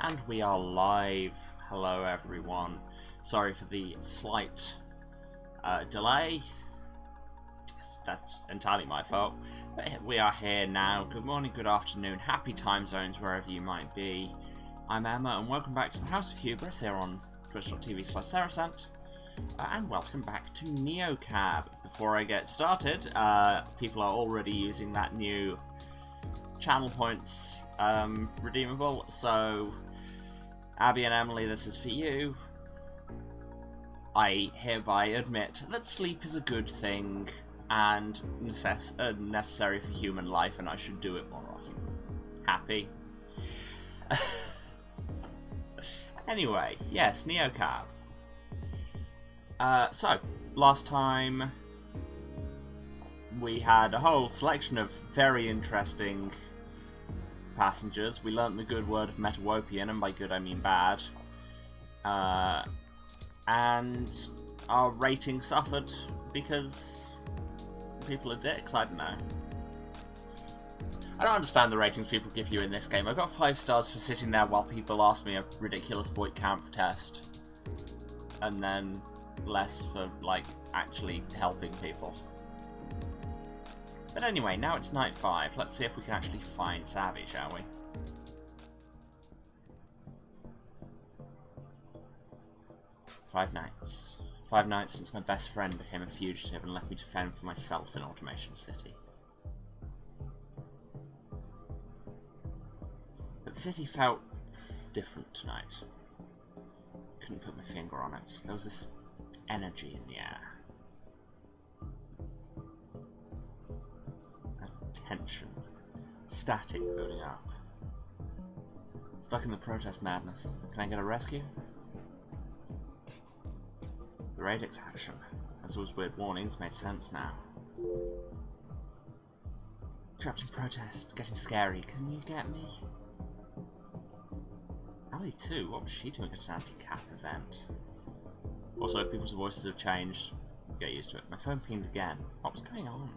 And we are live. Hello everyone. Sorry for the slight delay. That's entirely my fault. But we are here now. Good morning, good afternoon, happy time zones wherever you might be. I'm Emma and welcome back to the House of Hubris here on twitch.tv/Saracent. And welcome back to NeoCab. Before I get started, people are already using that new channel points redeemable, so Abby and Emily, this is for you. I hereby admit that sleep is a good thing and necessary for human life, and I should do it more often. Happy? Anyway, yes, NeoCab. So, last time we had a whole selection of very interesting passengers. We learnt the good word of Metawopian, and by good I mean bad. And our rating suffered because people are dicks, I don't know. I don't understand the ratings people give you in this game. I got 5 stars for sitting there while people asked me a ridiculous Voight-Kampff test. And then less for, like, actually helping people. But anyway, now it's night 5. Let's see if we can actually find Savvy, shall we? Five nights. 5 nights since my best friend became a fugitive and left me to fend for myself in Automation City. But the city felt different tonight. Couldn't put my finger on it. There was this energy in the air. Tension. Static building up. Stuck in the protest madness. Can I get a rescue? The radix action. As those weird warnings made sense now. Trapped in protest. Getting scary. Can you get me? Ali too. What was she doing at an anti-cap event? Also, if people's voices have changed, get used to it. My phone pinged again. What was going on?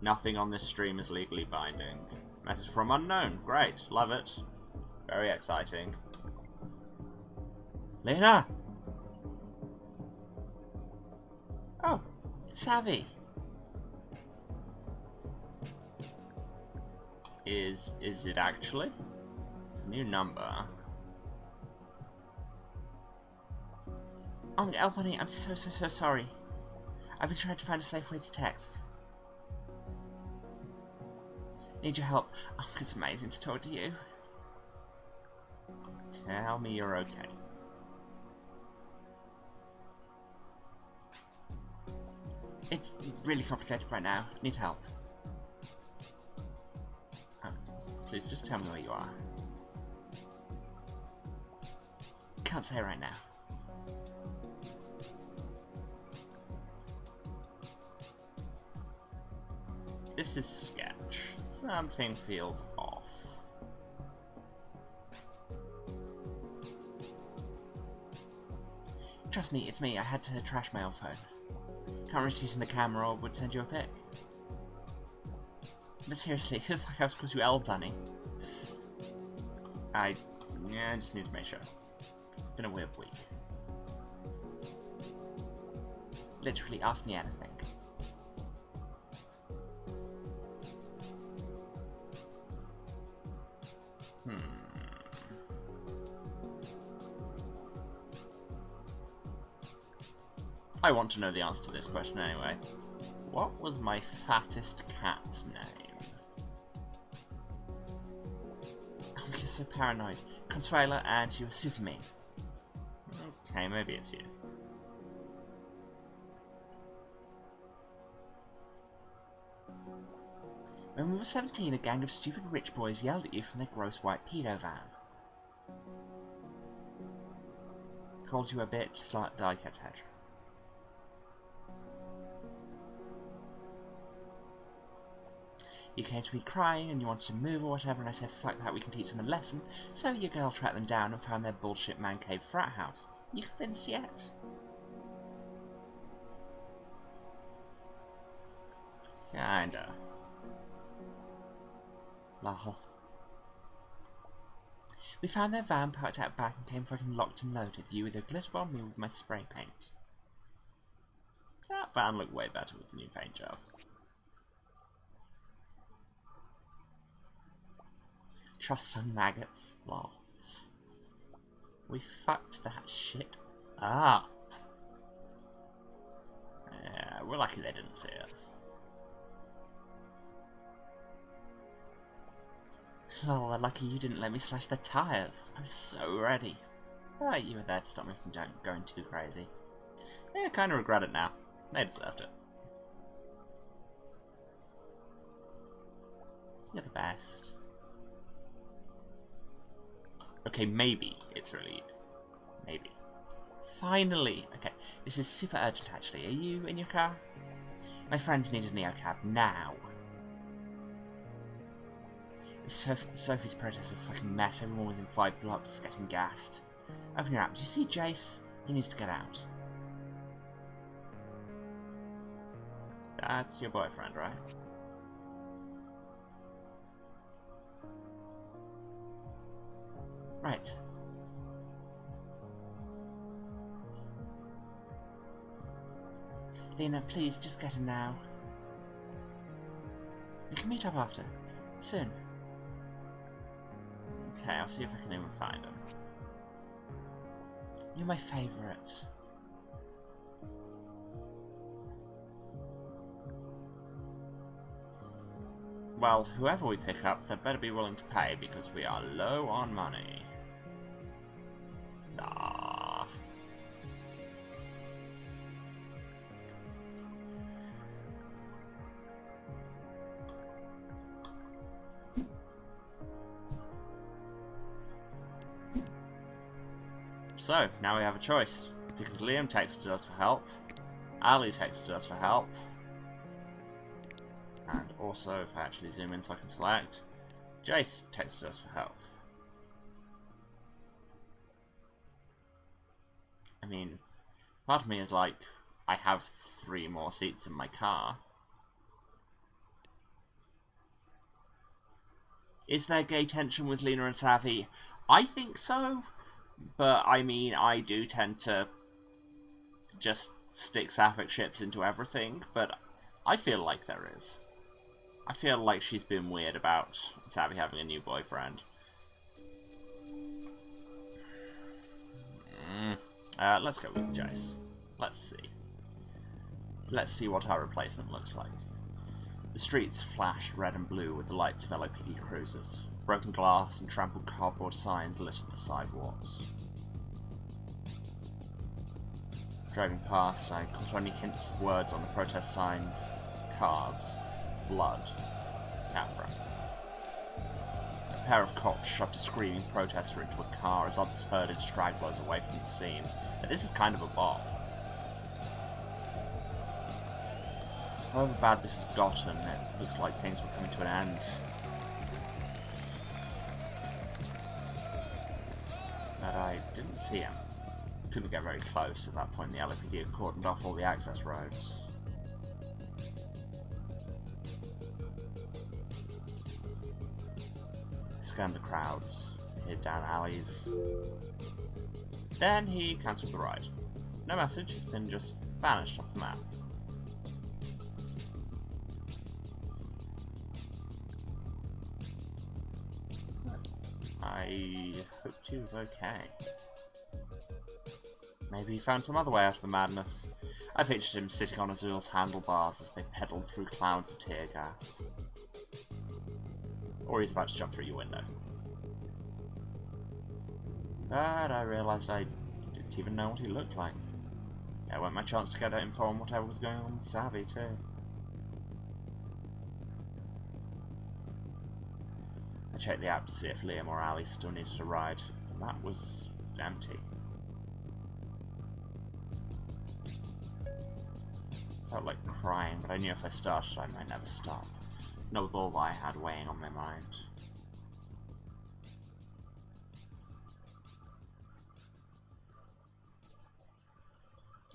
Nothing on this stream is legally binding. Message from unknown. Great. Love it. Very exciting. Lena! Oh, it's Savvy. Is it actually? It's a new number. Oh, Elbunny, I'm so sorry. I've been trying to find a safe way to text. Need your help. Oh, it's amazing to talk to you. Tell me you're okay. It's really complicated right now. Need help. Oh, please just tell me where you are. Can't say right now. This is sketch. Something feels off. Trust me, it's me. I had to trash my old phone. Can't risk using the camera or would send you a pic. But seriously, who the fuck else calls you Elbunny? I just need to make sure. It's been a weird week. Literally, ask me anything. I want to know the answer to this question anyway. What was my fattest cat's name? Oh, you're so paranoid. Consuela, and she was super mean. Okay, maybe it's you. When we were 17, a gang of stupid rich boys yelled at you from their gross white pedo van. Called you a bitch, slut, die-cat's head. You came to me crying and you wanted to move or whatever, and I said, fuck that, we can teach them a lesson. So your girl tracked them down and found their bullshit man cave frat house. You convinced yet? Kinda. Lol. We found their van parked out back and came fucking locked and loaded. You with a glitter bomb, me with my spray paint. That van looked way better with the new paint job. Trust fund maggots. Lol. We fucked that shit up. Yeah, we're lucky they didn't see us. Oh, we're lucky you didn't let me slash the tires. I was so ready. But you were there to stop me from going too crazy. Yeah, I kind of regret it now. They deserved it. You're the best. Okay, maybe it's really you. Maybe. Finally! Okay, this is super urgent actually. Are you in your car? My friends need a neocab now. Sophie's protest is a fucking mess. Everyone within 5 blocks is getting gassed. Open your app. Do you see Jace? He needs to get out. That's your boyfriend, right? Right. Lena, please, just get him now. We can meet up after. Soon. Okay, I'll see if I can even find him. You're my favourite. Well, whoever we pick up, they better be willing to pay because we are low on money. Ah. So, now we have a choice, because Liam texted us for help, Ali texted us for help, and also, if I actually zoom in so I can select, Jace texted us for help. I mean, part of me is like, I have 3 more seats in my car. Is there gay tension with Lena and Savvy? I think so. But, I mean, I do tend to just stick sapphic ships into everything, but I feel like there is. I feel like she's been weird about Savvy having a new boyfriend. Let's go with Jace. Let's see. Let's see what our replacement looks like. The streets flashed red and blue with the lights of LAPD cruisers. Broken glass and trampled cardboard signs littered the sidewalks. Driving past, I caught only hints of words on the protest signs. Cars. Blood. Camera. A pair of cops shoved a screaming protester into a car as others herded stragglers away from the scene. But this is kind of a bop. However bad this has gotten, it looks like things were coming to an end. But I didn't see him. Couldn't get very close. At that point, the LAPD had cordoned off all the access roads. Scanned the crowds, hid down alleys. Then he cancelled the ride. No message, he's been just vanished off the map. I hoped he was okay. Maybe he found some other way out of the madness. I pictured him sitting on Azul's handlebars as they pedalled through clouds of tear gas. Or he's about to jump through your window. But I realised I didn't even know what he looked like. That went my chance to get info on whatever was going on with Savvy too. I checked the app to see if Liam or Ali still needed a ride, and that was empty. Felt like crying, but I knew if I started I might never stop. Not with all that I had weighing on my mind.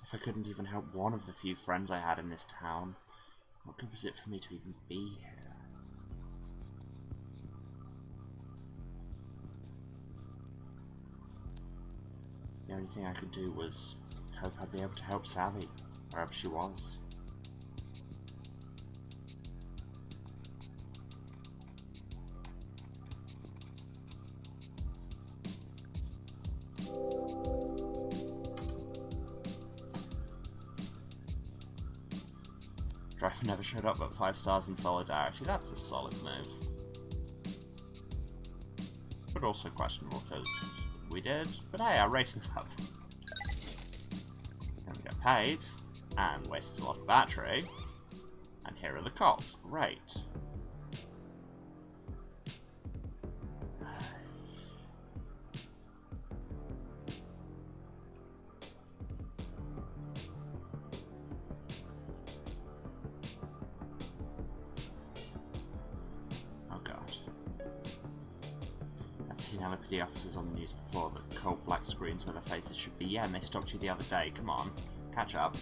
If I couldn't even help one of the few friends I had in this town, what good was it for me to even be here? The only thing I could do was hope I'd be able to help Savvy, wherever she was. Driver never showed up, but 5 stars in solidarity. That's a solid move. But also questionable, because we did. But hey, our rating's up. And we get paid, and wastes a lot of battery. And here are the cops. Great. Seen LAPD officers on the news before, the cold black screens where their faces should be. Yeah, and they stopped you the other day. Come on, catch up.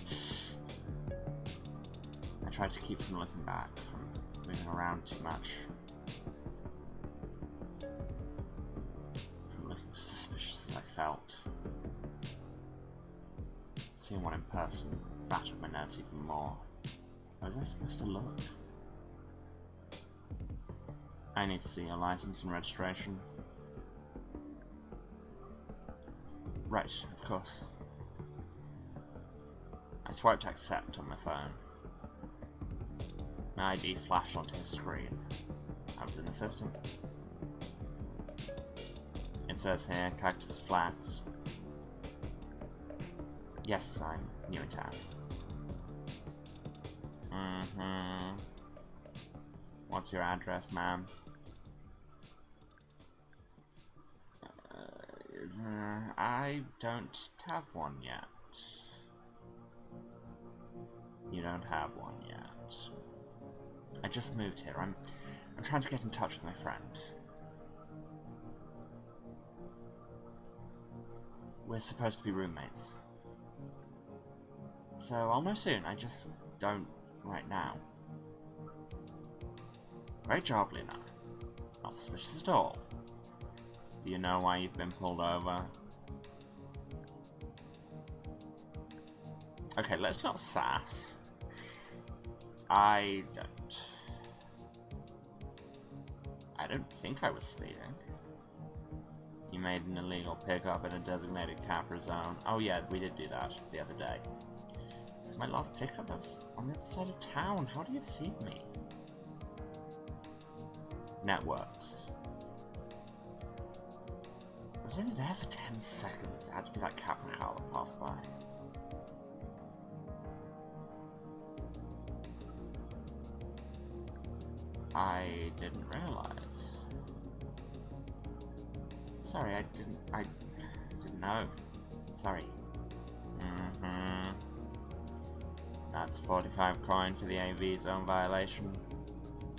I tried to keep from looking back, from moving around too much, from looking suspicious as I felt. Seeing one in person battered my nerves even more. How was I supposed to look? I need to see your license and registration. Right, of course. I swiped accept on my phone. My ID flashed onto his screen. I was in the system. It says here, Cactus Flats. Yes, I'm new in town. What's your address, ma'am? I don't have one yet. You don't have one yet. I just moved here. I'm trying to get in touch with my friend. We're supposed to be roommates. So I'll know soon. I just don't right now. Great job, Lena. Not suspicious at all. Do you know why you've been pulled over? Okay, let's not sass. I don't think I was speeding. You made an illegal pickup in a designated camper zone. Oh yeah, we did do that the other day. My last pickup, that was on the other side of town. How do you have seen me? Networks. I was only there for 10 seconds. It had to be that Capra car that passed by. I didn't realize. Sorry, I didn't know. Sorry. That's 45 coin for the AV zone violation.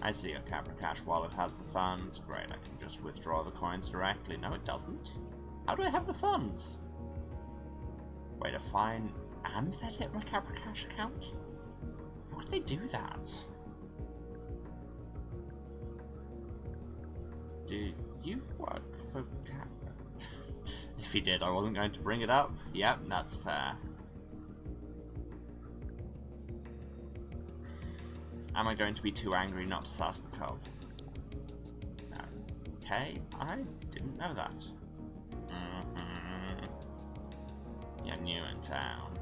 I see your Capra Cash wallet has the funds. Great, I can just withdraw the coins directly. No, it doesn't. How do I have the funds? Wait, a fine and that hit my Capra Cash account? How could they do that? Do you work for Capra? If he did, I wasn't going to bring it up. Yep, that's fair. Am I going to be too angry not to sass the code? Okay, I didn't know that. You're new in town.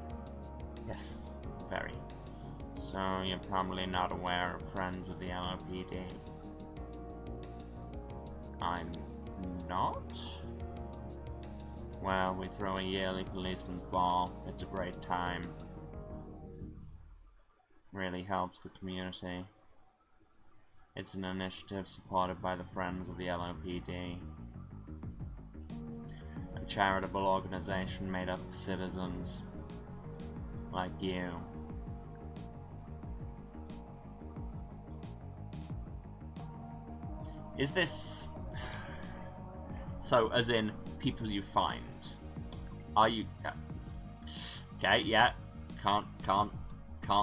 Yes, very. So you're probably not aware of Friends of the LAPD. I'm not? Well, we throw a yearly policeman's ball. It's a great time. Really helps the community. It's an initiative supported by the Friends of the LAPD, a charitable organization made up of citizens like you. Is this... So, as in, people you find. Are you... Okay, yeah. Can't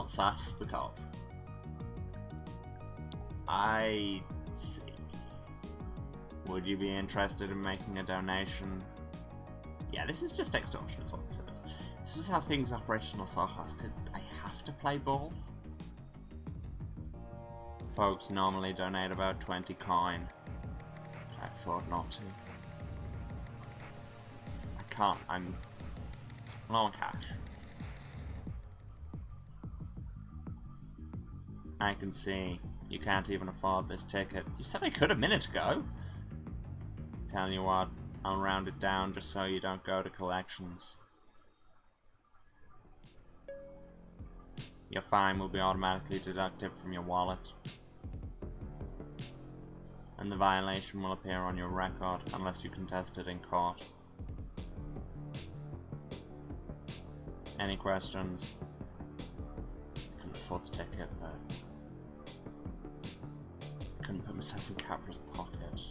sass the cop. I see. Would you be interested in making a donation? Yeah, this is just extortion, is what this is. This was how things operated in Los Ojos. Did I have to play ball? Folks normally donate about 20 coin. I afford not to. I can't, I'm low on cash. I can see you can't even afford this ticket. You said I could a minute ago. Tell you what, I'll round it down just so you don't go to collections. Your fine will be automatically deducted from your wallet. And the violation will appear on your record unless you contest it in court. Any questions? I couldn't afford the ticket, but I couldn't put myself in Capra's pocket.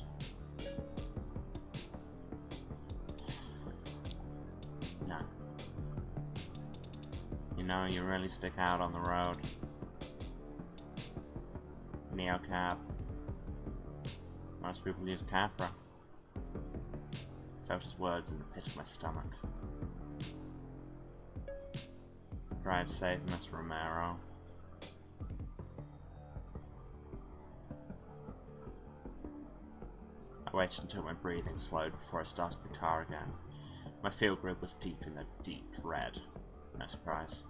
No. You know, you really stick out on the road. Neocab. Most people use Capra. Felt his words in the pit of my stomach. Drive safe, Miss Romero. I waited until my breathing slowed before I started the car again. My field grid was deep in the deep red. No surprise.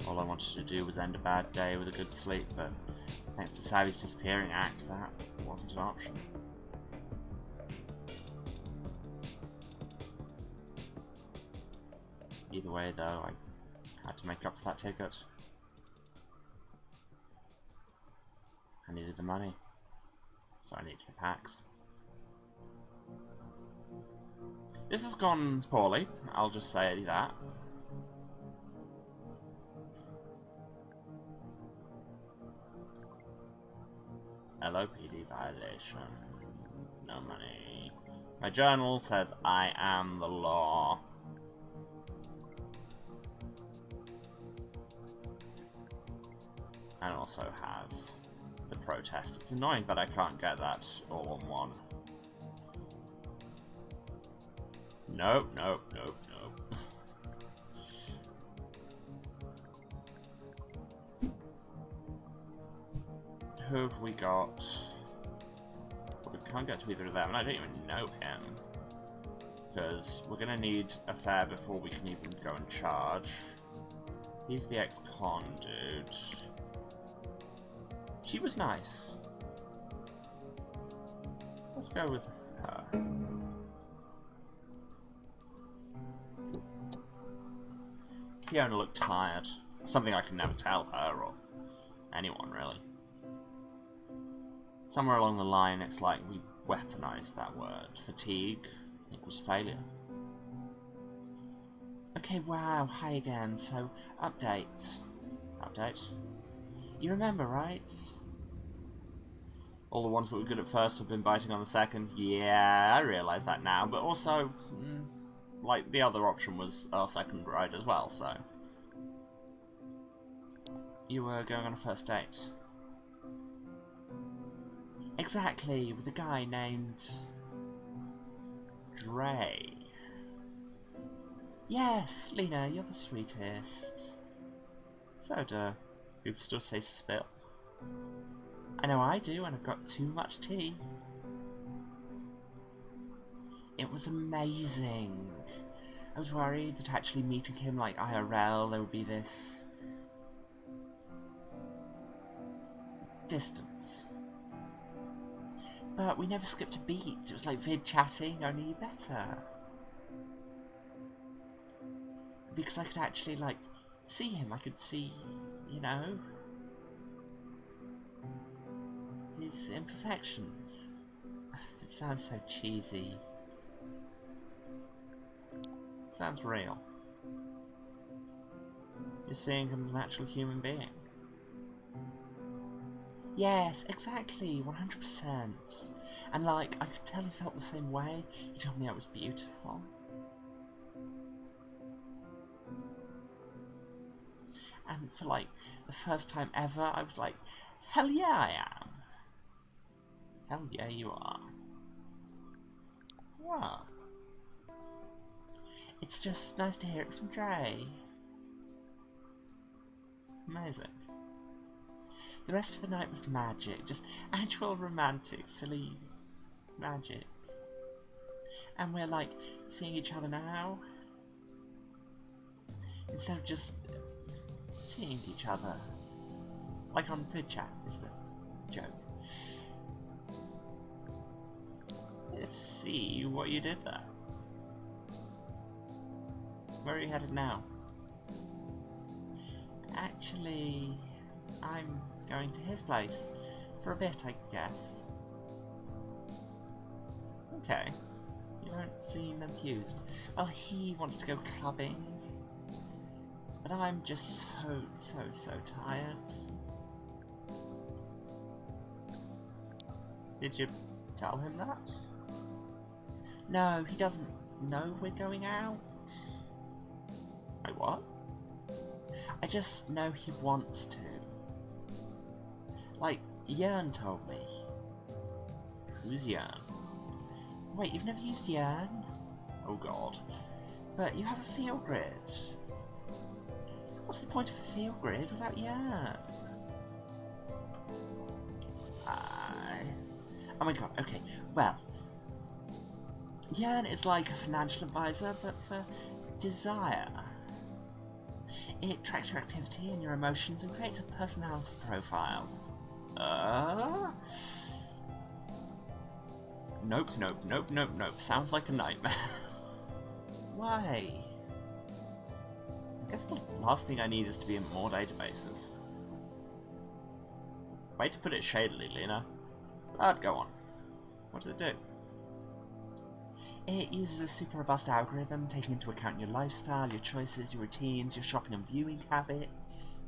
All I wanted to do was end a bad day with a good sleep, but thanks to Savvy's disappearing act, that wasn't an option. Either way, though, I had to make up for that ticket. I needed the money, so I needed packs. This has gone poorly, I'll just say that. LOPD violation. No money. My journal says I am the law. And also has the protest. It's annoying that I can't get that all on one. Nope, nope, nope, nope. Who have we got? Well, we can't get to either of them, and I don't even know him. Because we're gonna need a fare before we can even go and charge. He's the ex-con dude. She was nice. Let's go with her. Fiona looked tired. Something I can never tell her or anyone, really. Somewhere along the line, it's like we weaponized that word. Fatigue equals failure. Okay, wow, hi again. So, update. Update? You remember, right? All the ones that were good at first have been biting on the second. Yeah, I realise that now, but also, like, the other option was our second ride as well, so. You were going on a first date. Exactly, with a guy named Dre. Yes, Lena, you're the sweetest. So do people still say spill? I know I do, and I've got too much tea. It was amazing. I was worried that actually meeting him like IRL, there would be this distance. But we never skipped a beat. It was like vid chatting, only better. Because I could actually, like, see him. I could see, you know, his imperfections. It sounds so cheesy. It sounds real. You're seeing him as an actual human being. Yes, exactly, 100%. And like, I could tell he felt the same way. He told me I was beautiful. And for like, the first time ever, I was like, hell yeah I am. Hell yeah you are. Wow. It's just nice to hear it from Dre. Amazing. The rest of the night was magic, just actual romantic, silly magic. And we're like seeing each other now. Instead of just seeing each other. Like on VidChat is the joke. Let's see what you did there. Where are you headed now? Actually, I'm going to his place for a bit, I guess. Okay. You don't seem enthused. Well, he wants to go clubbing. But I'm just so tired. Did you tell him that? No, he doesn't know we're going out. Wait, what? I just know he wants to. Like, Yearn told me. Who's Yearn? Wait, you've never used Yearn? Oh god. But you have a field grid. What's the point of a field grid without Yearn? Oh my god, okay. Well, Yearn is like a financial advisor, but for desire. It tracks your activity and your emotions and creates a personality profile. Nope. Sounds like a nightmare. Why? I guess the last thing I need is to be in more databases. Way to put it shadily, Lena. But go on. What does it do? It uses a super robust algorithm, taking into account your lifestyle, your choices, your routines, your shopping and viewing habits.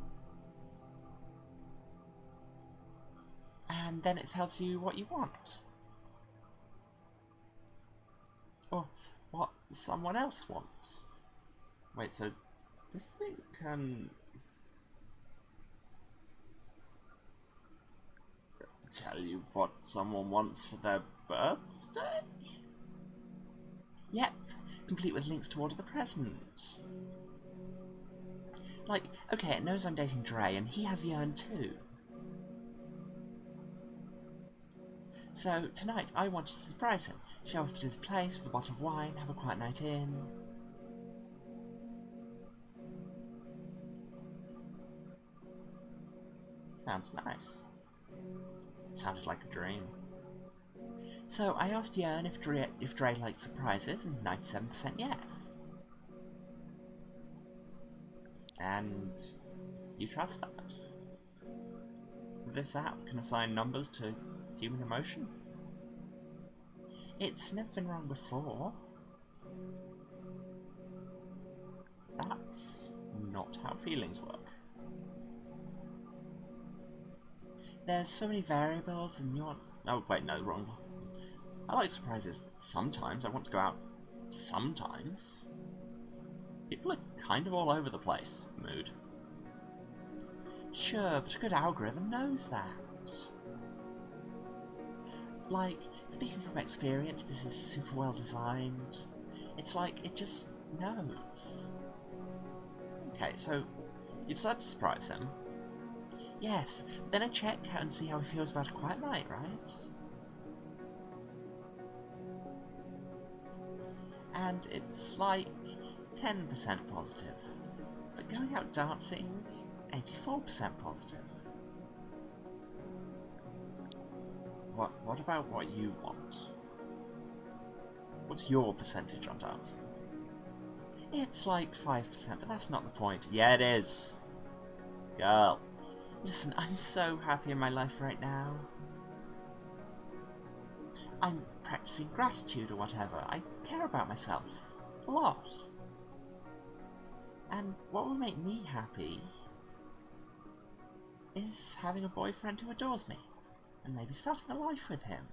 And then it tells you what you want. Or what someone else wants. Wait, so this thing can tell you what someone wants for their birthday? Yep, complete with links to order the present. Like, okay, it knows I'm dating Dre, and he has Yearn too. So, tonight I wanted to surprise him. Show up at his place with a bottle of wine, have a quiet night in. Sounds nice. It sounded like a dream. So I asked Yearn if Dre likes surprises, and 97% yes. And you trust that? This app can assign numbers to human emotion? It's never been wrong before. That's not how feelings work. There's so many variables and nuance. Oh wait, no, wrong. I like surprises sometimes. I want to go out sometimes. People are kind of all over the place. Mood. Sure, but a good algorithm knows that. Like, speaking from experience, this is super well designed. It's like, it just knows. Okay, so you decide to surprise him. Yes, then I check and see how he feels about a quiet night, right? And it's like 10% positive. But going out dancing, 84% positive. What about what you want? What's your percentage on dancing? It's like 5%, but that's not the point. Yeah, it is. Girl. Listen, I'm so happy in my life right now. I'm practicing gratitude or whatever. I care about myself. A lot. And what will make me happy is having a boyfriend who adores me. And maybe starting a life with him.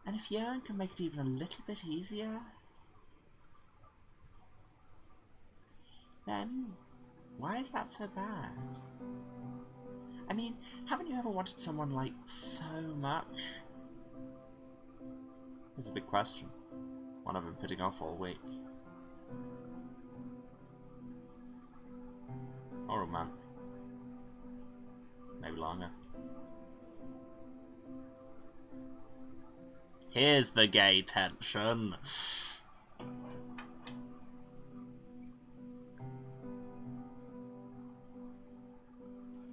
And if Yearn can make it even a little bit easier, then why is that so bad? I mean, haven't you ever wanted someone like so much? It's a big question. One I've been putting off all week. Or a month. Maybe longer. Here's the gay tension.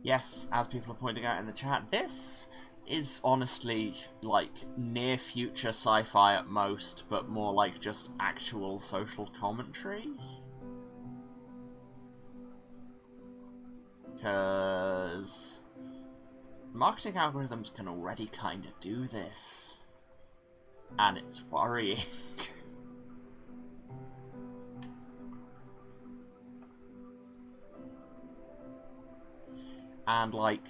Yes, as people are pointing out in the chat, this is honestly like near future sci-fi at most, but more like just actual social commentary. Because marketing algorithms can already kind of do this. And it's worrying. And like,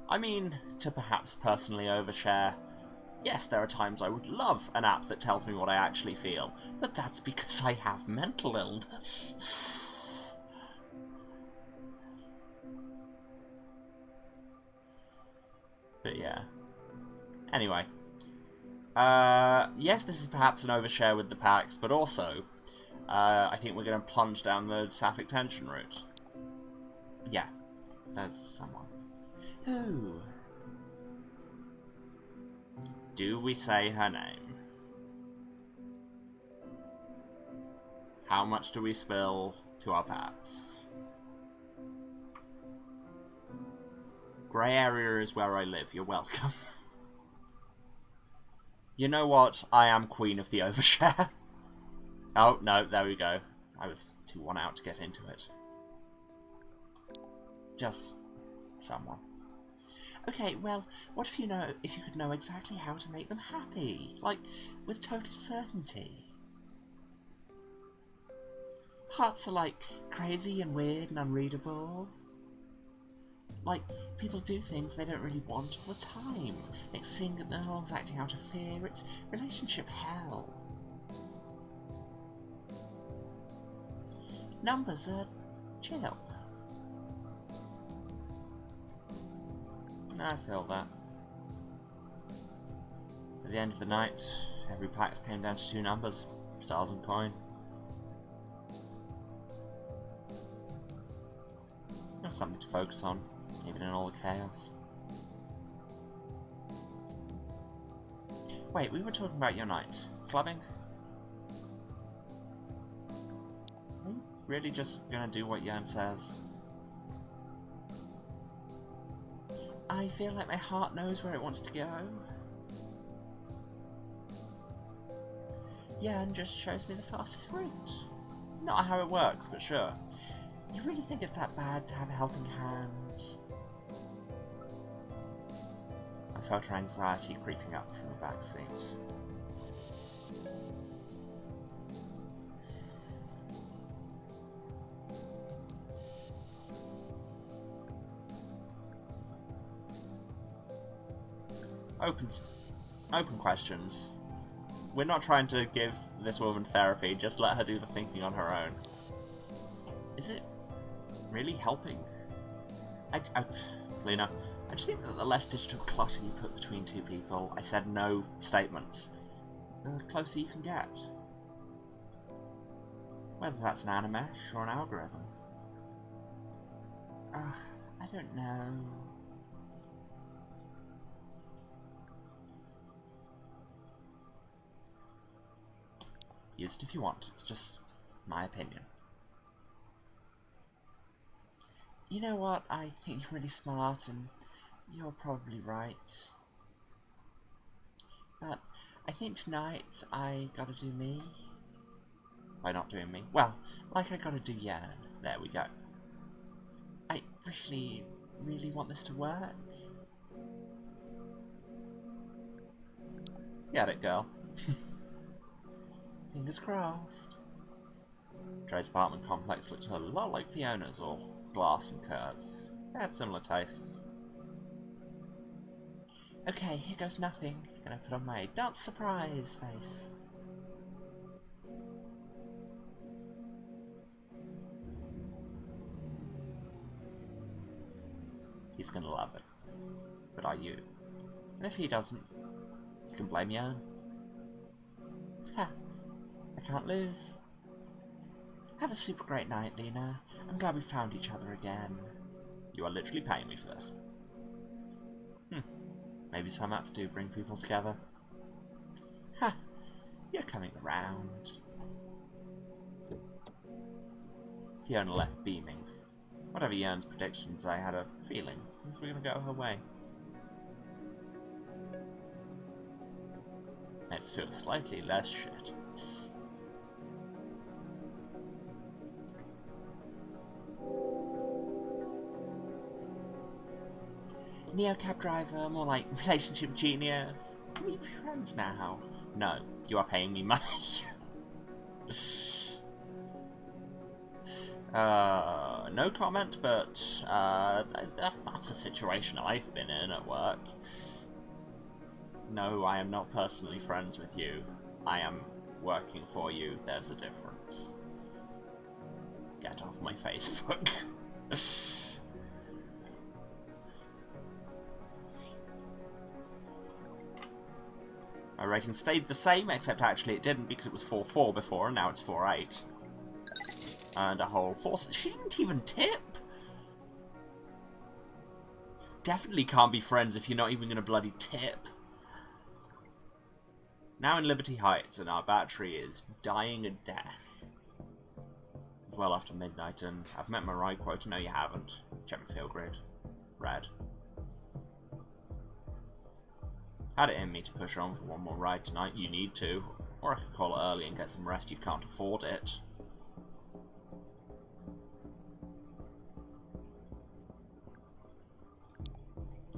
I mean, to perhaps personally overshare, yes, there are times I would love an app that tells me what I actually feel, but that's because I have mental illness. But yeah. Anyway. Yes, this is perhaps an overshare with the packs, but also, I think we're going to plunge down the sapphic tension route. Yeah. There's someone. Who? Do we say her name? How much do we spill to our packs? Grey area is where I live, you're welcome. You know what? I am queen of the overshare. Oh, no, there we go. I was too one out to get into it. Just someone. Okay, well, what if you could know exactly how to make them happy? Like, with total certainty. Hearts are like crazy and weird and unreadable. Like, people do things they don't really want all the time. Like signals, acting out of fear. It's relationship hell. Numbers are chill. I feel that. At the end of the night, every pack came down to 2 numbers. Stars and coin. There's something to focus on, even in all the chaos. Wait, we were talking about your night. Clubbing? Are you really just gonna do what Jan says? I feel like my heart knows where it wants to go. Jan just shows me the fastest route. Not how it works, but sure. You really think it's that bad to have a helping hand? I felt her anxiety creeping up from the back seat. Open questions. We're not trying to give this woman therapy, just let her do the thinking on her own. Is it really helping? Lena, I just think that the less digital clutter you put between 2 people, I said no statements, the closer you can get. Whether that's an animesh or an algorithm. I don't know. Use it if you want, it's just my opinion. You know what, I think you're really smart and you're probably right. But I think tonight I gotta do me. By not doing me, well, like I gotta do Jan. There we go. I really, really want this to work. Get it, girl. Fingers crossed. Dre's apartment complex looked a lot like Fiona's, or glass and curves. They had similar tastes. Okay, here goes nothing. Gonna put on my dance surprise face. He's gonna love it. But are you? And if he doesn't, You can blame Jan. Ha! I can't lose. Have a super great night, Lena. I'm glad we found each other again. You are literally paying me for this. Maybe some apps do bring people together. Ha! You're coming around. Fiona left beaming. Whatever Jern's predictions, I had a feeling things were going to go her way. I just feel slightly less shit. Neo cab driver, more like relationship genius. Can we be friends now? No, you are paying me money. No comment, but that's a situation I've been in at work. No, I am not personally friends with you. I am working for you. There's a difference. Get off my Facebook. My rating stayed the same, except actually it didn't because it was 4.4 before, and now it's 4.8. And a whole 4... She didn't even tip! Definitely can't be friends if you're not even going to bloody tip. Now in Liberty Heights, and our battery is dying a death. Well after midnight, and I've met my ride quota. No, you haven't. Check my field grid. Red. Had it in me to push on for one more ride tonight. You need to. Or I could call it early and get some rest. You can't afford it.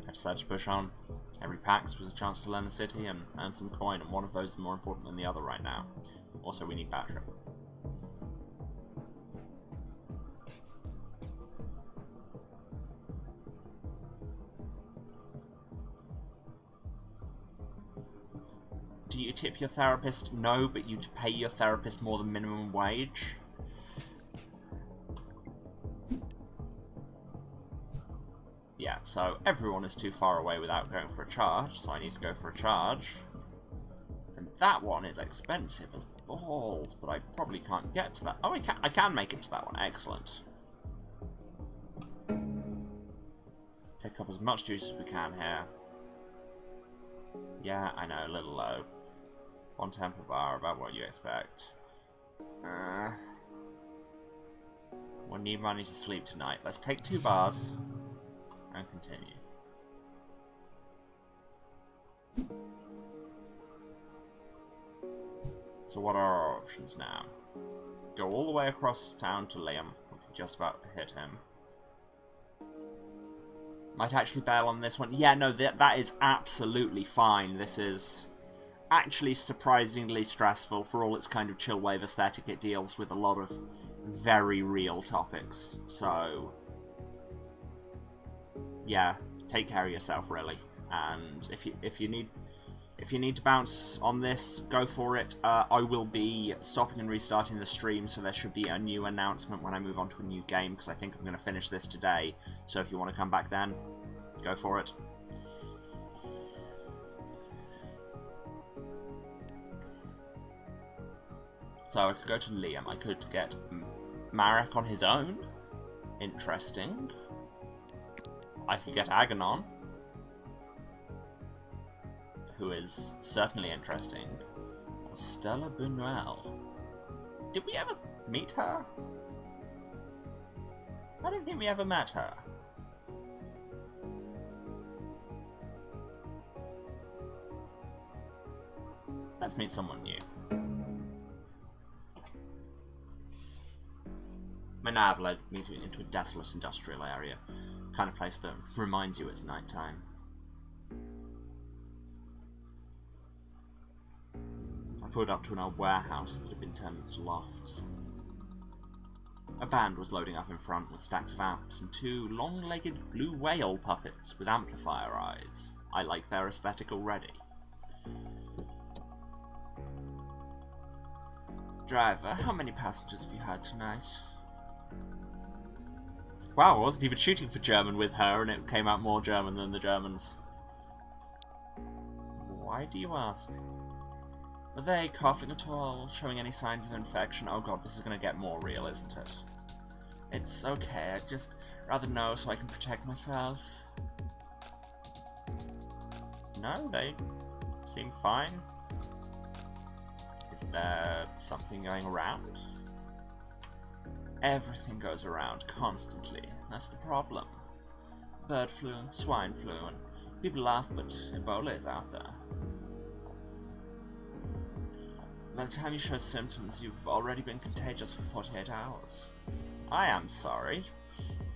I decided to push on. Every PAX was a chance to learn the city and earn some coin, and one of those is more important than the other right now. Also, we need battery. Do you tip your therapist? No, but you pay your therapist more than minimum wage. Yeah, so everyone is too far away without going for a charge, so I need to go for a charge. And that one is expensive as balls, but I probably can't get to that. Oh, I can make it to that one. Excellent. Let's pick up as much juice as we can here. Yeah, I know, a little low. 1 temper bar, about what you expect. We'll need money to sleep tonight. Let's take 2 bars and continue. So what are our options now? Go all the way across town to Liam. We can just about hit him. Might actually bail on this one. Yeah, no, that is absolutely fine. This is actually surprisingly stressful for all its kind of chill wave aesthetic. It deals with a lot of very real topics. So, yeah, take care of yourself, really. And if you need to bounce on this, go for it. I will be stopping and restarting the stream, so there should be a new announcement when I move on to a new game, because I think I'm going to finish this today. So if you want to come back then, go for it. So I could go to Liam. I could get Marek on his own. Interesting. I could get Aganon, who is certainly interesting. Or Stella Buñuel. Did we ever meet her? I don't think we ever met her. Let's meet someone new. My nav led me into a desolate industrial area. Kind of place that reminds you it's nighttime. I pulled up to an old warehouse that had been turned into lofts. A band was loading up in front with stacks of amps and 2 long-legged blue whale puppets with amplifier eyes. I like their aesthetic already. Driver, how many passengers have you had tonight? Wow, I wasn't even shooting for German with her, and it came out more German than the Germans. Why do you ask? Are they coughing at all? Showing any signs of infection? Oh god, this is gonna get more real, isn't it? It's okay, I'd just rather know so I can protect myself. No, they seem fine. Is there something going around? Everything goes around constantly. That's the problem. Bird flu, swine flu, and people laugh, but Ebola is out there. By the time you show symptoms, you've already been contagious for 48 hours. I am sorry.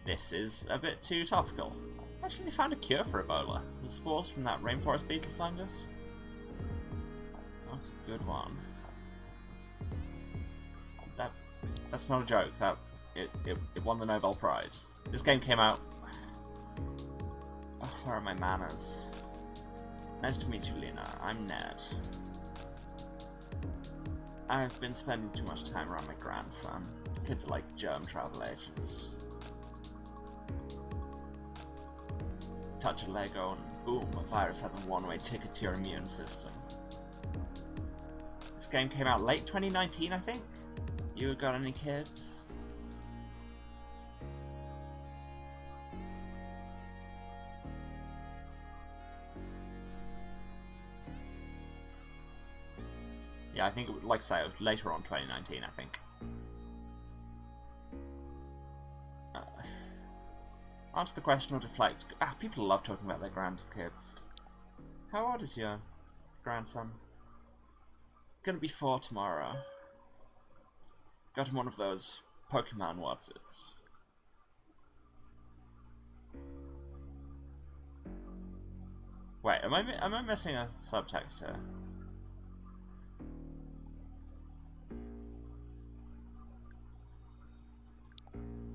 This is a bit too topical. Actually, they found a cure for Ebola. The spores from that rainforest beetle fungus. Oh, good one. That's not a joke. It won the Nobel Prize. This game came out... Oh, where are my manners? Nice to meet you, Lena. I'm Ned. I've been spending too much time around my grandson. Kids are like germ travel agents. Touch a Lego and boom, a virus has a one-way ticket to your immune system. This game came out late 2019, I think? You got any kids? Yeah, I think, like I say, it was later on 2019, I think. Answer the question or deflect. People love talking about their grandkids. How old is your grandson? Gonna be 4 tomorrow. Got him one of those Pokemon Watsits. Wait, am I missing a subtext here?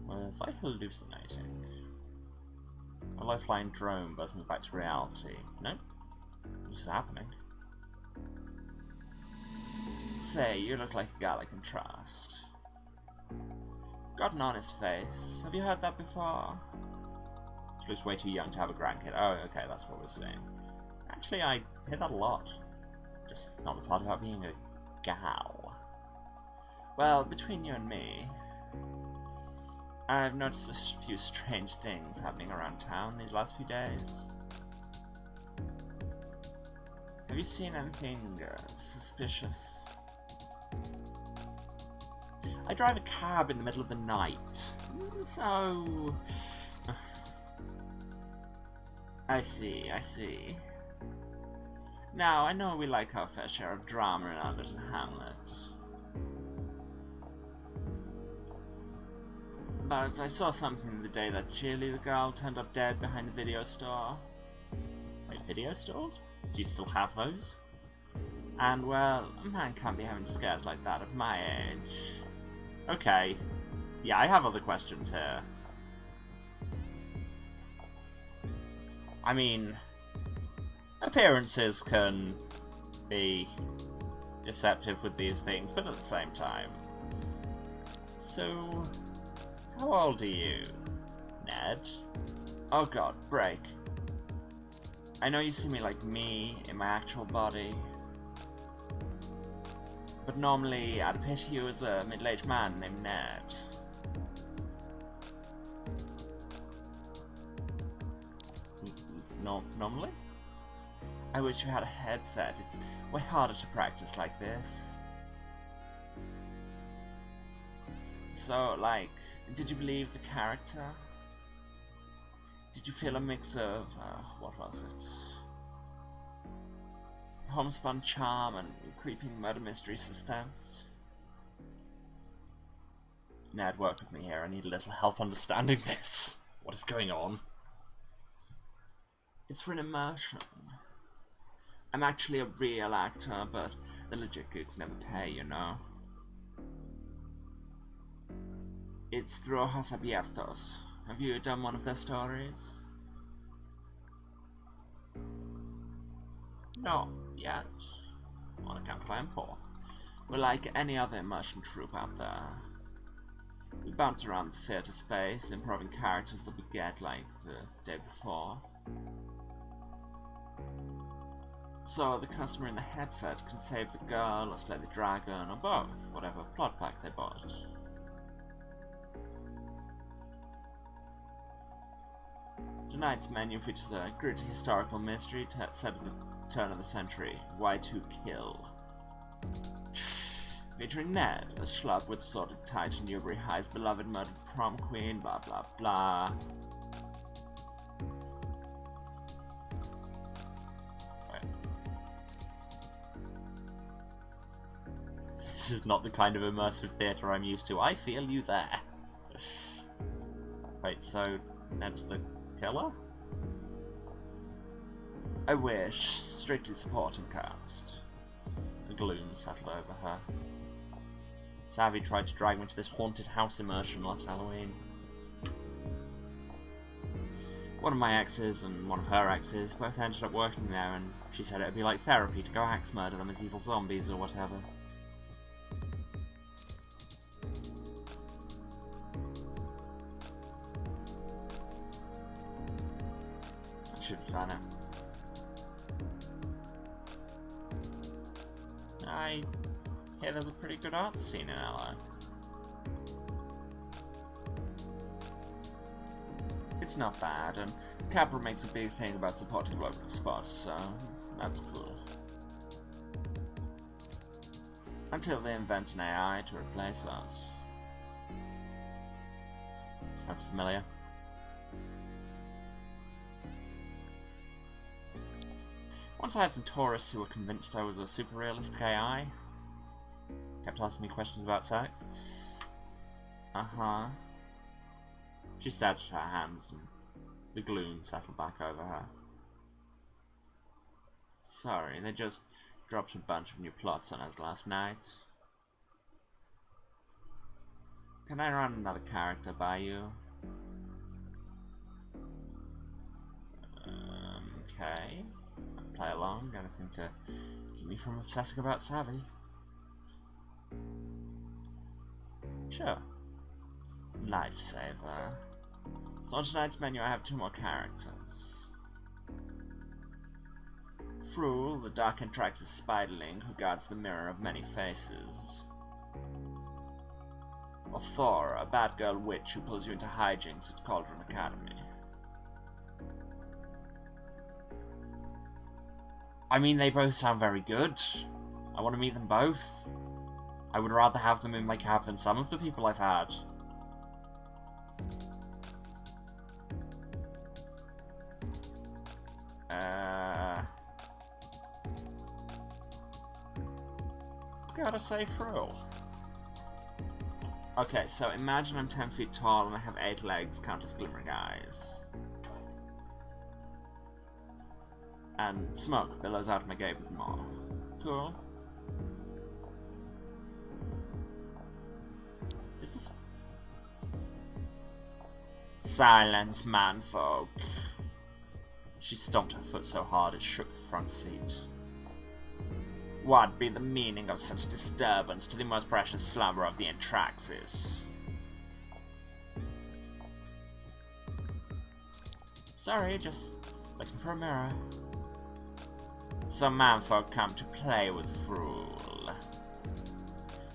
Well, it's like hallucinating. A low-flying drone buzzed me back to reality. No? What's is happening? Say, you look like a guy I can trust. Got an honest face. Have you heard that before? She looks way too young to have a grandkid. Oh, okay, that's what we're saying. Actually, I hear that a lot. Just not the part about being a gal. Well, between you and me, I've noticed a few strange things happening around town these last few days. Have you seen anything suspicious? I drive a cab in the middle of the night, so... I see. Now, I know we like our fair share of drama in our little hamlet. But I saw something the day that cheerleader girl turned up dead behind the video store. Wait, video stores? Do you still have those? And, well, a man can't be having scares like that at my age. Okay. Yeah, I have other questions here. I mean, appearances can be deceptive with these things, but at the same time. So... how old are you, Ned? Oh god, break. I know you see me like me, in my actual body. But normally, I'd picture you as a middle-aged man named Ned. Normally? I wish you had a headset. It's way harder to practice like this. So, like, did you believe the character? Did you feel a mix of, what was it? Homespun charm and creeping murder mystery suspense? Ned, work with me here. I need a little help understanding this. What is going on? It's for an immersion. I'm actually a real actor, but the legit gigs never pay, you know. It's through Ojos Abiertos. Have you done one of their stories? Not yet. On account of I am poor. We're like any other immersion troupe out there. We bounce around the theatre space, improving characters that we get like the day before. So the customer in the headset can save the girl or slay the dragon or both, whatever plot pack they bought. Tonight's menu features a gritty historical mystery set at the turn of the century, Why to Kill. Featuring Ned, a schlub with sordid tie to Newbury High's beloved murdered prom queen, blah blah blah. This is not the kind of immersive theatre I'm used to. I feel you there. Wait, so Ned's the killer? I wish. Strictly supporting cast. A gloom settled over her. Savvy tried to drag me to this haunted house immersion last Halloween. One of my exes and one of her exes both ended up working there, and she said it would be like therapy to go axe murder them as evil zombies or whatever. I should have done it. I hear there's a pretty good art scene in LA. It's not bad, and Capra makes a big thing about supporting local spots, so that's cool. Until they invent an AI to replace us. Sounds familiar. Once I had some tourists who were convinced I was a super realistic AI. Kept asking me questions about sex. Uh-huh. She stabbed her hands and the gloom settled back over her. Sorry, they just dropped a bunch of new plots on us last night. Can I run another character by you? Okay. Play along, anything to keep me from obsessing about Savvy. Sure. Lifesaver. So on tonight's menu I have two more characters. Frule, the dark Antraxis spiderling who guards the mirror of many faces. Or Thora, a bad girl witch who pulls you into hijinks at Cauldron Academy. I mean, they both sound very good. I want to meet them both. I would rather have them in my cab than some of the people I've had. Gotta say Frule. Okay, so imagine I'm 10 feet tall and I have 8 legs, count as glimmering eyes. And smoke billows out of my gaping maw. Cool. Is this... Silence, manfolk. She stomped her foot so hard it shook the front seat. What be the meaning of such disturbance to the most precious slumber of the Antraxis? Sorry, just looking for a mirror. Some manfolk come to play with Frule.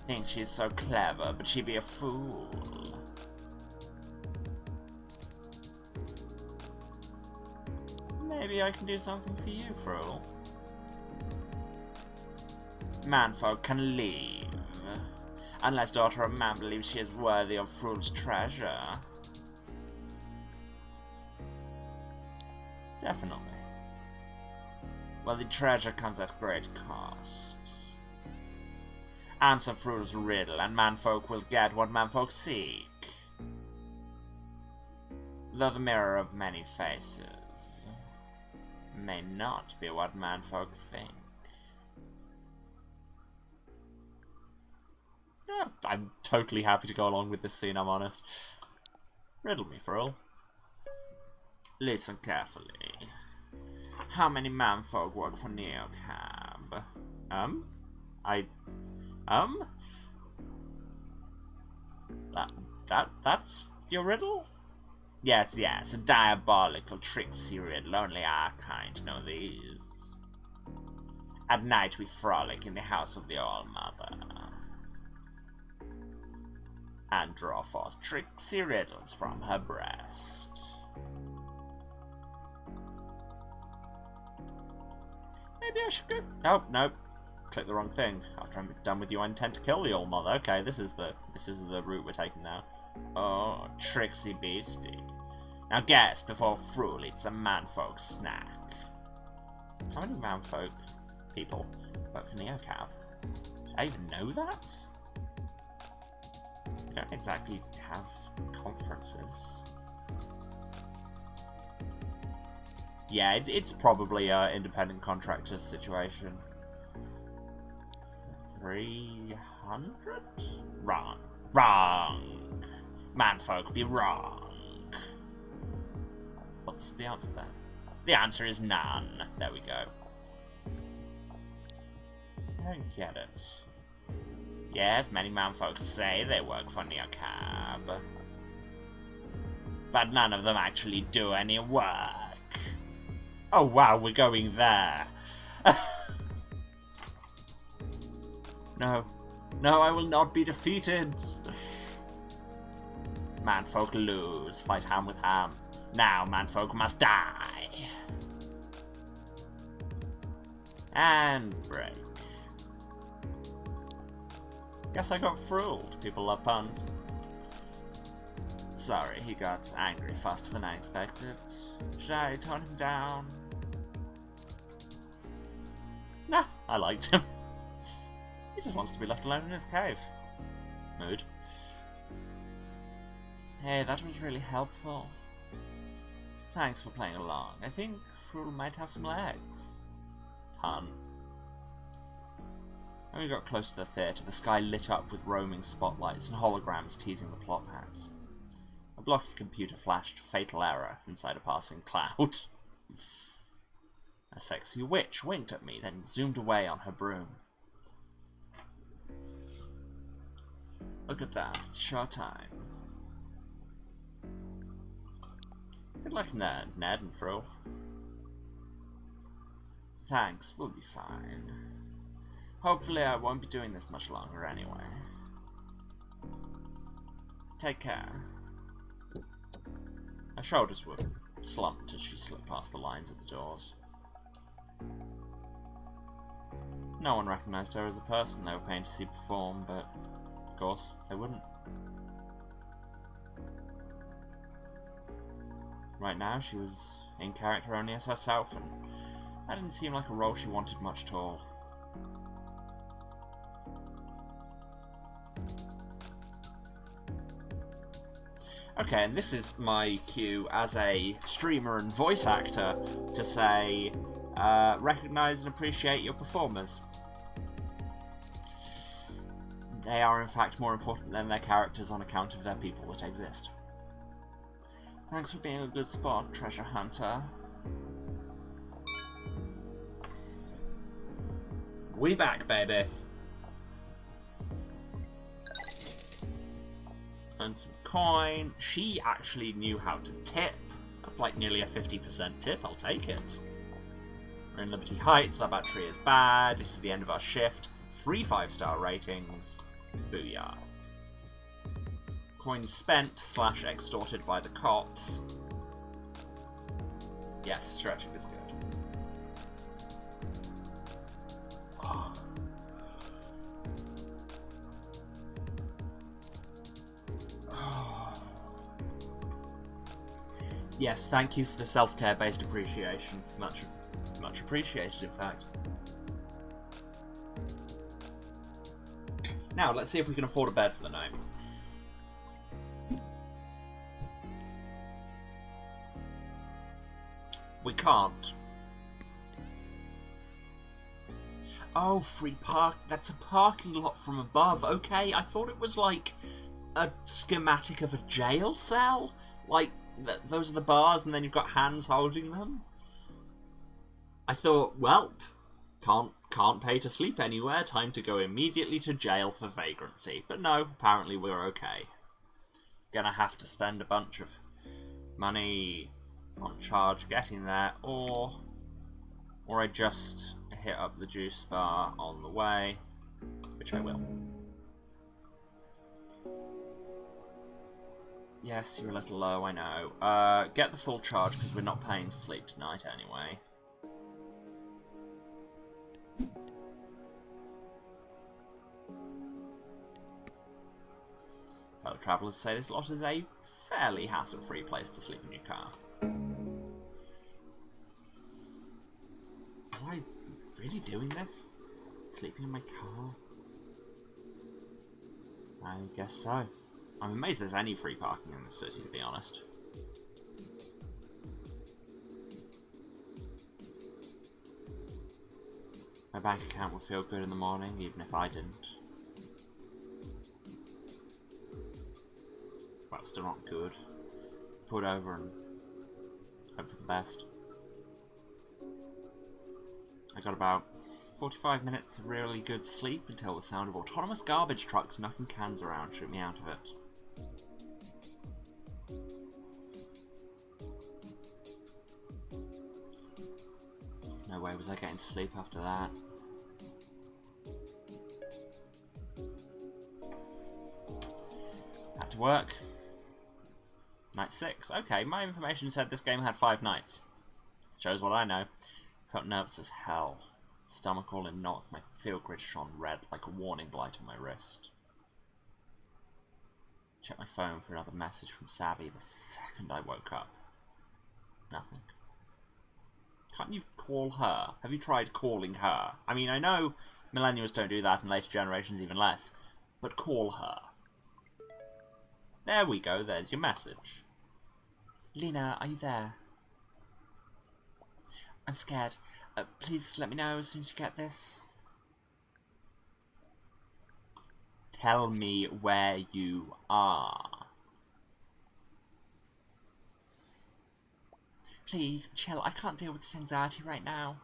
Think she's so clever, but she be a fool. Maybe I can do something for you, Frule. Manfolk can leave, unless daughter of man believes she is worthy of Frule's treasure. Definitely. Well, the treasure comes at great cost. Answer Frule's riddle, and manfolk will get what manfolk seek. Though the mirror of many faces may not be what manfolk think. Yeah, I'm totally happy to go along with this scene, I'm honest. Riddle me, Frule. Listen carefully. How many manfolk work for Neocab? That's your riddle? Yes, a diabolical tricksy riddle. Only our kind know these. At night we frolic in the house of the All-Mother, and draw forth tricksy riddles from her breast. Maybe I should go... Oh, no. Click the wrong thing. After I'm done with you, I intend to kill the All-Mother. Okay, this is the route we're taking now. Oh, tricksy beastie. Now guess before Frule eats a manfolk snack. How many manfolk people work for Neocab? Did I even know that? We don't exactly have conferences. Yeah, it's probably an independent contractors situation. 300? Wrong. Wrong! Manfolk be wrong. What's the answer then? The answer is none. There we go. I don't get it. Yes, many manfolk say they work for Neocab, but none of them actually do any work. Oh wow, we're going there. No. No, I will not be defeated. Manfolk lose. Fight ham with ham. Now manfolk must die. And break. Guess I got fooled. People love puns. Sorry, he got angry faster than I expected. Should I tone him down? Nah, I liked him. He just wants to be left alone in his cave. Mood. Hey, that was really helpful. Thanks for playing along. I think Frule might have some legs. Pun. When we got close to the theatre, the sky lit up with roaming spotlights and holograms teasing the plot packs. A blocky computer flashed fatal error inside a passing cloud. A sexy witch winked at me, then zoomed away on her broom. Look at that, it's showtime. Good luck, Ned and Frule. Thanks, we'll be fine. Hopefully I won't be doing this much longer anyway. Take care. Her shoulders were slumped as she slipped past the lines at the doors. No one recognized her as a person they were paying to see perform, but of course they wouldn't. Right now she was in character only as herself, and that didn't seem like a role she wanted much at all. Okay, and this is my cue as a streamer and voice actor to say, recognise and appreciate your performers. They are in fact more important than their characters on account of their people that exist. Thanks for being a good sport, treasure hunter. We back, baby. And some coin. She actually knew how to tip. That's like nearly a 50% tip. I'll take it. We're in Liberty Heights. Our battery is bad. It is the end of our shift. 3 5-star ratings. Booyah. Coin spent / extorted by the cops. Yes, stretching is good. Oh. Yes, thank you for the self-care based appreciation. Much appreciated, in fact. Now, let's see if we can afford a bed for the night. We can't. Oh, free park. That's a parking lot from above. Okay, I thought it was like a schematic of a jail cell. Like, those are the bars and then you've got hands holding them. I thought, welp, can't pay to sleep anywhere. Time to go immediately to jail for vagrancy. But no, apparently we're okay. Gonna have to spend a bunch of money on charge getting there, or I just hit up the juice bar on the way, which I will. Yes, you're a little low, I know. Get the full charge, because we're not paying to sleep tonight anyway. Fellow travellers say this lot is a fairly hassle-free place to sleep in your car. Was I really doing this? Sleeping in my car? I guess so. I'm amazed there's any free parking in the city, to be honest. My bank account would feel good in the morning, even if I didn't. Well, still not good. Put over and hope for the best. I got about 45 minutes of really good sleep until the sound of autonomous garbage trucks knocking cans around shook me out of it. No way was I getting to sleep after that. Back to work. Night 6. Okay, my information said this game had 5 nights. Shows what I know. Felt nervous as hell. Stomach all in knots, my field grid shone red like a warning light on my wrist. Checked my phone for another message from Savvy the second I woke up. Nothing. Can't you call her? Have you tried calling her? I mean, I know millennials don't do that and later generations even less, but call her. There we go, there's your message. Lena, are you there? I'm scared. Please let me know as soon as you get this. Tell me where you are. Please, chill. I can't deal with this anxiety right now.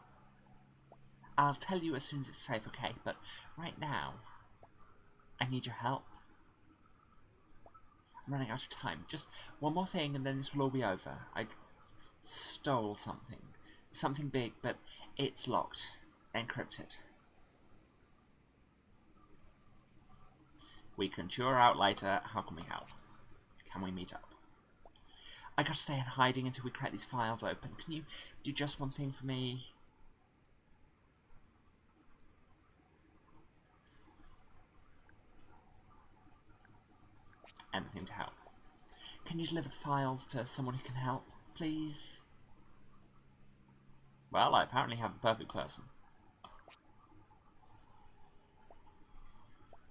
I'll tell you as soon as it's safe, okay? But right now, I need your help. I'm running out of time. Just one more thing and then this will all be over. I stole something. Something big, but it's locked. Encrypted. We can chew her out later. How can we help? Can we meet up? I gotta stay in hiding until we crack these files open. Can you do just one thing for me? Anything to help. Can you deliver the files to someone who can help, please? Well, I apparently have the perfect person.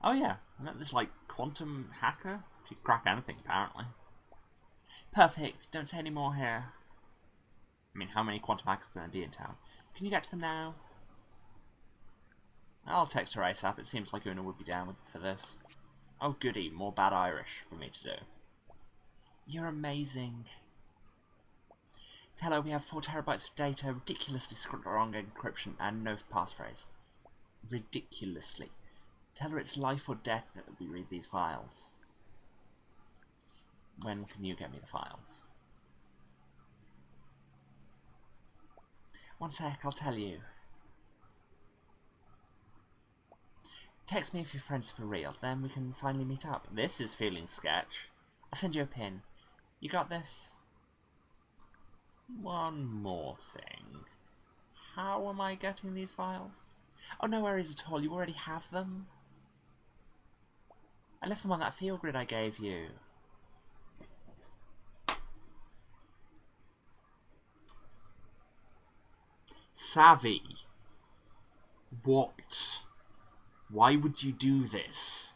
Oh yeah, I met this, like, quantum hacker. She can crack anything, apparently. Perfect, don't say any more here. I mean, how many quantum hackers are going to be in town? Can you get to them now? I'll text her ASAP, it seems like Una would be down for this. Oh goody, more bad Irish for me to do. You're amazing. Tell her we have 4 terabytes of data, ridiculously strong encryption, and no passphrase. Ridiculously. Tell her it's life or death that we read these files. When can you get me the files? One sec, I'll tell you. Text me if your friend's for real, then we can finally meet up. This is feeling sketch. I'll send you a pin. You got this? One more thing. How am I getting these files? Oh, no worries at all. You already have them. I left them on that field grid I gave you. Savvy. What? Why would you do this?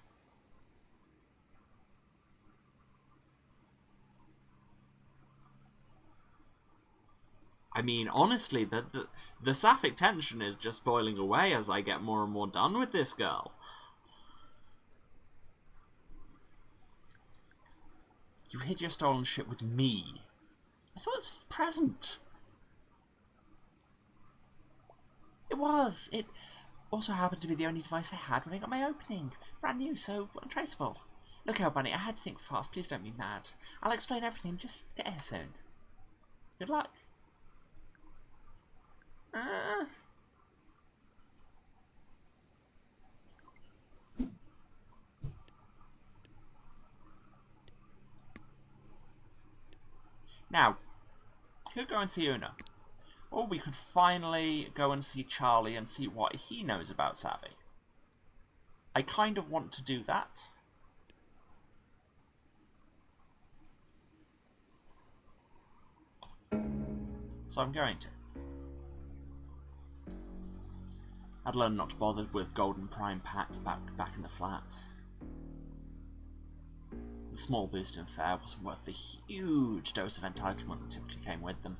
I mean, honestly, the sapphic tension is just boiling away as I get more and more done with this girl. You hid your stolen shit with me. I thought it was a present. It was. It also happened to be the only device I had when I got my opening. Brand new, so untraceable. Look out, Bunny, I had to think fast. Please don't be mad. I'll explain everything. Just get here soon. Good luck. Now, we could go and see Una. Or we could finally go and see Charlie and see what he knows about Savvy. I kind of want to do that. So I'm going to. I'd learned not to bother with Golden Prime packs back in the flats. The small boost in fare wasn't worth the huge dose of entitlement that typically came with them.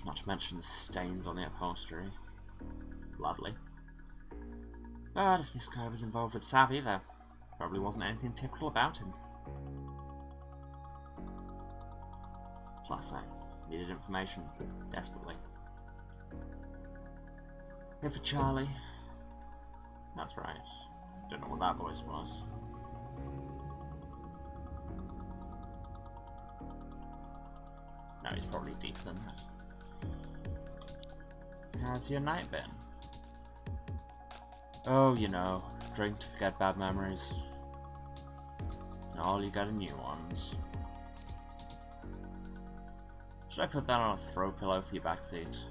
Not to mention the stains on the upholstery. Lovely. But if this guy was involved with Savvy, there probably wasn't anything typical about him. Plus, I needed information desperately. Here for Charlie. That's right. Don't know what that voice was. No, he's probably deeper than that. How's your night been? Oh, you know, drink to forget bad memories. All you got are new ones. Should I put that on a throw pillow for your backseat?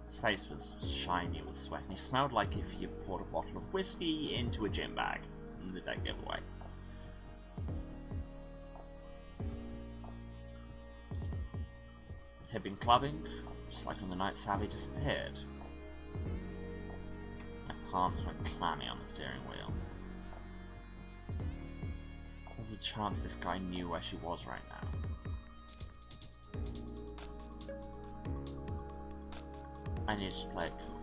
His face was shiny with sweat, and he smelled like if you poured a bottle of whiskey into a gym bag. The dead giveaway. He'd been clubbing, just like on the night Savvy disappeared. My palms went clammy on the steering wheel. There's a chance this guy knew where she was right now. I needed to play it cool.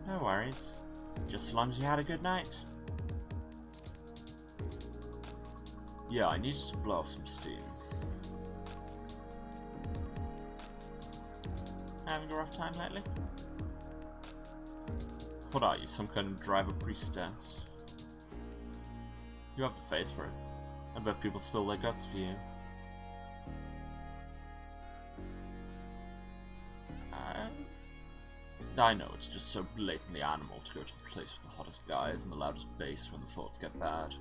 No worries. Just as long as you had a good night. Yeah, I needed to blow off some steam. Having a rough time lately? What are you, some kind of driver priestess? You have the face for it. I bet people spill their guts for you. I know, it's just so blatantly animal to go to the place with the hottest guys and the loudest bass when the thoughts get bad.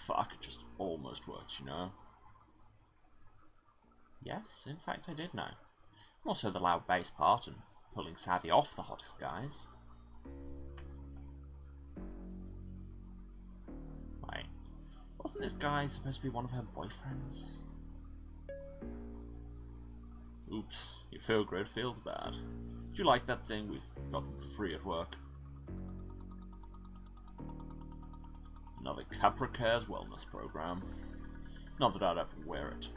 Fuck, it just almost worked, you know. Yes, in fact I did know. Also the loud bass part and pulling Savvy off the hottest guys. Wait, wasn't this guy supposed to be one of her boyfriends? Oops, your feel good feels bad. Do you like that thing we got them for free at work? Another Capra Cares wellness program. Not that I'd ever wear it.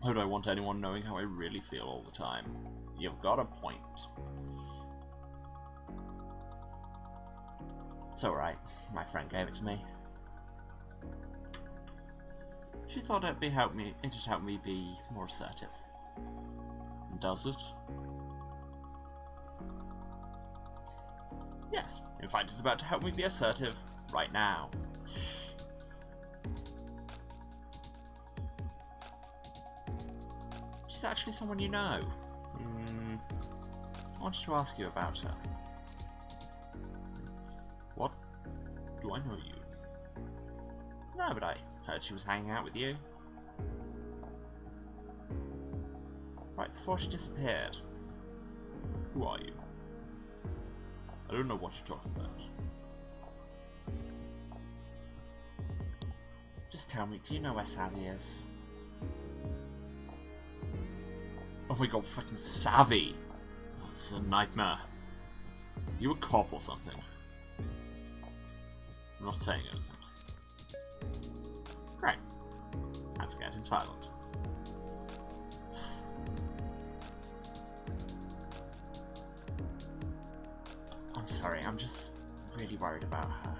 Why would I want anyone knowing how I really feel all the time? You've got a point. It's alright. My friend gave it to me. She thought it'd help me be more assertive. Does it? Yes. In fact, it's about to help me be assertive right now. She's actually someone you know. I wanted to ask you about her. What? Do I know you? No, but I heard she was hanging out with you. Right before she disappeared. Who are you? I don't know what you're talking about. Just tell me, do you know where Savvy is? Oh my god, fucking Savvy! Oh, it's a nightmare. You a cop or something? I'm not saying anything. Great. That scared him silent. I'm sorry, I'm just really worried about her.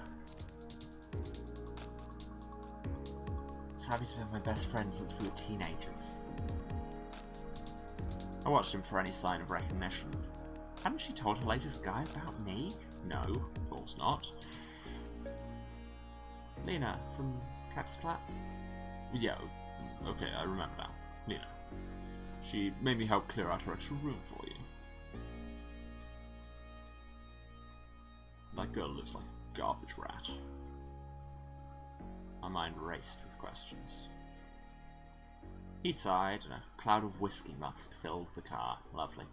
Savvy's been my best friend since we were teenagers. I watched him for any sign of recognition. Hadn't she told her latest guy about me? No, of course not. Lena, from Cats Flats? Yo, Okay, I remember now. Lena. She made me help clear out her extra room for you. That girl lives like a garbage rat. My mind raced with questions. He sighed, and a cloud of whiskey musk filled the car. Lovely.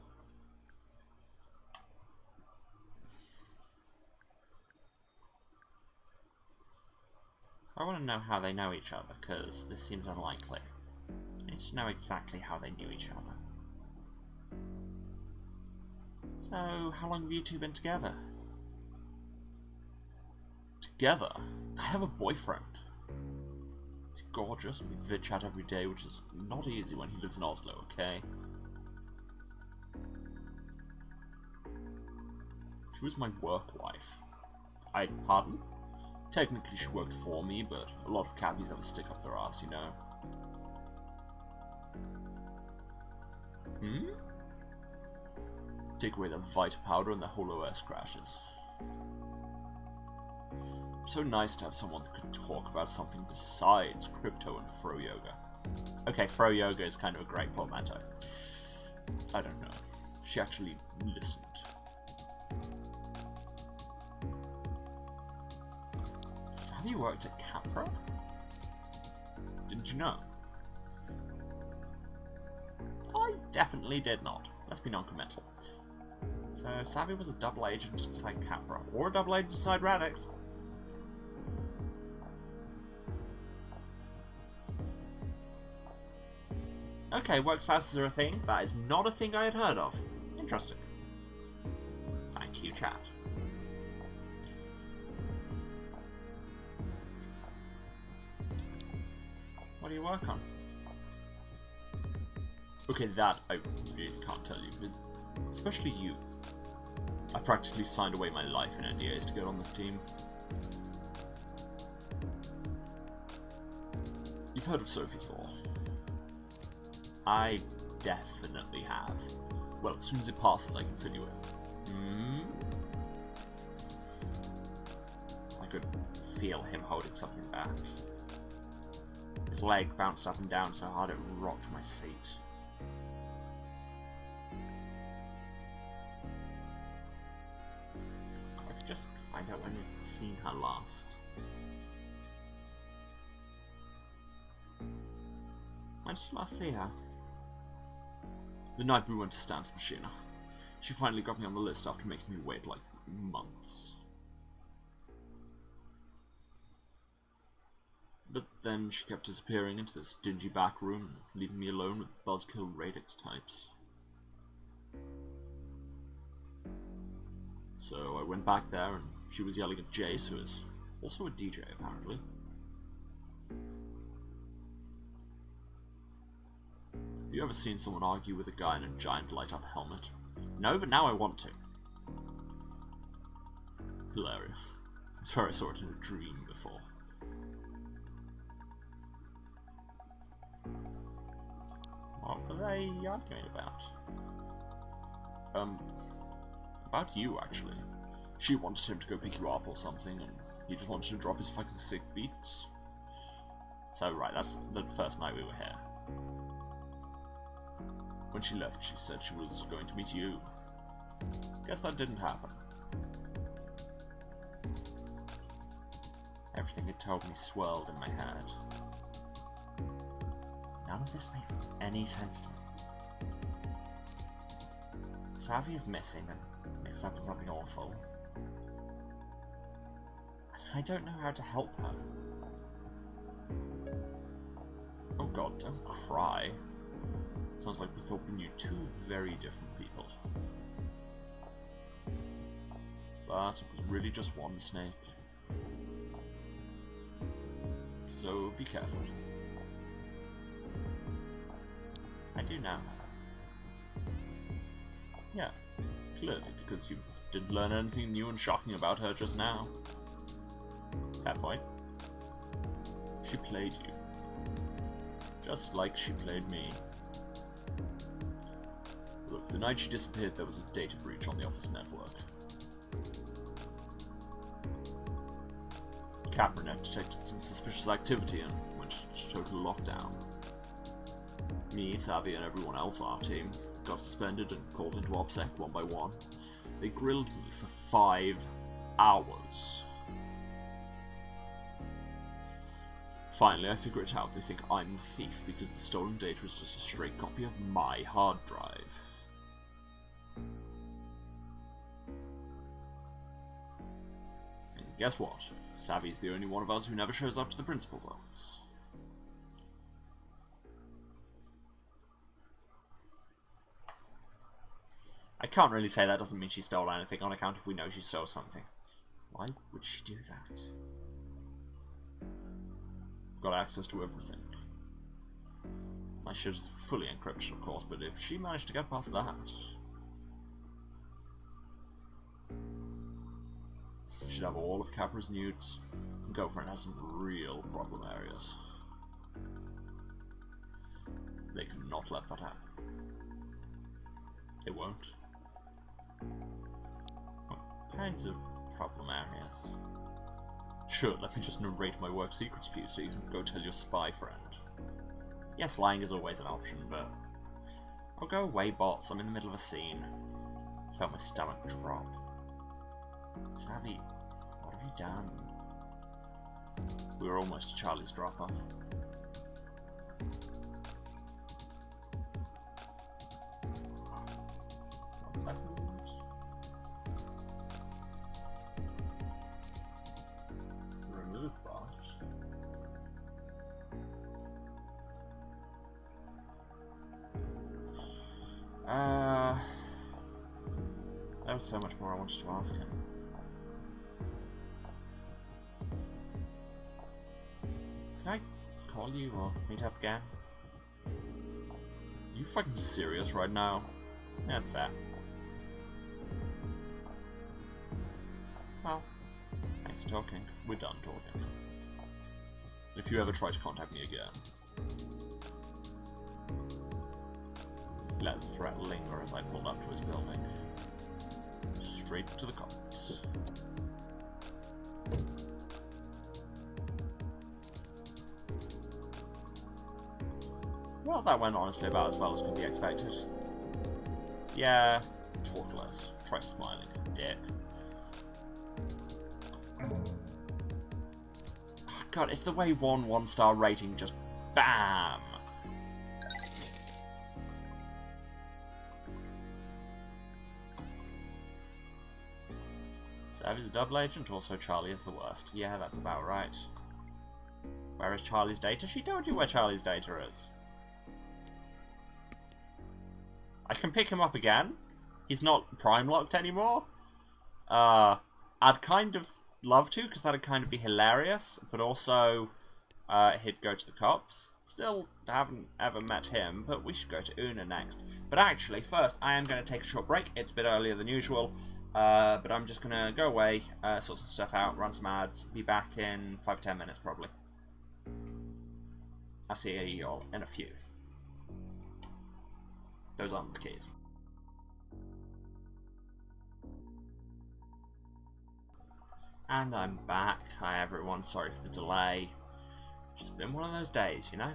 I want to know how they know each other, because this seems unlikely. I need to know exactly how they knew each other. So, how long have you two been together? Together? I have a boyfriend. He's gorgeous, we vid chat every day, which is not easy when he lives in Oslo, okay? She was my work wife. Pardon? Technically she worked for me, but a lot of cabbies have a stick up their ass, you know. Take away the Vita powder and the whole OS crashes. So nice to have someone that could talk about something besides crypto and fro yoga. Okay, fro yoga is kind of a great portmanteau. I don't know. She actually listened. Savvy worked at Capra? Didn't you know? I definitely did not. Let's be non-committal. So, Savvy was a double agent inside Capra, or a double agent inside Radix. Okay, work spouses are a thing. That is not a thing I had heard of. Interesting. Thank you, chat. What do you work on? Okay, that I really can't tell you, but especially you. I practically signed away my life in NDAs to get on this team. You've heard of Sophie's Law? I definitely have. Well, as soon as it passes, I can fill you in. I could feel him holding something back. His leg bounced up and down so hard it rocked my seat. I could just find out when I'd seen her last. When did you last see her? The night we went to Stan's machine. She finally got me on the list after making me wait like months. But then she kept disappearing into this dingy back room, leaving me alone with buzzkill Radix types. So I went back there and she was yelling at Jace, who is also a DJ apparently. Have you ever seen someone argue with a guy in a giant light-up helmet? No, but now I want to. Hilarious. I swear I saw it in a dream before. What were they arguing about? About you, actually. She wanted him to go pick you up or something, and he just wanted to drop his fucking sick beats. So, right, that's the first night we were here. When she left, she said she was going to meet you. Guess that didn't happen. Everything it told me swirled in my head. None of this makes any sense to me. Savvy is missing and mixed up in something awful. I don't know how to help her. Oh god, don't cry. Sounds like we thought we knew two very different people. But it was really just one snake. So be careful. I do now. Yeah, clearly, because you didn't learn anything new and shocking about her just now. Fair point. She played you. Just like she played me. Look, the night she disappeared, there was a data breach on the office network. CapraNet detected some suspicious activity and went to total lockdown. Me, Savvy, and everyone else on our team got suspended and called into OPSEC one by one. They grilled me for 5 hours. Finally, I figure it out. They think I'm the thief because the stolen data is just a straight copy of my hard drive. And guess what? Savvy's the only one of us who never shows up to the principal's office. I can't really say that doesn't mean she stole anything on account if we know she stole something. Why would she do that? Got access to everything. My shit is fully encrypted, of course, but if she managed to get past that, she'd have all of Capra's nudes. Girlfriend has some real problem areas. They cannot let that happen. They won't. What kinds of problem areas? Sure, let me just narrate my work secrets for you so you can go tell your spy friend. Yes, lying is always an option, but... I'll go away, bots. I'm in the middle of a scene. Felt my stomach drop. Savvy, what have you done? We were almost to Charlie's drop-off. 1 second. Remove bot. There was so much more I wanted to ask him. Can I call you or meet up again? You fucking serious right now? Yeah, fair. Well, thanks for talking. We're done talking. If you ever try to contact me again, let the threat linger as I pulled up to his building. Straight to the cops. Well, that went honestly about as well as could be expected. Yeah, talk less. Try smiling, dick. Oh, God, it's the way one star rating just BAM! Savvy's a double agent, also Charlie is the worst. Yeah, that's about right. Where is Charlie's data? She told you where Charlie's data is. I can pick him up again. He's not prime locked anymore. I'd kind of love to, because that'd kind of be hilarious, but also he'd go to the cops. Still haven't ever met him, but we should go to Una next. But actually, first, I am going to take a short break. It's a bit earlier than usual, but I'm just going to go away, sort some stuff out, run some ads, be back in 5 or 10 minutes probably. I'll see you all in a few. Those aren't the keys. And I'm back. Hi everyone, sorry for the delay. Just been one of those days, you know?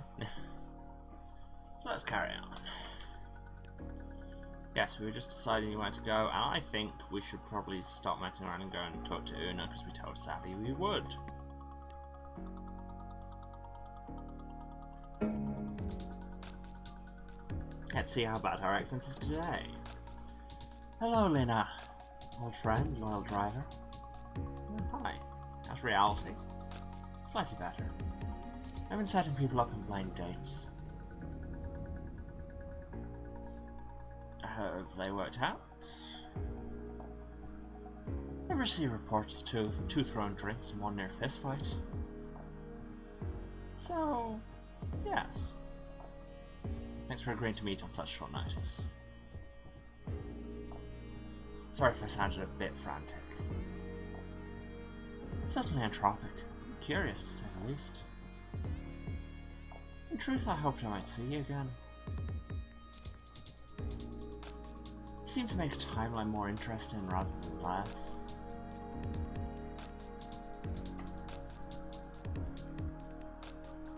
So let's carry on. Yes, we were just deciding where to go, and I think we should probably stop messing around and go and talk to Una, because we told Savvy we would. Let's see how bad our accent is today. Hello, Lena. Old friend, loyal driver. Oh, hi. How's reality? Slightly better. I've been setting people up on blind dates. Have they worked out? Ever see reports of two thrown drinks and one near fistfight? So, yes. Thanks for agreeing to meet on such short notice. Sorry if I sounded a bit frantic. Certainly entropic. Curious, to say the least. In truth, I hoped I might see you again. You seem to make a timeline more interesting rather than less.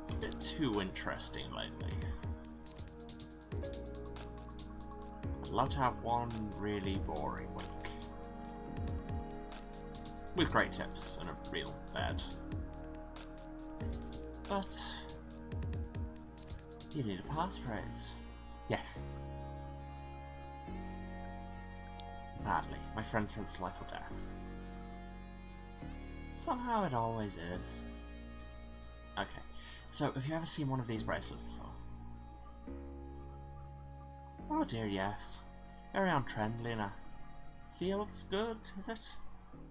It's a bit too interesting lately. love to have one really boring week. With great tips and a real bed. But you need a passphrase. Yes. Badly. My friend says it's life or death. Somehow it always is. Okay, so have you ever seen one of these bracelets before? Oh dear, yes. Very on trend, Lena. Feels good, is it?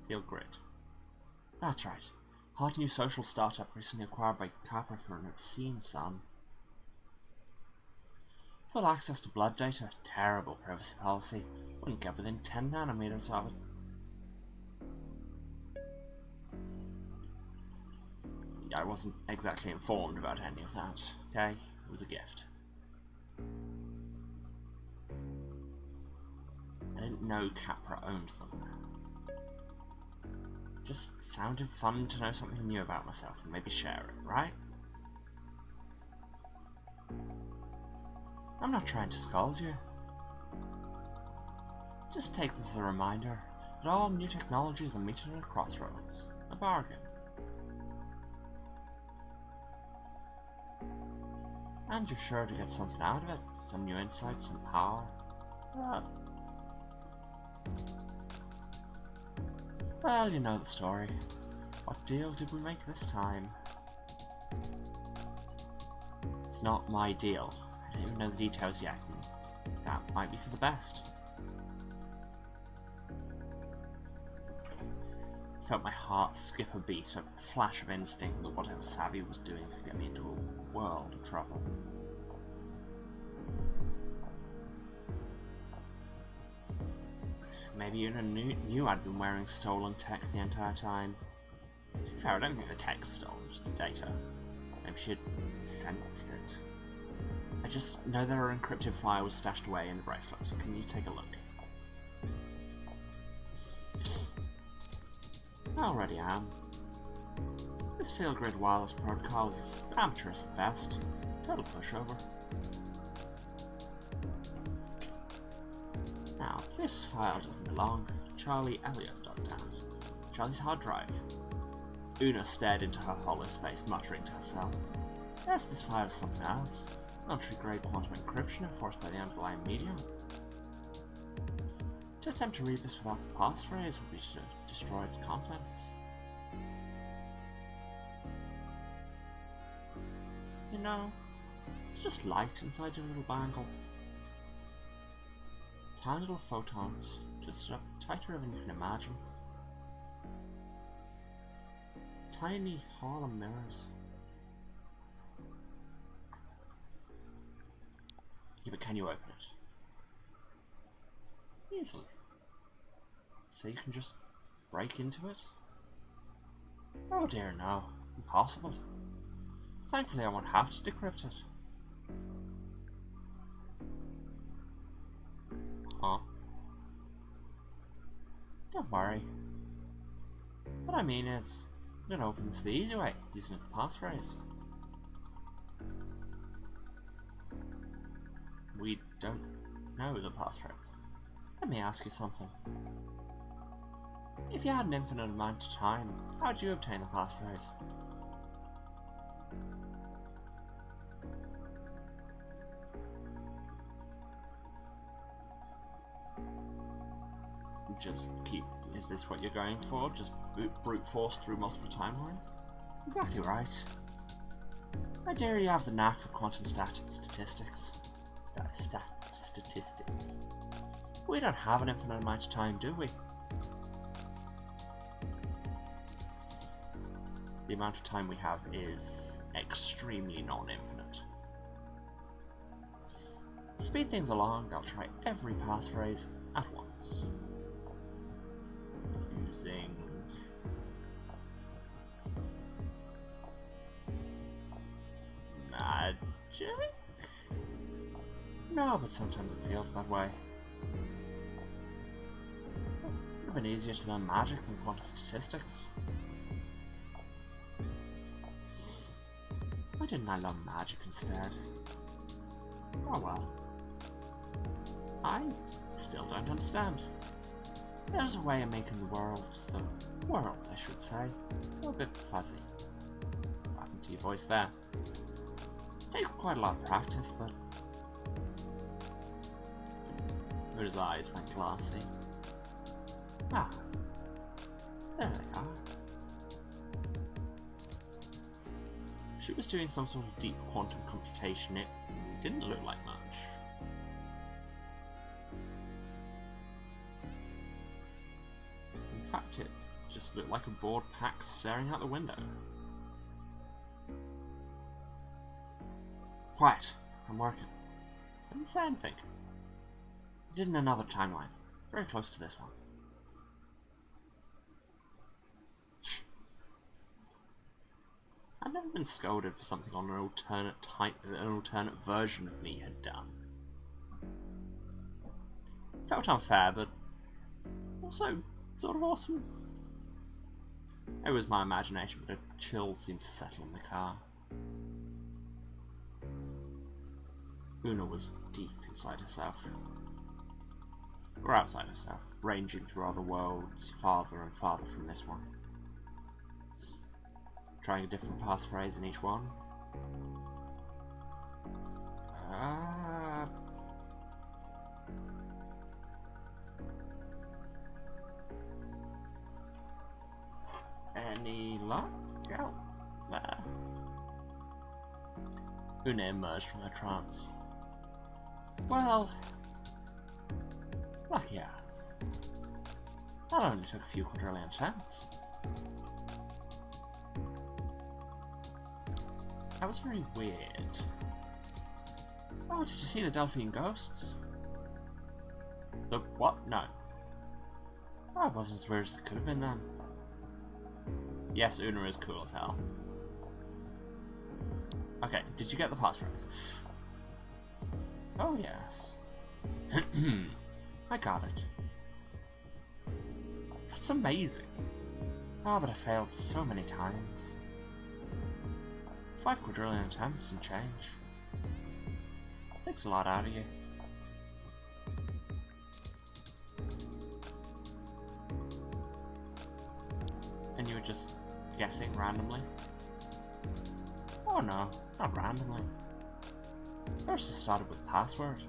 Feel great. That's right. Hot new social startup recently acquired by Capra for an obscene sum. Full access to blood data, terrible privacy policy. Wouldn't get within 10 nanometers of it. I wasn't exactly informed about any of that, okay? It was a gift. I didn't know Capra owned them. Just sounded fun to know something new about myself and maybe share it, right? I'm not trying to scold you. Just take this as a reminder that all new technologies are meeting at a crossroads. A bargain. And you're sure to get something out of it. Some new insights, some power. Well, you know the story. What deal did we make this time? It's not my deal. I don't even know the details yet, and that might be for the best. I felt my heart skip a beat, a flash of instinct that whatever Savvy was doing could get me into a world of trouble. Maybe you knew I'd been wearing stolen tech the entire time. To be fair, I don't think the tech's stolen, just the data. Maybe she'd sensed it. I just know there are encrypted files stashed away in the bracelet. Can you take a look? Already am. This Fieldgrid wireless protocol is amateurish at best. Total pushover. Now, this file doesn't belong. Charlie Elliott dug down it. Charlie's hard drive. Una stared into her hollow space, muttering to herself. Yes, this file is something else. Military-grade quantum encryption enforced by the underlying medium. To attempt to read this without the passphrase would be to destroy its contents. You know, it's just light inside your little bangle. Tiny little photons, just tighter than you can imagine. Tiny Harlem mirrors. Yeah, but can you open it? Easily. So you can just break into it? Oh dear, no. Impossible. Thankfully I won't have to decrypt it. Huh? Don't worry. What I mean is, I'm gonna open this the easy way, using the passphrase. We don't know the passphrase. Let me ask you something. If you had an infinite amount of time, how would you obtain the passphrase? Just keep... Is this what you're going for? Just brute force through multiple timelines? Exactly right. I dare you have the knack for quantum statistics. Statistics. We don't have an infinite amount of time, do we? The amount of time we have is extremely non-infinite. To speed things along, I'll try every passphrase at once. Using... magic? No, but sometimes it feels that way. It would have been easier to learn magic than quantum statistics. Why didn't I learn magic instead? Oh well. I still don't understand. There's a way of making the world, I should say, a little bit fuzzy. What happened to your voice there? Takes quite a lot of practice, but Una's eyes went glassy. Ah, there they are. She was doing some sort of deep quantum computation. It didn't look like much. In fact, it just looked like a bored Pax staring out the window. Quiet. I'm working. I didn't say anything. I did in another timeline. Very close to this one. Shh. I've never been scolded for something on an alternate version of me had done. Felt unfair, but also sort of awesome. It was my imagination, but a chill seemed to settle in the car. Una was deep inside herself. Or outside herself, ranging through other worlds, farther and farther from this one. Trying a different passphrase in each one. Any luck out there? Una emerged from her trance. Well, lucky ass. That only took a few quadrillion attempts. That was very weird. Oh, did you see the Delphine ghosts? The what? No. Oh, it wasn't as weird as it could have been then. Yes, Una is cool as hell. Okay, did you get the passphrase? Oh, yes. I got it. That's amazing. Ah, but I failed so many times. 5 quadrillion attempts and change. Takes a lot out of you. And you were just guessing randomly? Oh no, not randomly. First I started with password.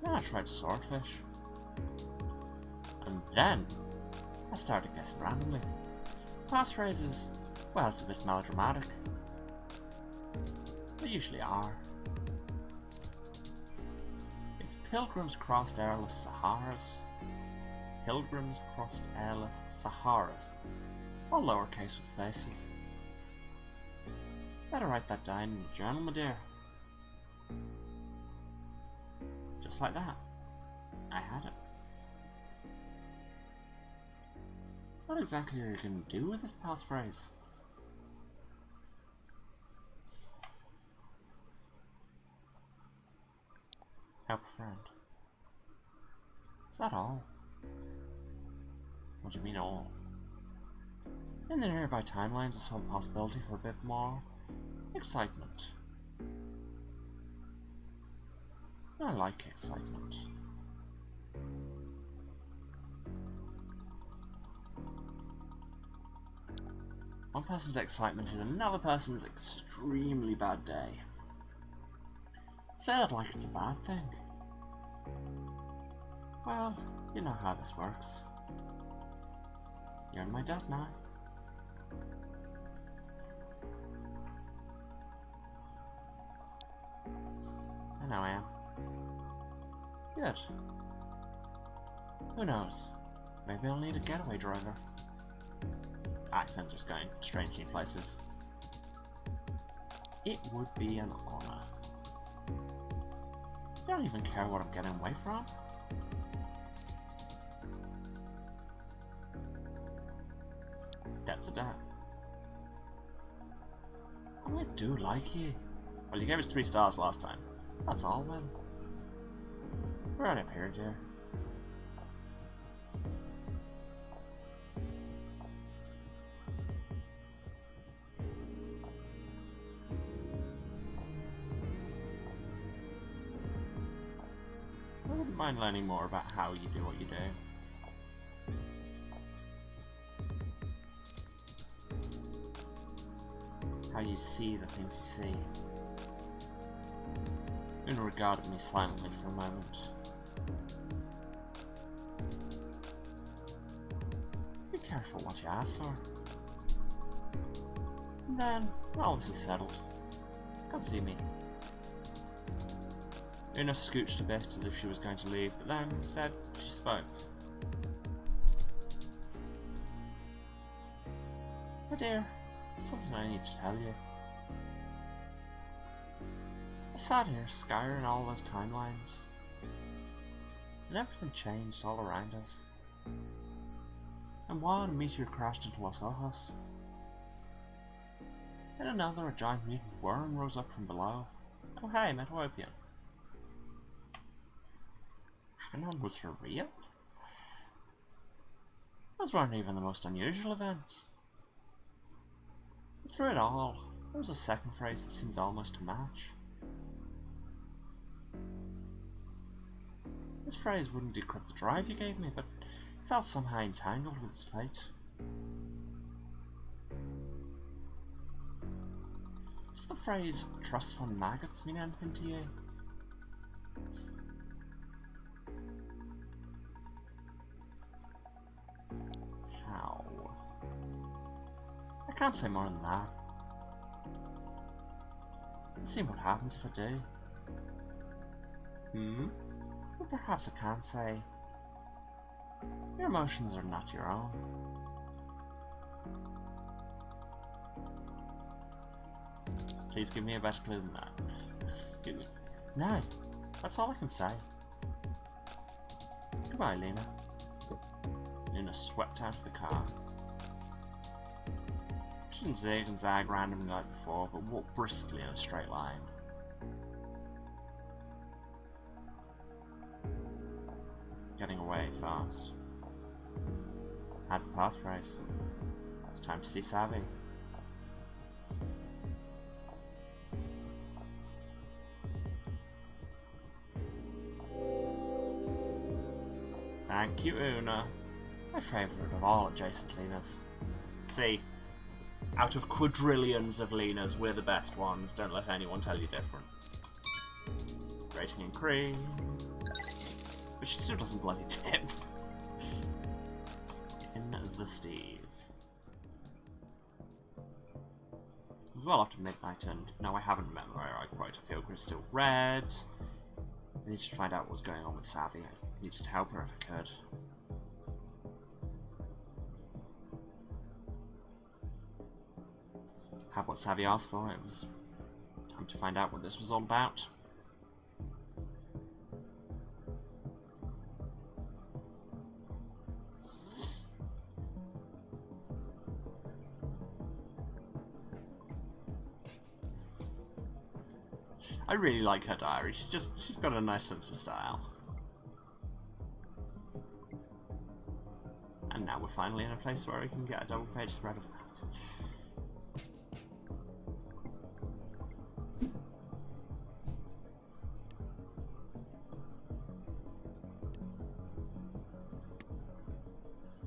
Then I tried swordfish. And then I started guessing randomly. Passphrases, well, it's a bit melodramatic. They usually are. It's Pilgrims Crossed Airless Saharas. Pilgrims Crossed Airless Saharas. All lowercase with spaces. Better write that down in your journal, my dear. Just like that. I had it. What exactly are you going to do with this passphrase? Help a friend. Is that all? What do you mean all? In the nearby timelines, I saw the possibility for a bit more excitement. I like excitement. One person's excitement is another person's extremely bad day. Say it like it's a bad thing. Well, you know how this works. You're in my debt now. I know I am. Good. Who knows? Maybe I'll need a getaway driver. Accent just going strange new places. It would be an honor. I don't even care what I'm getting away from. Debt's a debt. Oh, I do like you. Well, you gave us 3 stars last time. That's all then. We're right up here, dear. mind learning more about how you do what you do. How you see the things you see. Una regarded me silently for a moment. Be careful what you ask for. And then, when all this is settled, come see me. Una scooched a bit as if she was going to leave, but then, instead, she spoke. My dear, there's something I need to tell you. I sat here scouring all those timelines, and everything changed all around us. And one, a meteor crashed into Los Ojos. In another, a giant mutant worm rose up from below. Oh hey, Metaopian. None was for real? Those weren't even the most unusual events. But through it all, there was a second phrase that seems almost to match. This phrase wouldn't decrypt the drive you gave me, but it felt somehow entangled with its fate. Does the phrase trust fund maggots mean anything to you? How? I can't say more than that. Let's see what happens if I do. Or perhaps I can say, your emotions are not your own. Please give me a better clue than that. Give me. No, that's all I can say. Goodbye, Lena. Lena swept out of the car. She didn't zig and zag randomly like before, but walked briskly in a straight line. Getting away fast. Had the passphrase. It's time to see Savvy. Thank you, Una. My favourite of all adjacent Lenas. See, out of quadrillions of Lenas, we're the best ones. Don't let anyone tell you different. Rating and cream. But she still doesn't bloody tip. In the Steve. It was well after midnight, and no, I haven't met where I quite feel is still red. I needed to find out what's going on with Savvy. I needed to help her if I could. Had what Savvy asked for. It was time to find out what this was all about. I really like her diary. She's got a nice sense of style. And now we're finally in a place where we can get a double-page spread of that.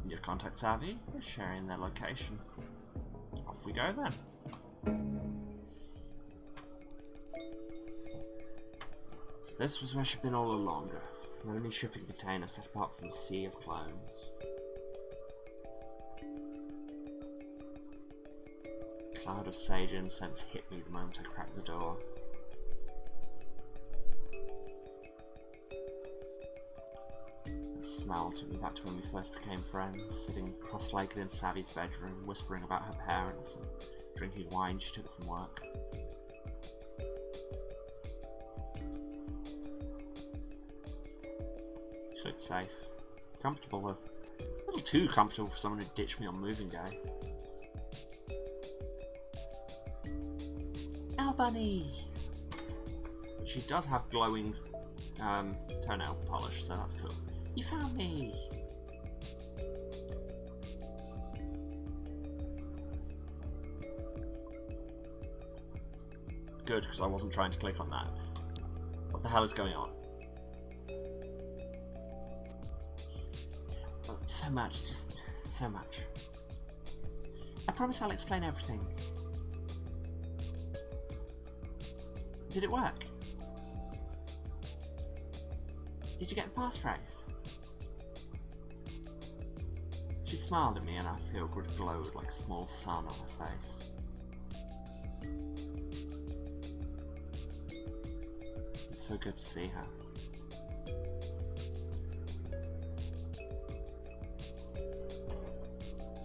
Your contact Savvy is sharing their location. Off we go then. So this was where she'd been all along. An only shipping container set apart from a sea of clones. A cloud of sage incense hit me the moment I cracked the door. The smell took me back to when we first became friends, sitting cross-legged in Savvy's bedroom, whispering about her parents and drinking wine she took from work. She looked safe. Comfortable though. A little too comfortable for someone who ditched me on moving day. Oh, bunny! She does have glowing toenail polish, so that's cool. You found me! Good, because I wasn't trying to click on that. What the hell is going on? So much, just so much. I promise I'll explain everything. Did it work? Did you get the passphrase? She smiled at me and her feel-good glowed like a small sun on her face. It's so good to see her.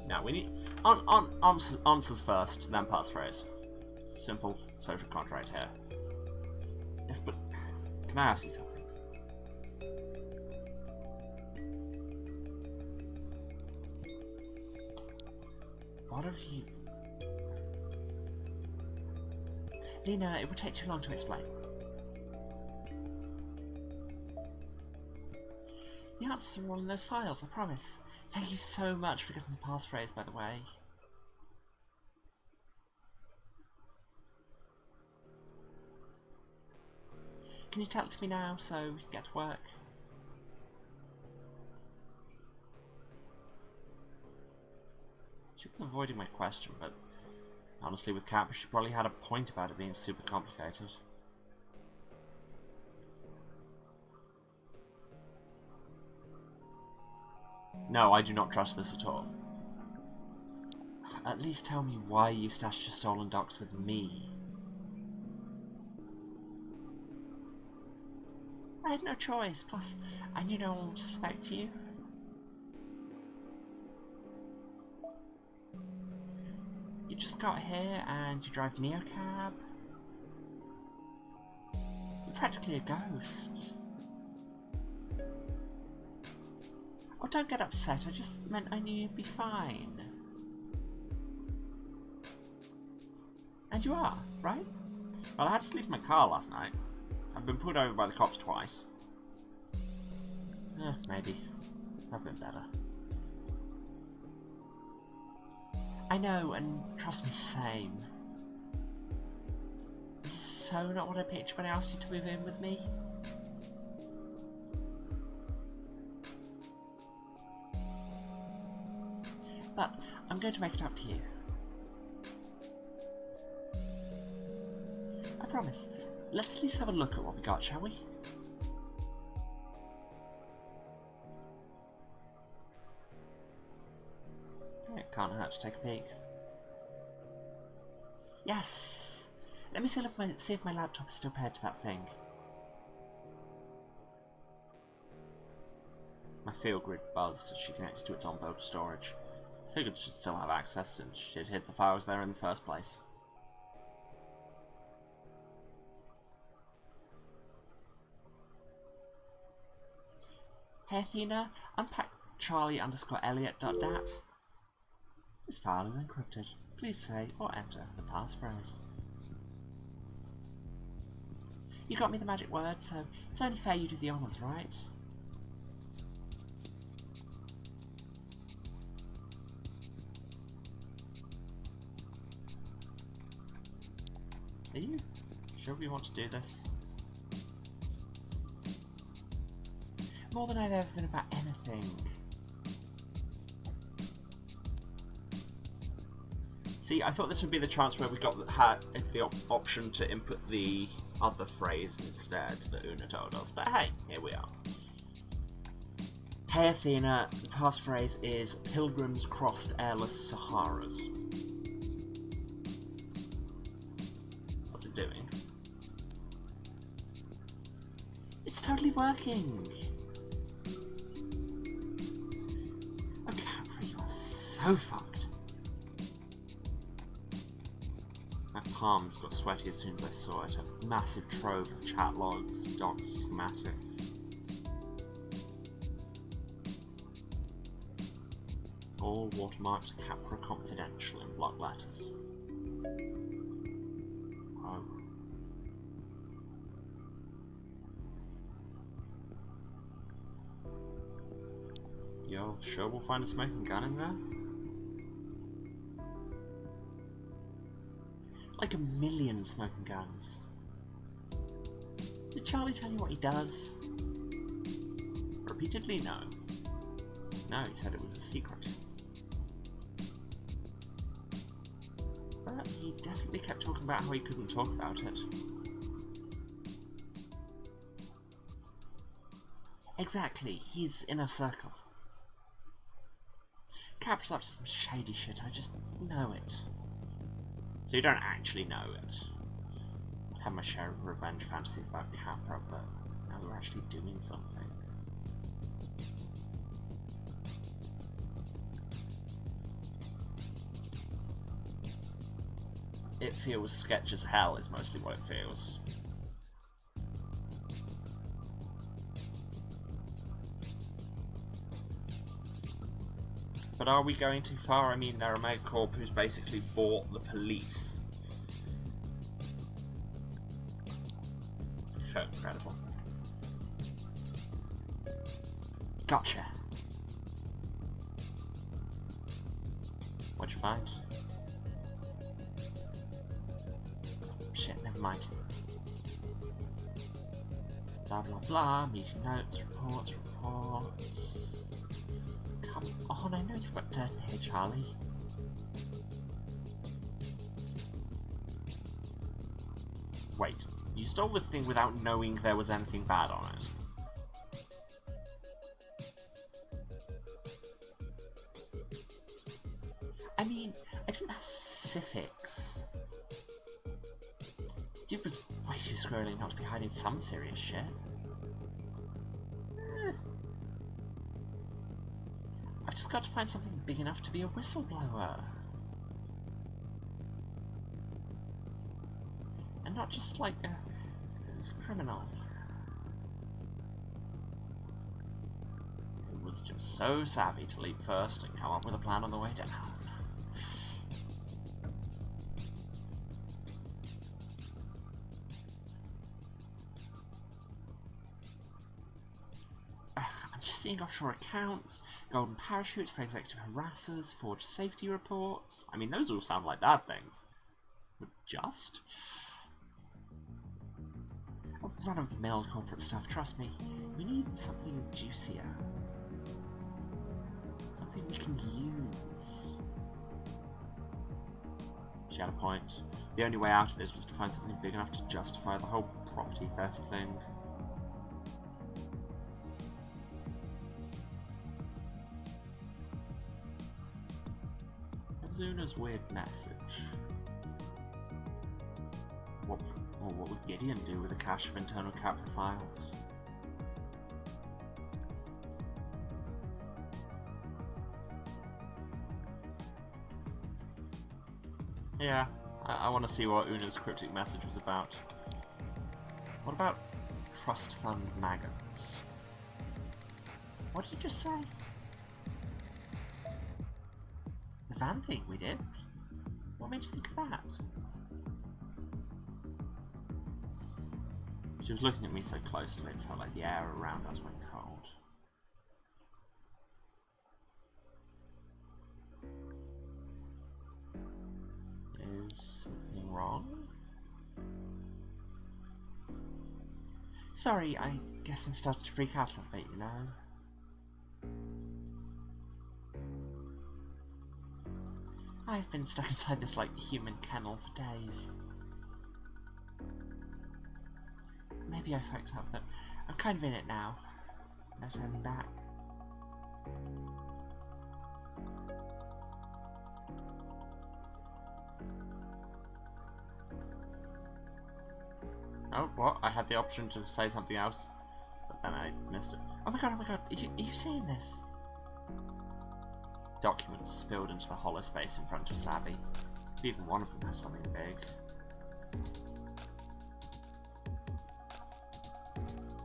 Now we need answers first, then passphrase. Simple social contract here. Yes, but can I ask you something? What have you... Lena, it would take too long to explain. The answers are all in those files, I promise. Thank you so much for getting the passphrase, by the way. Can you tell it to me now so we can get to work? She was avoiding my question, but honestly with Capra she probably had a point about it being super complicated. No, I do not trust this at all. At least tell me why you stashed your stolen docs with me. I had no choice, plus I knew no one would suspect you. You just got here and you drive Neocab. You're practically a ghost. Oh, don't get upset, I just meant I knew you'd be fine. And you are, right? Well, I had to sleep in my car last night. I've been pulled over by the cops twice. Maybe. I've been better. I know, and trust me, same. Is so not what I pictured when I asked you to move in with me? But I'm going to make it up to you. I promise. Let's at least have a look at what we got, shall we? It can't hurt to take a peek. Yes! Let me see if my laptop is still paired to that thing. My field grid buzzed as she connected to its onboard storage. Figured she'd still have access since she'd hid the files there in the first place. Hey Athena, unpack Charlie_Elliot.dat. This file is encrypted. Please say or enter the passphrase. You got me the magic word, so it's only fair you do the honours, right? Are you sure we want to do this? More than I've ever been about anything. See, I thought this would be the chance where we got the option to input the other phrase instead that Una told us, but hey, here we are. Hey Athena, the passphrase is Pilgrims crossed airless Saharas. What's it doing? It's totally working! Oh, Capra, you are so fucked. My palms got sweaty as soon as I saw it, a massive trove of chat logs, docs, schematics. All watermarked Capra Confidential in block letters. Oh. Yo, sure we'll find a smoking gun in there? Like a million smoking guns. Did Charlie tell you what he does? Repeatedly, no. No, he said it was a secret. But he definitely kept talking about how he couldn't talk about it. Exactly, he's in a circle. Capra's up to some shady shit, I just know it. So you don't actually know it. I have my share of revenge fantasies about Capra, but now we're actually doing something. It feels sketch as hell is mostly what it feels. But are we going too far? I mean, there are Megacorp who's basically bought the police. So incredible. Gotcha. What'd you find? Shit, never mind. Blah blah blah, meeting notes, reports. Come on, I know you've got dirt in here, Charlie. Wait, you stole this thing without knowing there was anything bad on it? I mean, I didn't have specifics. Dude was way too squirrely not to be hiding some serious shit. I've just got to find something big enough to be a whistleblower. And not just like a criminal. Who was just so savvy to leap first and come up with a plan on the way down. Seeing offshore accounts, golden parachutes for executive harassers, forged safety reports. I mean, those all sound like bad things. But just? Run-of-the-mill corporate stuff, trust me. We need something juicier. Something we can use. She had a point. The only way out of this was to find something big enough to justify the whole property theft thing. Una's weird message. What would Gideon do with a cache of internal Capra files? Yeah, I want to see what Una's cryptic message was about. What about trust fund maggots? What did you just say? The van thing we did? What made you think of that? She was looking at me so closely it felt like the air around us went cold. Is something wrong? Sorry, I guess I'm starting to freak out a little bit, you know? I've been stuck inside this, like, human kennel for days. Maybe I fucked up, but I'm kind of in it now. No turning back. Oh, what? I had the option to say something else, but then I missed it. Oh my god, are you seeing this? Documents spilled into the hollow space in front of Savvy. If even one of them had something big.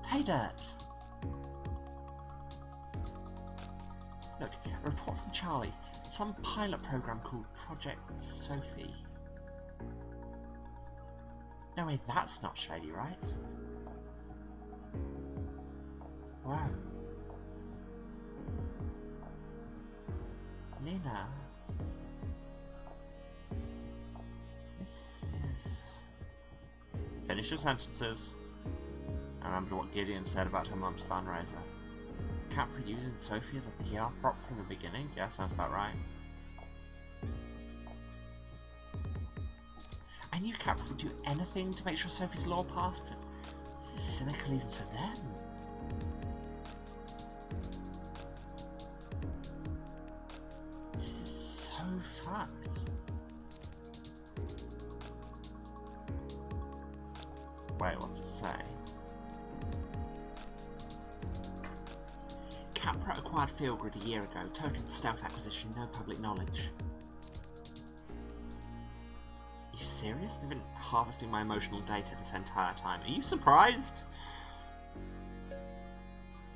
Pay dirt! Look, a report from Charlie. Some pilot program called Project Sophie. No way, that's not shady, right? Wow. Lena. This is... Finish your sentences. I remember what Gideon said about her mum's fundraiser. Is Capra using Sophie as a PR prop from the beginning? Yeah, sounds about right. I knew Capra would do anything to make sure Sophie's law passed, but this is cynical even for them. This is so fucked. Wait, what's it say? Capra acquired Feelgrid a year ago. Total stealth acquisition, no public knowledge. Are you serious? They've been harvesting my emotional data this entire time. Are you surprised?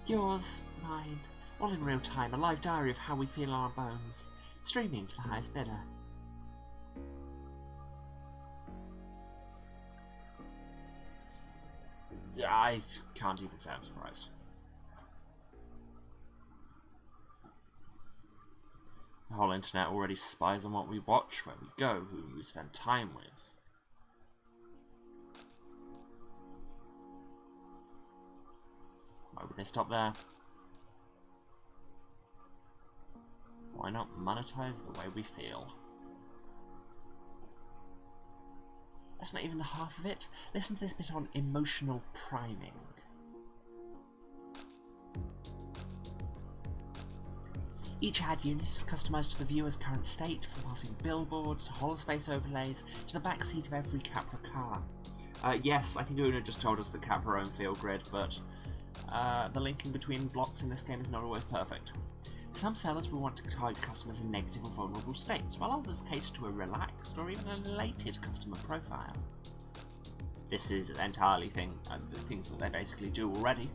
Yours, mine, all in real time. A live diary of how we feel in our bones. Streaming to the highest bidder. I can't even say I'm surprised. The whole internet already spies on what we watch, where we go, who we spend time with. Why would they stop there? Why not monetize the way we feel? That's not even the half of it. Listen to this bit on emotional priming. Each ad unit is customized to the viewer's current state, from passing billboards to holospace overlays to the backseat of every Capra car. Yes, I think Una just told us that Capra own Feelgrid, but the linking between blocks in this game is not always perfect. Some sellers will want to target customers in negative or vulnerable states, while others cater to a relaxed or even an elated customer profile. This is entirely the things that they basically do already.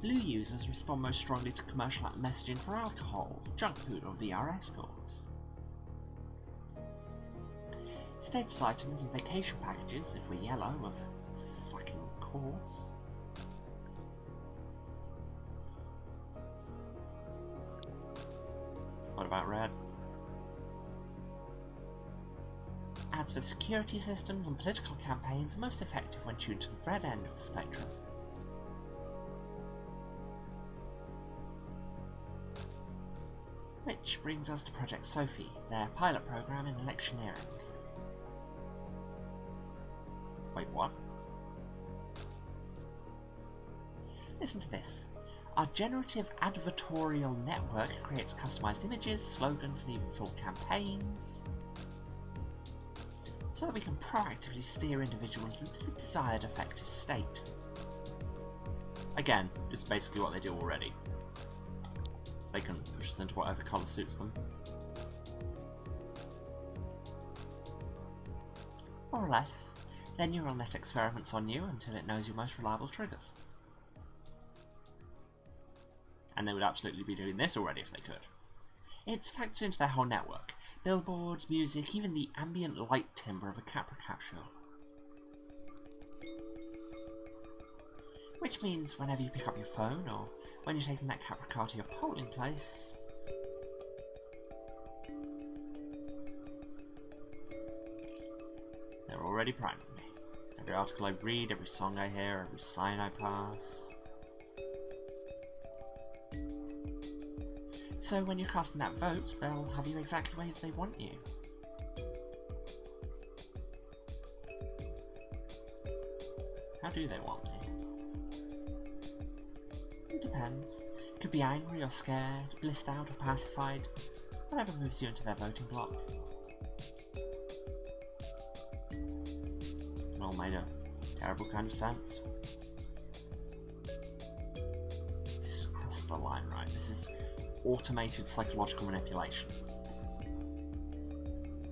Blue users respond most strongly to commercial messaging for alcohol, junk food, or VR escorts. Status items and vacation packages, if we're yellow, of fucking course. What about red? Ads for security systems and political campaigns are most effective when tuned to the red end of the spectrum. Which brings us to Project Sophie, their pilot program in electioneering. Wait, what? Listen to this. Our generative advertorial network creates customized images, slogans, and even full campaigns, so that we can proactively steer individuals into the desired effective state. Again, this is basically what they do already. So they can push us into whatever colour suits them. More or less, their neural net experiments on you until it knows your most reliable triggers. And they would absolutely be doing this already if they could. It's factored into their whole network. Billboards, music, even the ambient light timbre of a Capra capsule. Which means whenever you pick up your phone, or when you're taking that Capra car to your polling place, they're already priming me. Every article I read, every song I hear, every sign I pass. So when you're casting that vote, they'll have you exactly where they want you. How do they want me? It depends. Could be angry or scared, blissed out or pacified, whatever moves you into their voting bloc. It all made a terrible kind of sense. This is across the line, right? This is automated psychological manipulation.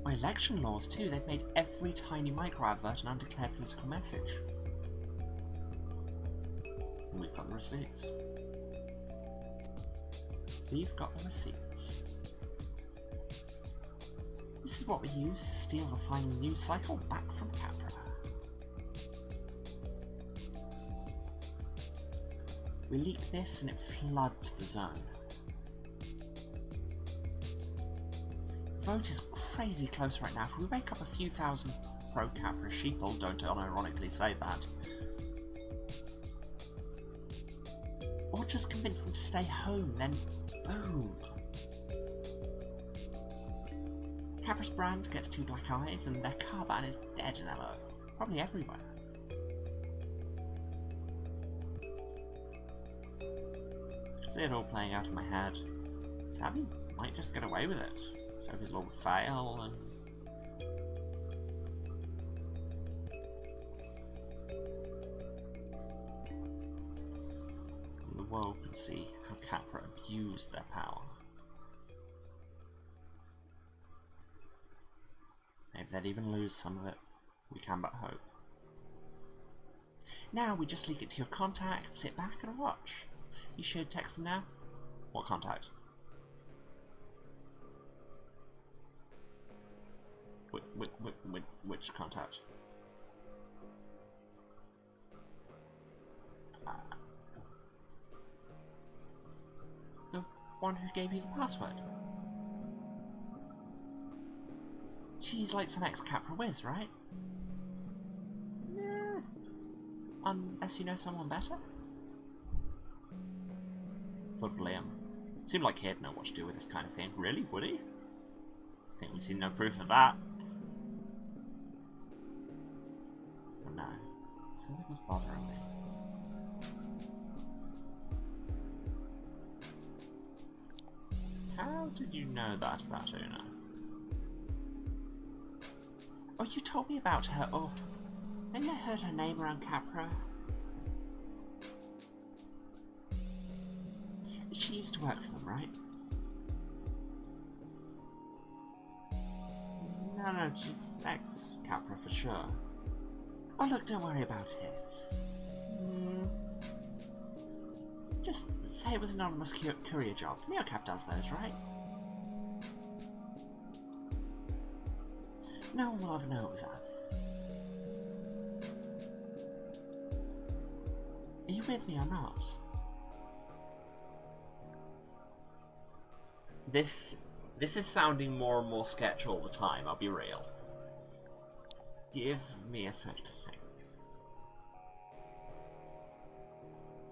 Well, election laws too, they've made every tiny micro-advert an undeclared political message. And we've got the receipts. We've got the receipts. This is what we use to steal the final news cycle back from Capra. We leak this and it floods the zone. Vote is crazy close right now. If we wake up a few thousand pro-Capra sheeple, don't unironically say that, Or just convince them to stay home, then boom. Capra's brand gets 2 black eyes and their car ban is dead and probably everywhere. I can see it all playing out in my head. Savvy might just get away with it. Sophie's Law would fail and... the world could see how Capra abused their power. If they'd even lose some of it, we can but hope. Now we just leak it to your contact, sit back and watch. You should text them now. What contact? Which contact? The one who gave you the password. She's like some ex-Capra whiz, right? Yeah. Unless you know someone better? Thought of Liam. Seemed like he'd know what to do with this kind of thing. Really? Would he? I think we've seen no proof of that. Oh no. Something was bothering me. How did you know that about Una? Oh, you told me about her, or maybe I heard her name around Capra. She used to work for them, right? No, she's ex-Capra for sure. Oh look, don't worry about it. Just say it was an anonymous courier job. Neocap does those, right? No one will ever know it was us. Are you with me or not? This is sounding more and more sketch all the time, I'll be real. Give me a sec to think.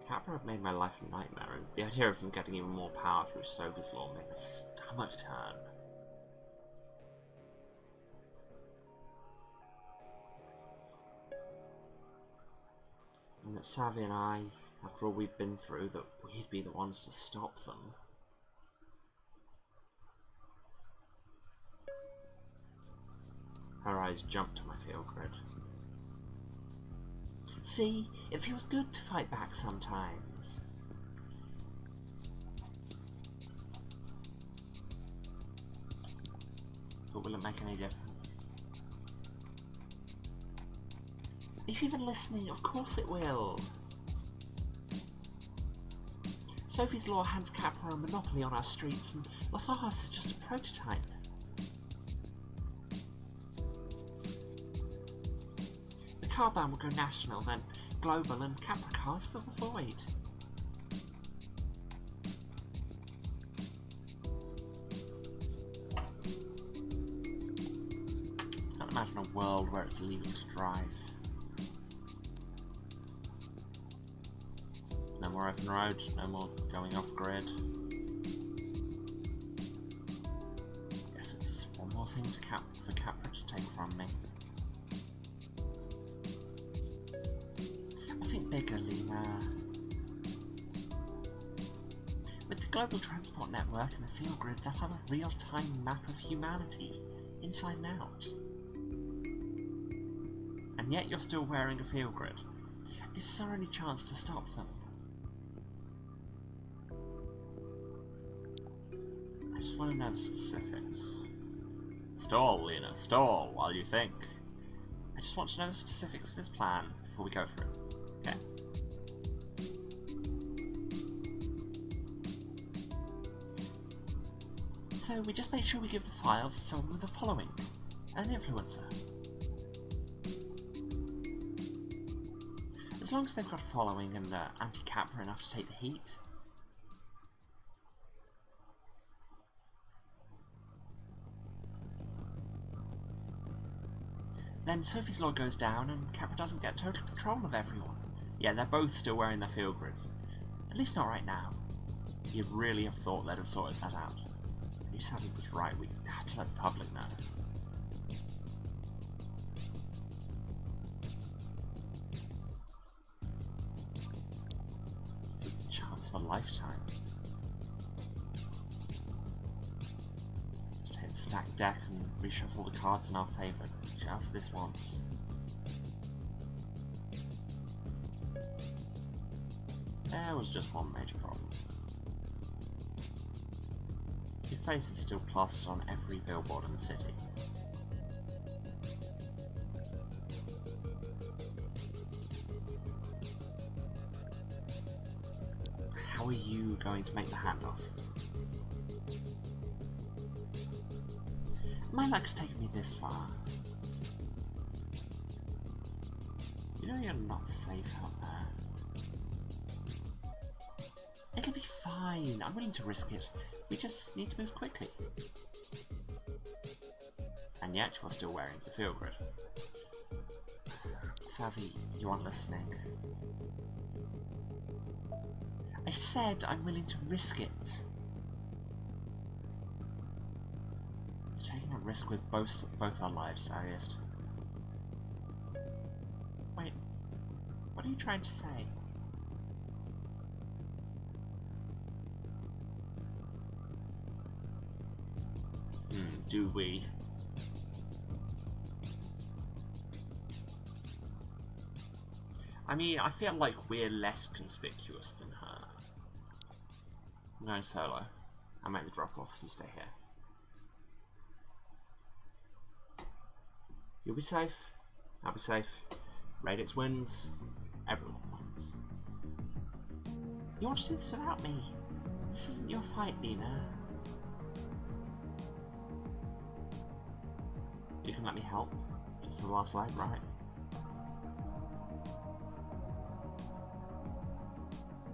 Capra made my life a nightmare, and the idea of them getting even more power through Sophie's Law made my stomach turn. And that Savvy and I, after all we've been through, that we'd be the ones to stop them. Her eyes jumped to my field grid. See, it feels good to fight back sometimes. But will it make any difference? Are you even listening? Of course it will. Sophie's Law hands Capra a monopoly on our streets, and Los Ojos is just a prototype. The car ban will go national, then global, and Capra cars fill the void. I can't imagine a world where it's illegal to drive. No more open road, no more going off grid. Guess it's one more thing for Capra to take from me. I think bigger, Lena. With the global transport network and the field grid, they'll have a real-time map of humanity, inside and out. And yet you're still wearing a field grid. This is our only chance to stop them. I just want to know the specifics. Stall, Lena, stall while you think. I just want to know the specifics of this plan before we go through it. Okay. So we just make sure we give the files to someone with a following. An influencer. As long as they've got a following and anti-Capra enough to take the heat. Then Sophie's Law goes down and Capra doesn't get total control of everyone. Yeah, they're both still wearing their field grids. At least not right now. You'd really have thought they'd have sorted that out. You Savvy was right, we had to let the public know. It's the chance of a lifetime. Let's take the stacked deck and reshuffle the cards in our favour, just this once. There was just one major problem. Your face is still plastered on every billboard in the city. How are you going to make the handoff? My luck's taken me this far. You know you're not safe out there. It'll be fine. I'm willing to risk it. We just need to move quickly. And yet you're still wearing the field grid. Savvy, you aren't listening. I said I'm willing to risk it. We're taking a risk with both our lives, Savviest. Wait, what are you trying to say? Do we? I mean, I feel like we're less conspicuous than her. I'm going solo. I'll make the drop off, you stay here. You'll be safe. I'll be safe. Radix wins. Everyone wins. You want to do this without me? This isn't your fight, Nina. You can let me help, just for the last leg, right?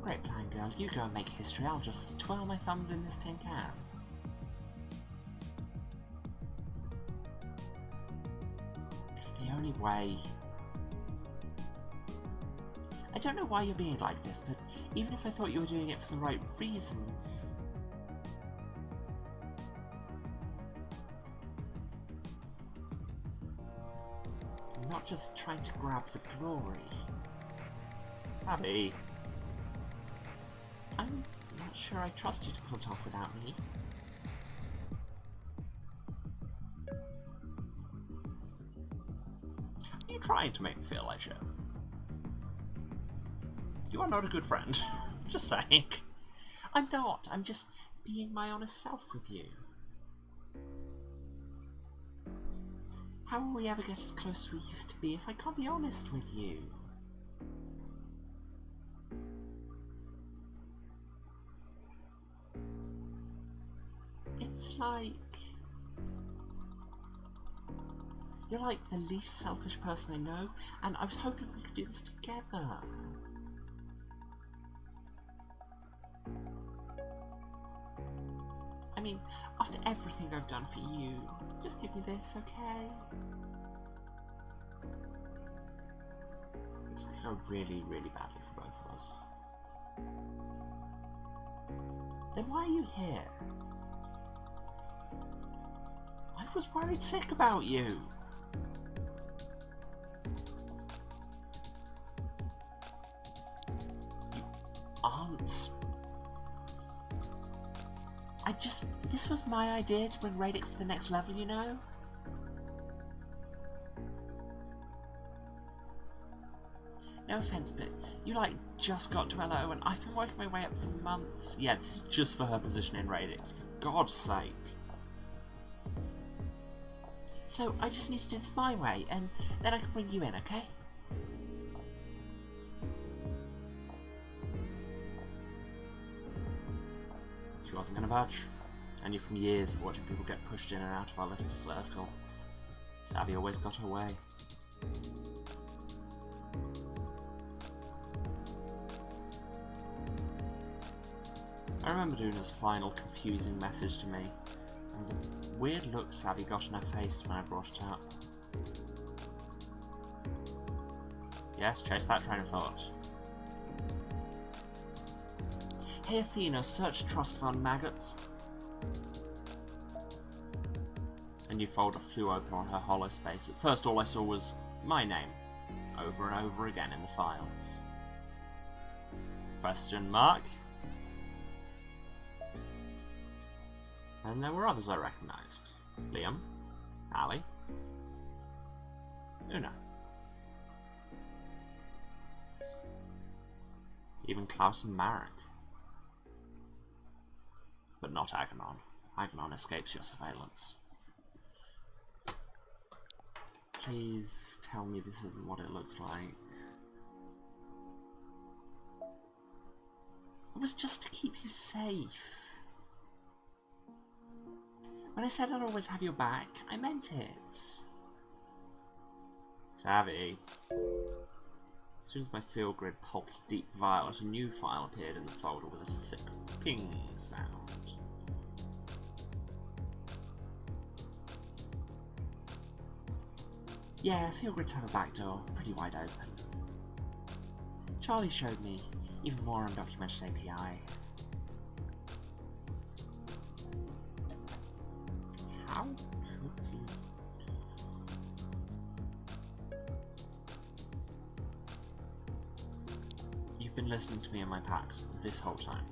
Great plan, girl. You go and make history. I'll just twirl my thumbs in this tin can. It's the only way. I don't know why you're being like this, but even if I thought you were doing it for the right reasons... I'm not just trying to grab the glory. Abby. I'm not sure I trust you to pull it off without me. Are you trying to make me feel like shit? You are not a good friend. Just saying. I'm not. I'm just being my honest self with you. How will we ever get as close as we used to be if I can't be honest with you? It's like... You're like the least selfish person I know, and I was hoping we could do this together. I mean, after everything I've done for you, just give me this, okay? It's going to go really, really badly for both of us. Then why are you here? I was worried sick about you. You aren't... This was my idea to bring Radix to the next level, you know? No offense, but you, like, just got to LO and I've been working my way up for months. Yeah, this is just for her position in Radix, for God's sake. So, I just need to do this my way, and then I can bring you in, okay? She wasn't going to budge. I knew from years of watching people get pushed in and out of our little circle. Savvy always got her way. I remember Duna's final confusing message to me, and the weird look Savvy got on her face when I brought it up. Yes, chase that train of thought. Hey Athena, search trust fund maggots. A new folder flew open on her hollow space. At first all I saw was my name, over and over again in the files. Question mark? And there were others I recognised. Liam, Ali, Una. Even Klaus and Marek. But not Aganon. Aganon escapes your surveillance. Please tell me this isn't what it looks like. It was just to keep you safe. When I said I'd always have your back, I meant it. Savvy. As soon as my field grid pulsed deep violet, a new file appeared in the folder with a sick ping sound. Yeah, field grids have a back door, pretty wide open. Charlie showed me, even more undocumented API. How could you? You've been listening to me in my packs this whole time.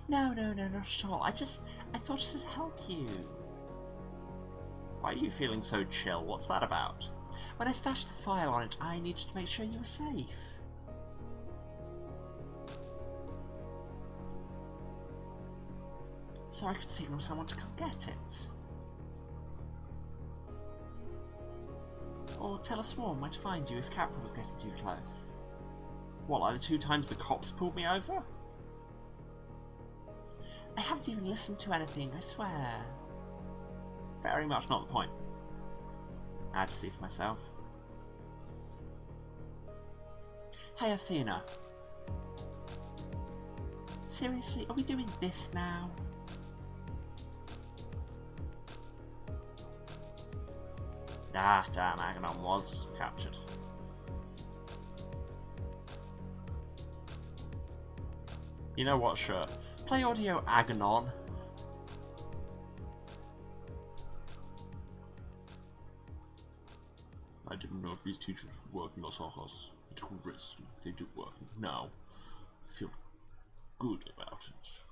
No, not at all. I thought it'd help you. Why are you feeling so chill? What's that about? When I stashed the file on it, I needed to make sure you were safe. So I could signal someone to come get it. Or tell a swarm where to find you if Capra was getting too close. What, like the 2 times the cops pulled me over? I haven't even listened to anything, I swear. Very much not the point. I had to see for myself. Hey Athena. Seriously, are we doing this now? Ah, damn, Aganon was captured. You know what, sure. Play audio Aganon. I didn't know if these teachers would work in Los Ojos. I took a risk. They did work. Now, I feel good about it.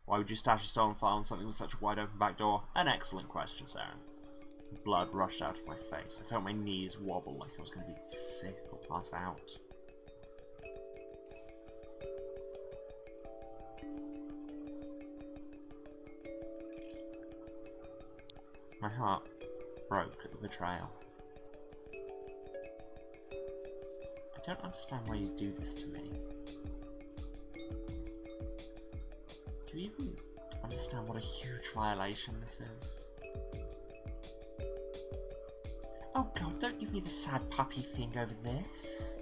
Why would you stash a stolen file on something with such a wide open back door? An excellent question, Sarah. Blood rushed out of my face. I felt my knees wobble like I was going to be sick or pass out. My heart broke at the betrayal. I don't understand why you do this to me. Do you even understand what a huge violation this is? Oh god, don't give me the sad puppy thing over this.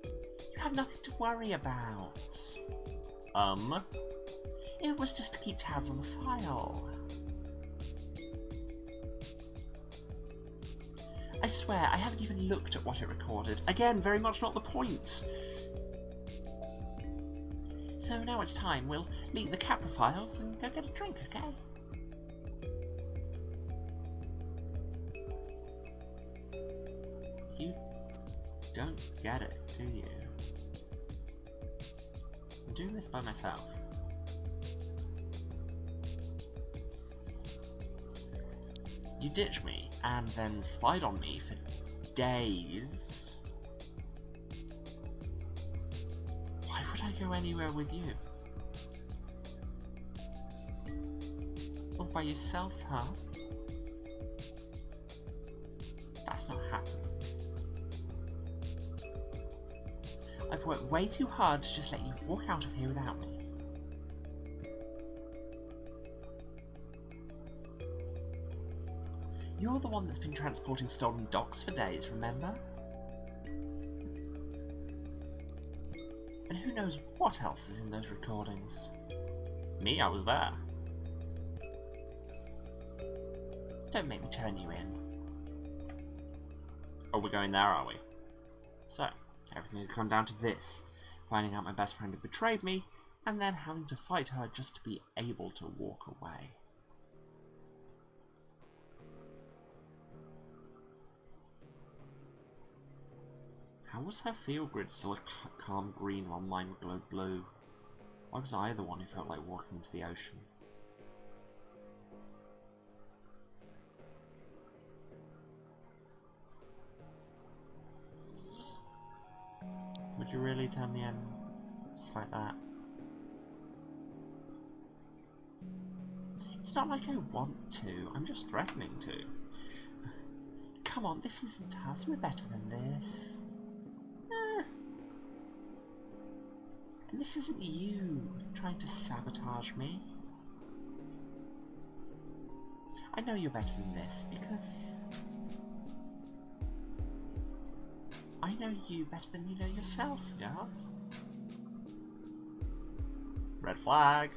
You have nothing to worry about. It was just to keep tabs on the file. I swear, I haven't even looked at what it recorded. Again, very much not the point. So now it's time. We'll leak the Capra files and go get a drink, okay? You don't get it, do you? I'm doing this by myself. You ditched me and then spied on me for days. Why would I go anywhere with you? All by yourself, huh? That's not happening. I've worked way too hard to just let you walk out of here without me. You're the one that's been transporting stolen docs for days, remember? And who knows what else is in those recordings? Me, I was there. Don't make me turn you in. Oh, we're going there, are we? So, everything had come down to this. Finding out my best friend had betrayed me, and then having to fight her just to be able to walk away. How was her field grid still a calm green while mine glowed blue? Why was I the one who felt like walking into the ocean? Would you really turn me in just like that? It's not like I want to, I'm just threatening to. Come on, this isn't us, we're better than this. And this isn't you trying to sabotage me. I know you're better than this because I know you better than you know yourself, girl. Red flag.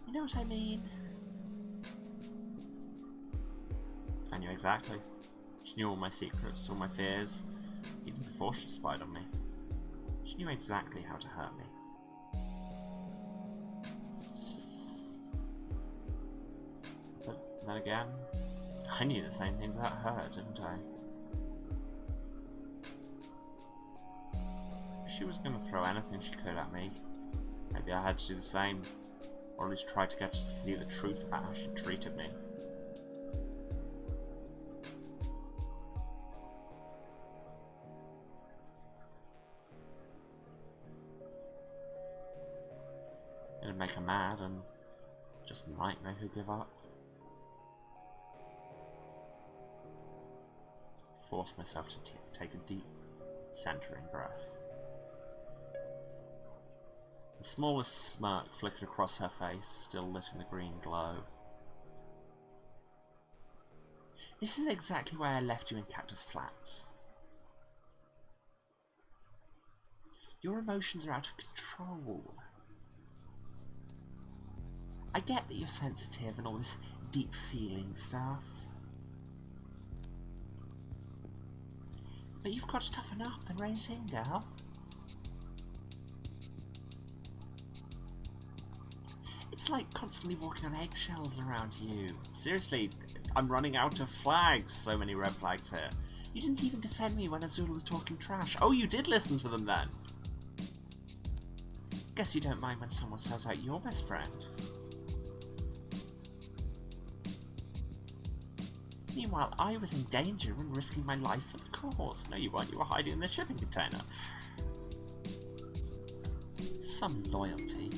You know what I mean? I knew exactly. She knew all my secrets, all my fears, even before she spied on me. She knew exactly how to hurt me. But then again, I knew the same things about her, didn't I? If she was going to throw anything she could at me, maybe I had to do the same, or at least try to get her to see the truth about how she treated me. It'd make her mad and just might make her give up. Force myself to take a deep, centering breath. The smallest smirk flickered across her face, still lit in the green glow. This is exactly why I left you in Cactus Flats. Your emotions are out of control. I get that you're sensitive and all this deep feeling stuff. But you've got to toughen up and rein it in, girl. It's like constantly walking on eggshells around you. Seriously, I'm running out of flags. So many red flags here. You didn't even defend me when Azula was talking trash. Oh, you did listen to them then. Guess you don't mind when someone sells out your best friend. Meanwhile, I was in danger and risking my life for the cause. No, you weren't. You were hiding in the shipping container. Some loyalty.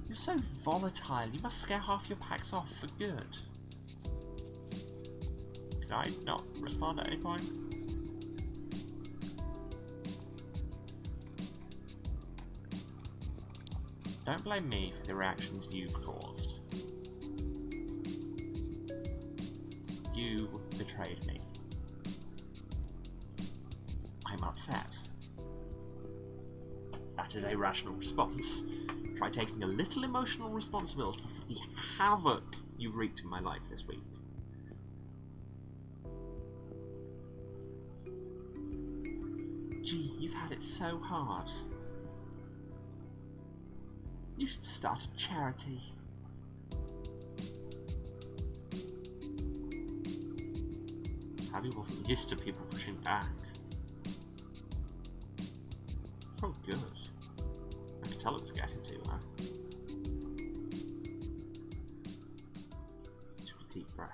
You're so volatile. You must scare half your packs off for good. Did I not respond at any point? Don't blame me for the reactions you've caused. You betrayed me. I'm upset. That is a rational response. Try taking a little emotional responsibility for the havoc you wreaked in my life this week. Gee, you've had it so hard. You should start a charity. Savvy wasn't used to people pushing back. Felt good. I could tell it was getting to her. Took a deep breath.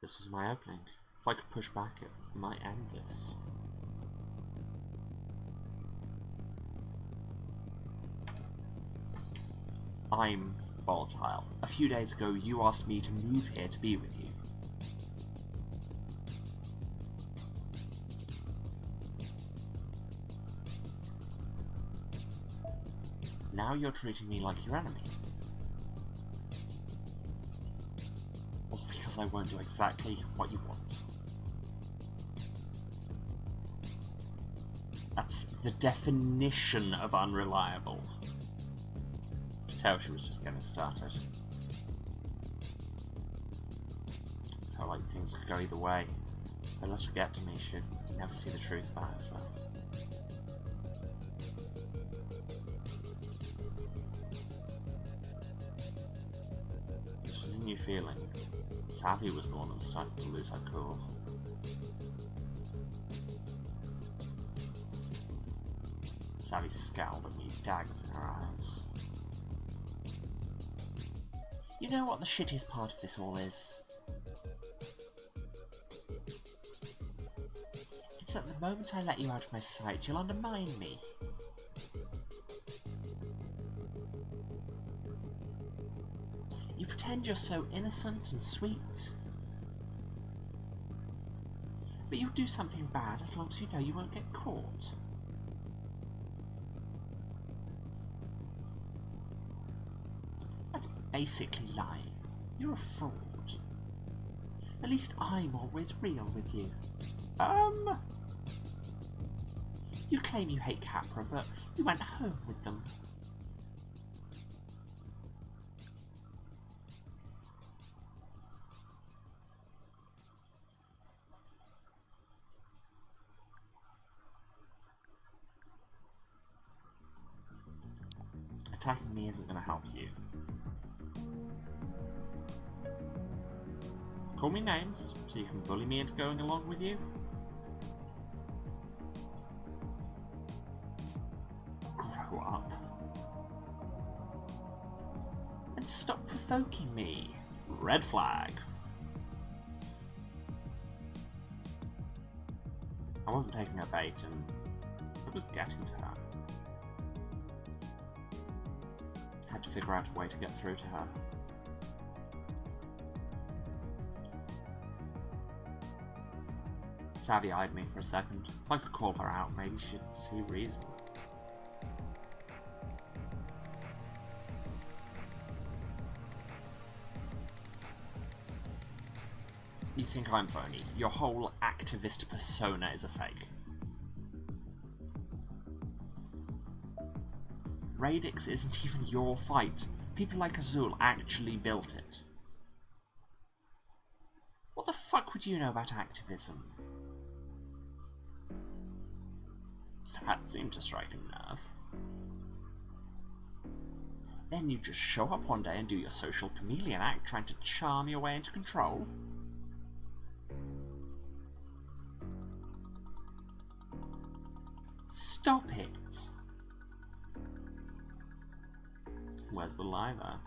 This was my opening. If I could push back, it might end this. I'm volatile. A few days ago, you asked me to move here to be with you. Now you're treating me like your enemy. All because I won't do exactly what you want. That's the definition of unreliable. Tell she was just getting started. like things could go either way. But let her get to me, she'd never see the truth about herself. This was a new feeling. Savvy was the one that was starting to lose her cool. Savvy scowled at me, daggers in her eyes. You know what the shittiest part of this all is? It's that the moment I let you out of my sight, you'll undermine me. You pretend you're so innocent and sweet. But you'll do something bad as long as you know you won't get caught. That's basically lying. You're a fraud. At least I'm always real with you. You claim you hate Capra, but you went home with them. Attacking me isn't going to help you. Call me names, so you can bully me into going along with you. Grow up. And stop provoking me. Red flag. I wasn't taking her bait, and it was getting to her. Had to figure out a way to get through to her. Savvy eyed me for a second. If I could call her out, maybe she'd see reason. You think I'm phony? Your whole activist persona is a fake. Radix isn't even your fight. People like Azul actually built it. What the fuck would you know about activism? That seemed to strike a nerve. Then you just show up one day and do your social chameleon act, trying to charm your way into control. Stop it! Where's the lie there?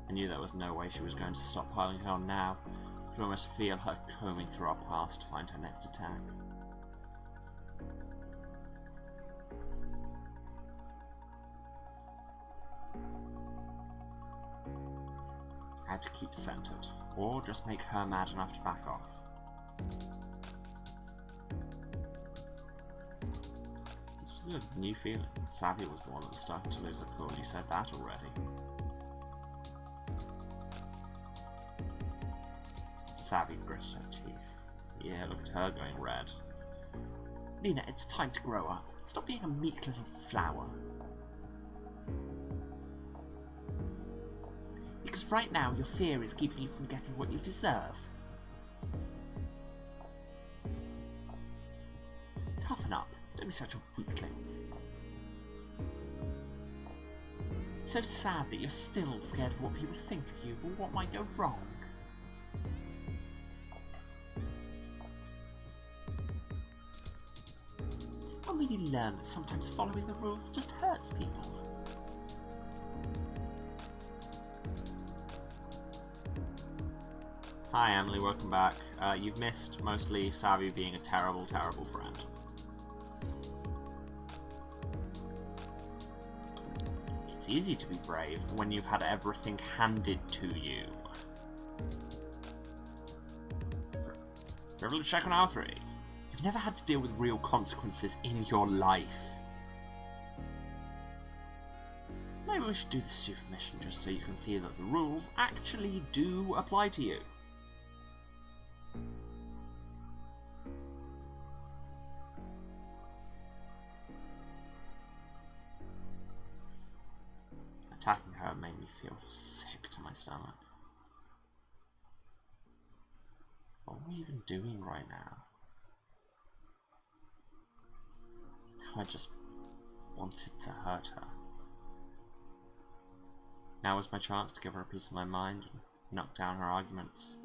I knew there was no way she was going to stop piling it on now. I could almost feel her combing through our past to find her next attack. I had to keep centered, or just make her mad enough to back off. This was a new feeling. Savvy was the one that was starting to lose her cool. You said that already. Savvy gritted her teeth. Yeah, look at her going red. Lena, it's time to grow up. Stop being a meek little flower. Because right now, your fear is keeping you from getting what you deserve. Toughen up. Don't be such a weakling. It's so sad that you're still scared of what people think of you, or what might go wrong. When will you learn that sometimes following the rules just hurts people? Hi Emily, welcome back. You've missed mostly Savvy being a terrible, terrible friend. It's easy to be brave when you've had everything handed to you. Privilege check on R3. You've never had to deal with real consequences in your life. Maybe we should do the stupid mission just so you can see that the rules actually do apply to you. Attacking her made me feel sick to my stomach. What are we even doing right now? I just wanted to hurt her. Now was my chance to give her a piece of my mind and knock down her arguments.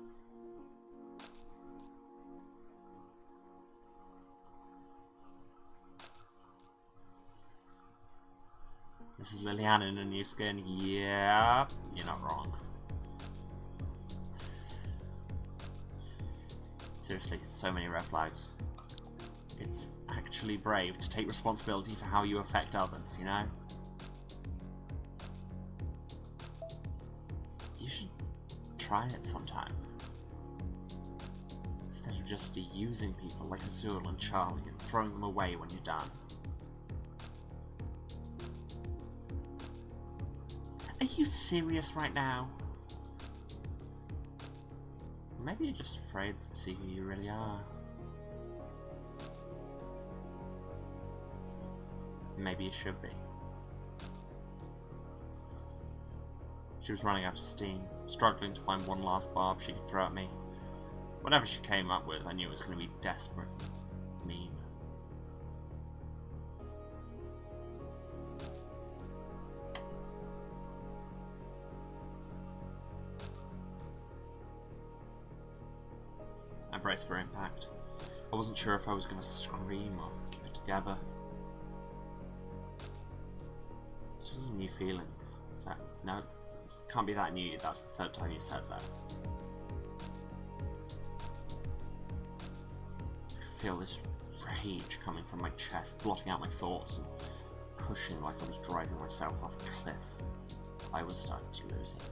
This is Liliana in a new skin. Yeah, you're not wrong. Seriously, so many red flags. It's actually brave to take responsibility for how you affect others, you know? You should try it sometime. Instead of just using people like Azul and Charlie and throwing them away when you're done. Are you serious right now? Maybe you're just afraid to see who you really are. Maybe you should be. She was running out of steam, struggling to find one last barb she could throw at me. Whatever she came up with, I knew it was going to be desperate and mean. I braced for impact. I wasn't sure if I was going to scream or keep it together. This was a new feeling. No, this can't be that new. That's the third time you said that. I could feel this rage coming from my chest, blotting out my thoughts and pushing like I was driving myself off a cliff. I was starting to lose it.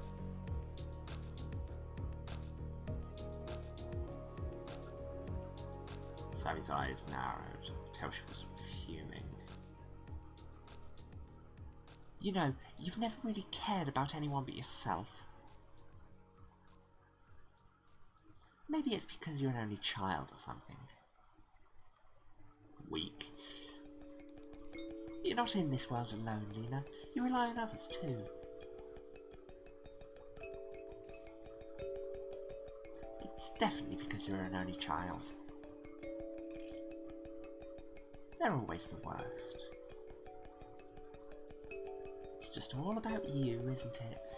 Savvy's eyes narrowed. I could tell she was fuming. You know, you've never really cared about anyone but yourself. Maybe it's because you're an only child or something. Weak. You're not in this world alone, Lena. You rely on others too. It's definitely because you're an only child. They're always the worst. It's just all about you, isn't it?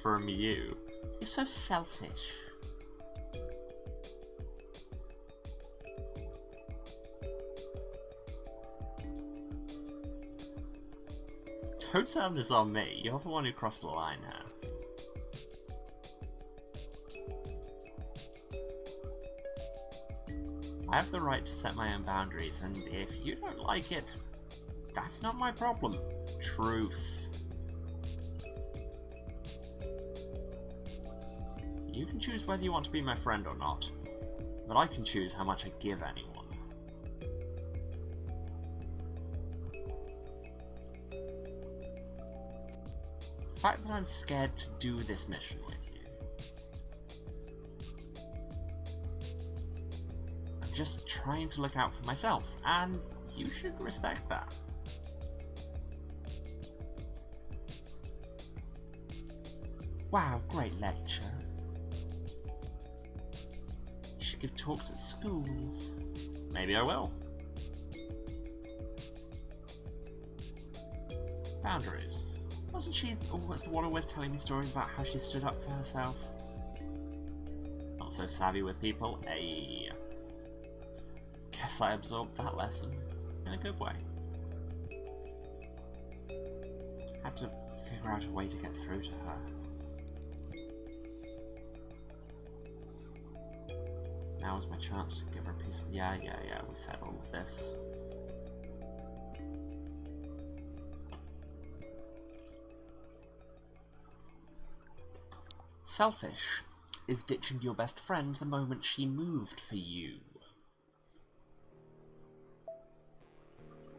From you? You're so selfish. Don't turn this on me. You're the one who crossed the line now. I have the right to set my own boundaries, and if you don't like it, that's not my problem. Truth. You can choose whether you want to be my friend or not, but I can choose how much I give anyone. The fact that I'm scared to do this mission with you. I'm just trying to look out for myself, and you should respect that. Wow, great lecture. You should give talks at schools. Maybe I will. Boundaries. Wasn't she the one always telling me stories about how she stood up for herself? Not so savvy with people, eh? Guess I absorbed that lesson in a good way. Had to figure out a way to get through to her. Now is my chance to give her a piece of... Yeah, we said all of this. Selfish is ditching your best friend the moment she moved for you.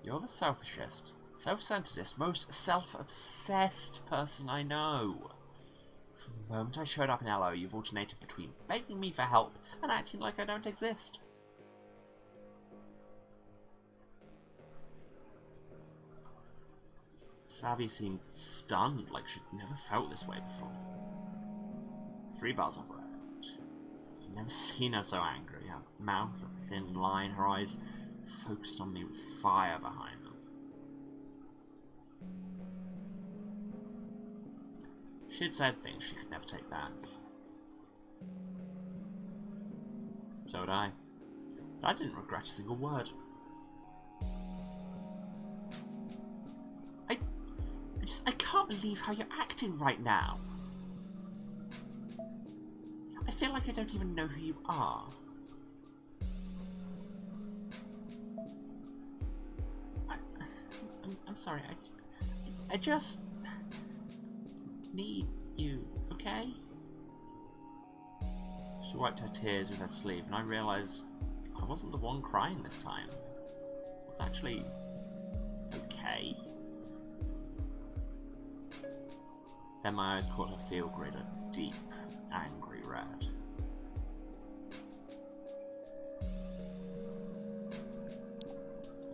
You're the selfishest, self-centeredest, most self-obsessed person I know. From the moment I showed up in LO, you've alternated between begging me for help and acting like I don't exist. Savvy seemed stunned, like she'd never felt this way before. 3 bars of red. never seen her so angry. Her mouth a thin line, her eyes focused on me with fire behind them. She'd said things she could never take back. So would I. But I didn't regret a single word. I can't believe how you're acting right now. I feel like I don't even know who you are. I'm sorry, I just need you, okay? She wiped her tears with her sleeve, and I realised I wasn't the one crying this time. I was actually okay. Then my eyes caught her field grid, a deep, angry red.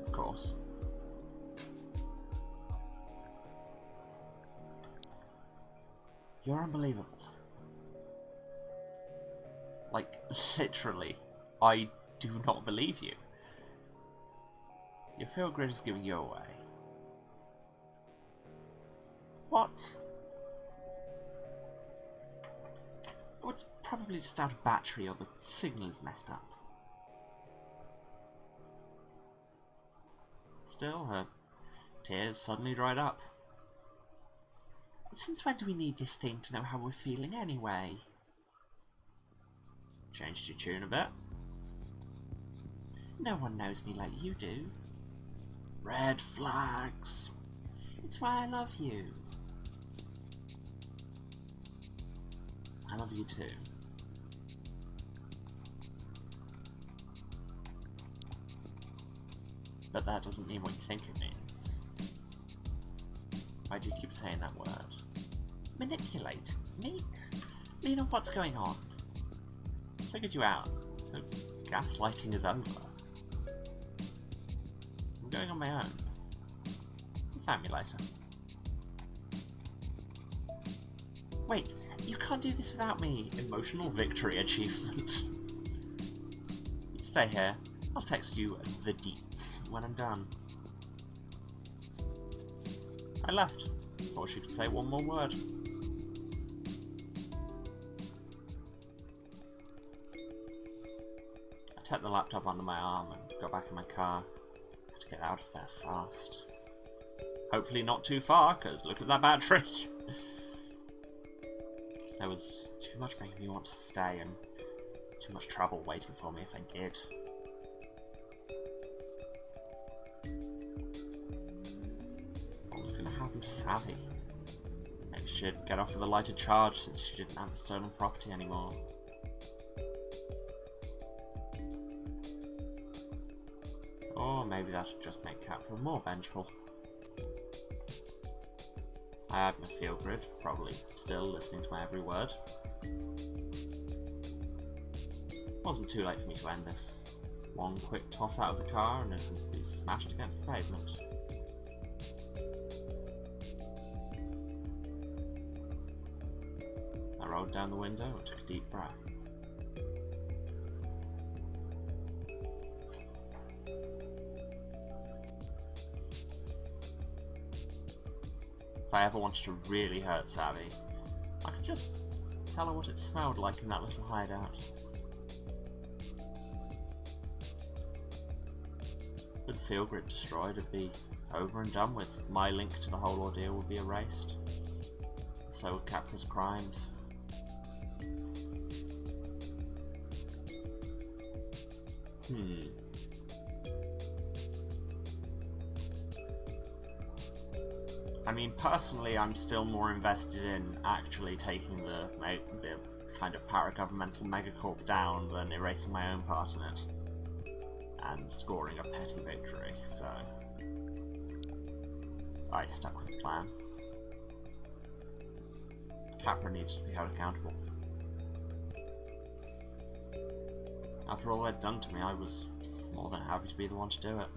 Of course. You're unbelievable. Like, literally, I do not believe you. Your field grid is giving you away. What? Oh, it's probably just out of battery or the signal is messed up. Still, her tears suddenly dried up. Since when do we need this thing to know how we're feeling anyway? Changed your tune a bit. No one knows me like you do. Red flags. It's why I love you. I love you too. But that doesn't mean what you think it means. Why do you keep saying that word? Manipulate? Me? Lena, what's going on? I figured you out. The gaslighting is over. I'm going on my own. Thank me later. Wait, you can't do this without me. Emotional victory achievement. You stay here. I'll text you the deets when I'm done. I left before she could say one more word. I tucked the laptop under my arm and got back in my car. Had to get out of there fast. Hopefully not too far, because look at that battery. There was too much making me want to stay and too much trouble waiting for me if I did. What was going to happen to Savvy? Maybe she'd get off with a lighter charge since she didn't have the stolen property anymore. Or maybe that'd just make Capra more vengeful. I had my field grid, probably still listening to my every word. Wasn't too late for me to end this. One quick toss out of the car and it would be smashed against the pavement. I rolled down the window and took a deep breath. If I ever wanted to really hurt Savvy, I could just tell her what it smelled like in that little hideout. With the field grid destroyed, it'd be over and done with. My link to the whole ordeal would be erased. So would Capra's crimes. I mean, personally, I'm still more invested in actually taking the kind of paragovernmental megacorp down than erasing my own part in it and scoring a petty victory, so I stuck with the plan. Capra needs to be held accountable. After all they'd done to me, I was more than happy to be the one to do it.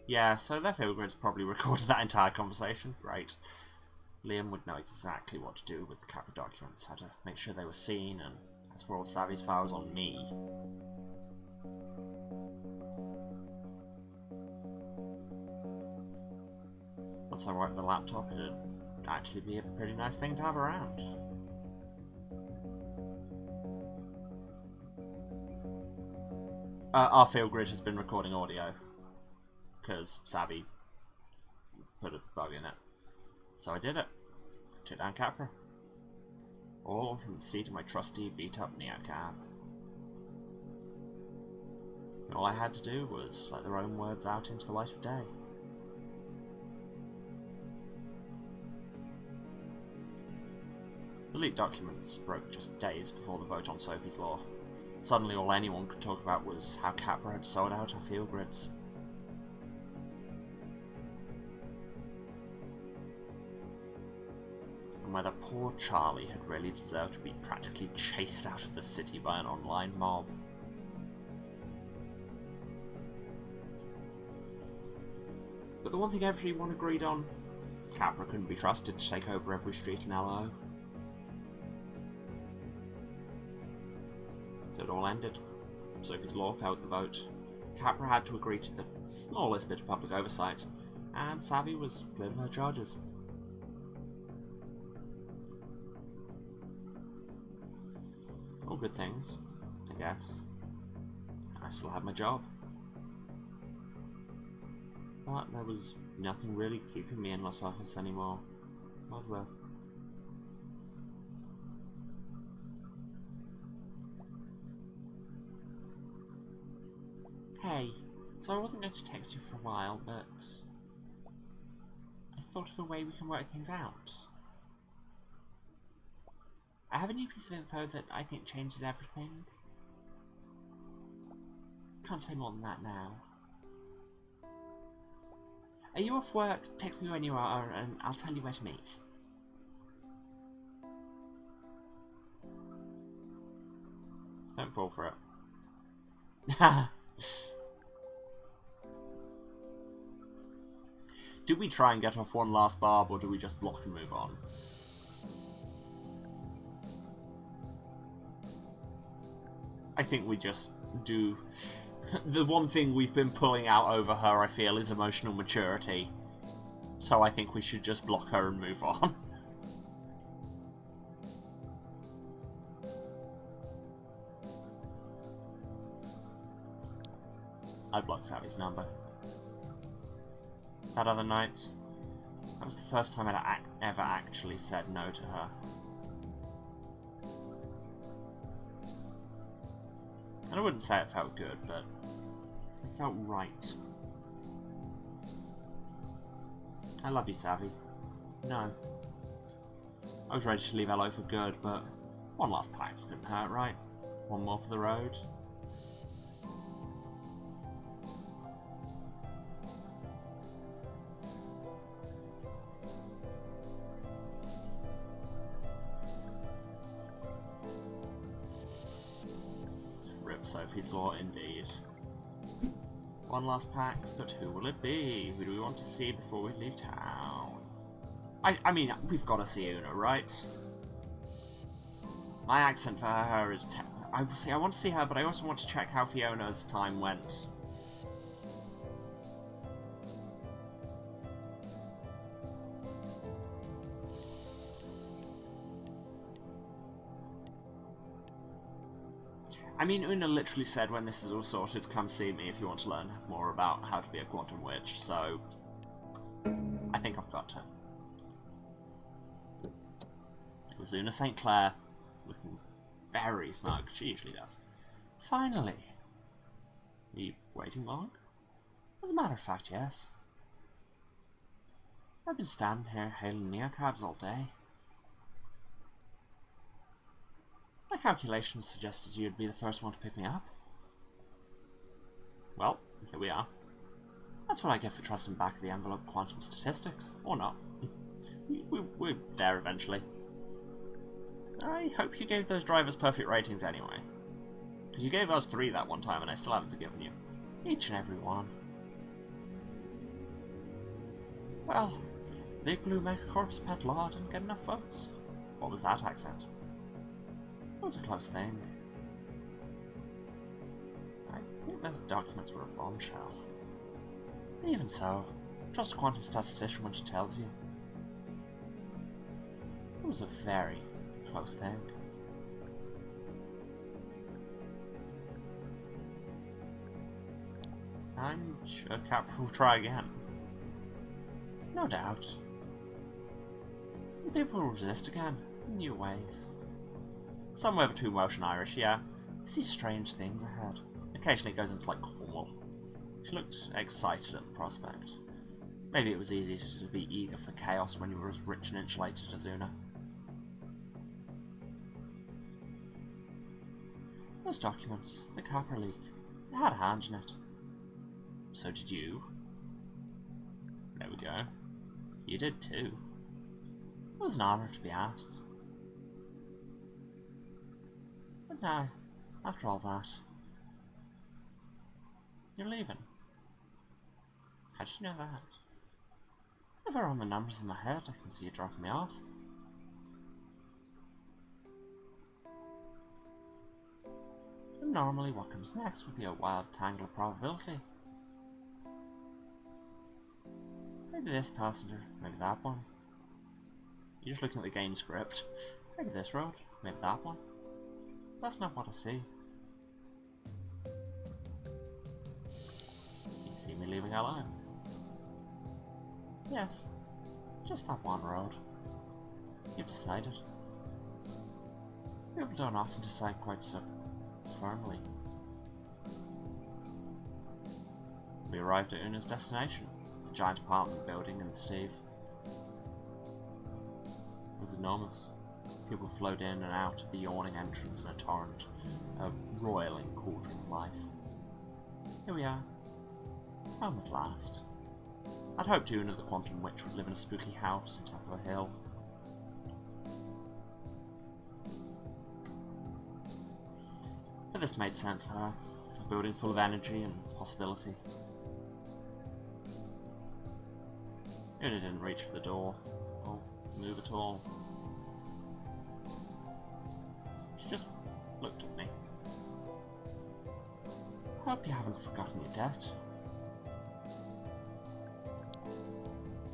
Yeah, so their field grids probably recorded that entire conversation. Great. Liam would know exactly what to do with the Capra documents, how to make sure they were seen and As for all Savvy's files on me. Once I wipe the laptop, it'd actually be a pretty nice thing to have around. Our field grid has been recording audio, because Savvy put a bug in it. So I did it. Took down Capra. All from the seat of my trusty beat-up Neocab. And all I had to do was let their own words out into the light of day. The leaked documents broke just days before the vote on Sophie's Law. Suddenly all anyone could talk about was how Capra had sold out our field grids. And whether poor Charlie had really deserved to be practically chased out of the city by an online mob. But the one thing everyone agreed on, Capra couldn't be trusted to take over every street in LO. So it all ended. Sophie's Law failed the vote. Capra had to agree to the smallest bit of public oversight, and Savvy was cleared of her charges. All good things, I guess. I still had my job. But there was nothing really keeping me in Los Angeles anymore, was there? Hey, so I wasn't going to text you for a while, but I thought of a way we can work things out. I have a new piece of info that I think changes everything. Can't say more than that now. Are you off work? Text me when you are, and I'll tell you where to meet. Don't fall for it. Do we try and get off one last barb, or do we just block and move on? I think we just do. The one thing we've been pulling out over her, I feel, is emotional maturity. So I think we should just block her and move on. I blocked Savvy's number. That other night, that was the first time I'd ever actually said no to her. And I wouldn't say it felt good, but it felt right. I love you, Savvy. No. I was ready to leave LO for good, but one last pax couldn't hurt, right? One more for the road. Sophie's Law, indeed. One last pact, but who will it be? Who do we want to see before we leave town? I mean, we've got to see Una, right? My accent for her is I want to see her, but I also want to check how Fiona's time went. I mean, Una literally said when this is all sorted, come see me if you want to learn more about how to be a quantum witch, so I think I've got her. It was Una St. Clair, looking very smug, she usually does. Finally. Are you waiting long? As a matter of fact, yes. I've been standing here hailing neocabs all day. My calculations suggested you'd be the first one to pick me up. Well, here we are. That's what I get for trusting back of the envelope quantum statistics. Or not. We're there eventually. I hope you gave those drivers perfect ratings anyway. Because you gave us 3 that one time and I still haven't forgiven you. Each and every one. Well, Big Blue Megacorp's pet law didn't get enough votes. What was that accent? was a close thing. I think those documents were a bombshell. Even so, trust a quantum statistician when she tells you. It was a very close thing. I'm sure Capra will try again. No doubt. People will resist again, in new ways. Somewhere between Welsh and Irish, yeah. I see strange things ahead. Occasionally it goes into like Cornwall. She looked excited at the prospect. Maybe it was easy to be eager for chaos when you were as rich and insulated as Una. Those documents, the Capra leak, they had a hand in it. So did you. There we go. You did too. It was an honour to be asked. But now, after all that, you're leaving. How did you know that? If I run the numbers in my head, I can see you dropping me off. And normally what comes next would be a wild tangle of probability. Maybe this passenger, maybe that one. You're just looking at the game script. Maybe this road, maybe that one. That's not what I see. You see me leaving alone? Yes, just that one road. You've decided. People don't often decide quite so firmly. We arrived at Una's destination, a giant apartment building in the Steve. It was enormous. People flowed in and out of the yawning entrance in a torrent, a roiling cauldron of life. Here we are, home at last. I'd hoped Una the Quantum Witch would live in a spooky house on top of a hill. But this made sense for her, a building full of energy and possibility. Una didn't reach for the door, or move at all. She just looked at me. I hope you haven't forgotten your debt.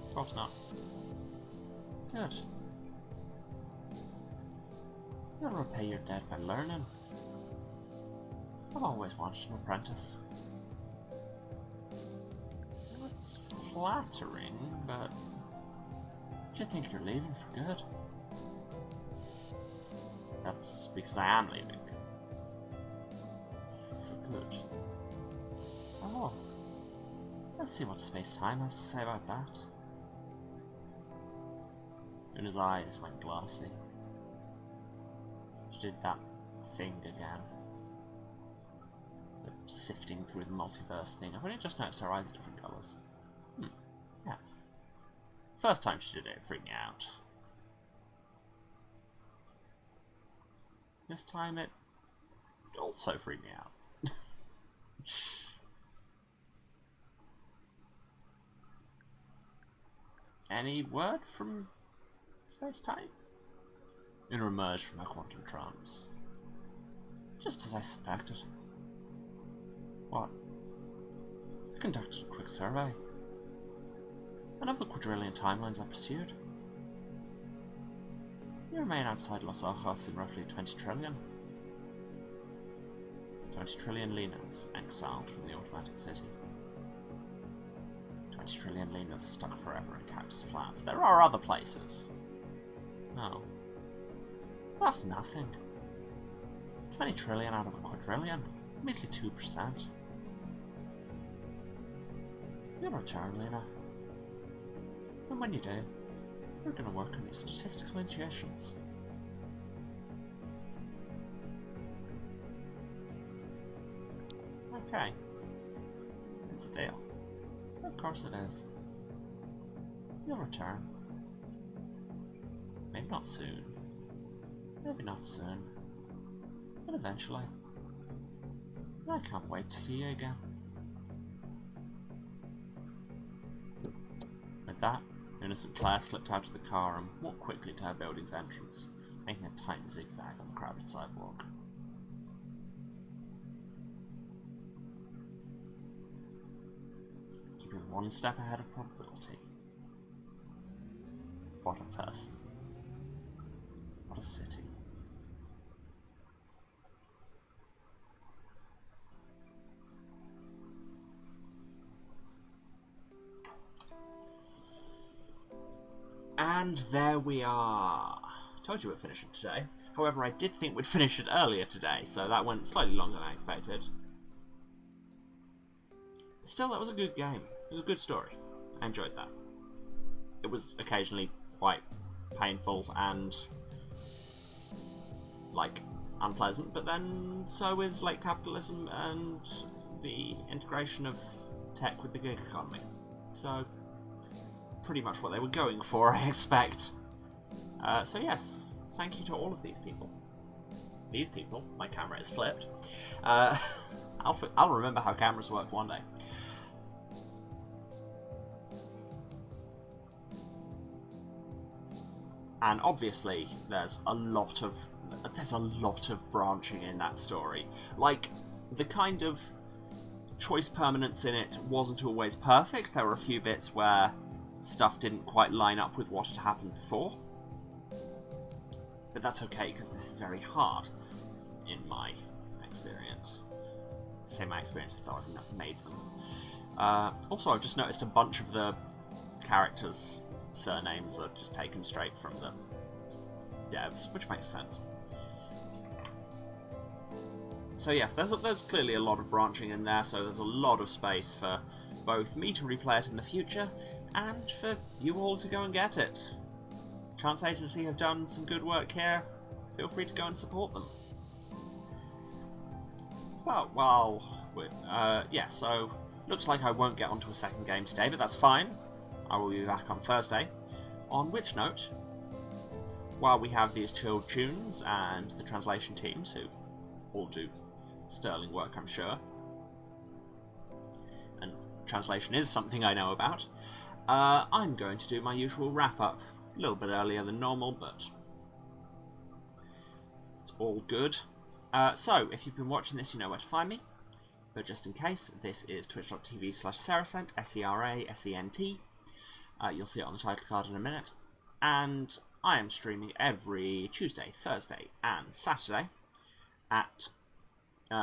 Of course not. Good. You'll repay your debt by learning. I've always wanted an apprentice. It's flattering, but do you think you're leaving for good? That's because I am leaving. For good. Oh. Let's see what space-time has to say about that. Una's eyes went glassy. She did that thing again. The sifting through the multiverse thing. I've only just noticed her eyes are different colours. Yes. First time she did it, it freaked me out. This time it also freaked me out. Any word from space-time? Una emerged from her quantum trance. Just as I suspected. What? I conducted a quick survey. And of the quadrillion timelines I pursued, you remain outside Los Ojos in roughly 20 trillion. 20 trillion Linas exiled from the automatic city. 20 trillion Linas stuck forever in Cactus Flats. There are other places. No. That's nothing. 20 trillion out of a quadrillion. Measly 2%. You'll return, Lena. And when you do, we're going to work on your statistical intuitions. Okay. It's a deal. Of course it is. You'll return. Maybe not soon. Maybe not soon. But eventually. I can't wait to see you again. With that, Innocent Claire slipped out of the car and walked quickly to her building's entrance, making a tight zigzag on the crowded sidewalk. Keeping one step ahead of probability. What a person. What a city. And there we are. Told you we'd finish it today. However, I did think we'd finish it earlier today, so that went slightly longer than I expected. Still, that was a good game. It was a good story. I enjoyed that. It was occasionally quite painful and, like, unpleasant, but then so is, like, capitalism and the integration of tech with the gig economy. So, pretty much what they were going for, I expect. So yes, thank you to all of these people. These people? My camera is flipped. I'll remember how cameras work one day. And obviously, there's a lot of branching in that story. Like, the kind of choice permanence in it wasn't always perfect. There were a few bits where stuff didn't quite line up with what had happened before. But that's okay, because this is very hard, in my experience. I say my experience, though I've not made them. Also, I've just noticed a bunch of the characters' surnames are just taken straight from the devs, which makes sense. So yes, there's clearly a lot of branching in there, so there's a lot of space for both me to replay it in the future, and for you all to go and get it. Chance Agency have done some good work here. Feel free to go and support them. Well, yeah, so looks like I won't get onto a second game today, but that's fine. I will be back on Thursday. On which note, while we have these chilled tunes and the translation teams, who all do sterling work, I'm sure, and translation is something I know about, I'm going to do my usual wrap-up. A little bit earlier than normal, but it's all good. So, if you've been watching this, you know where to find me. But just in case, this is twitch.tv/Serasent, S-E-R-A-S-E-N-T. You'll see it on the title card in a minute. And I am streaming every Tuesday, Thursday, and Saturday at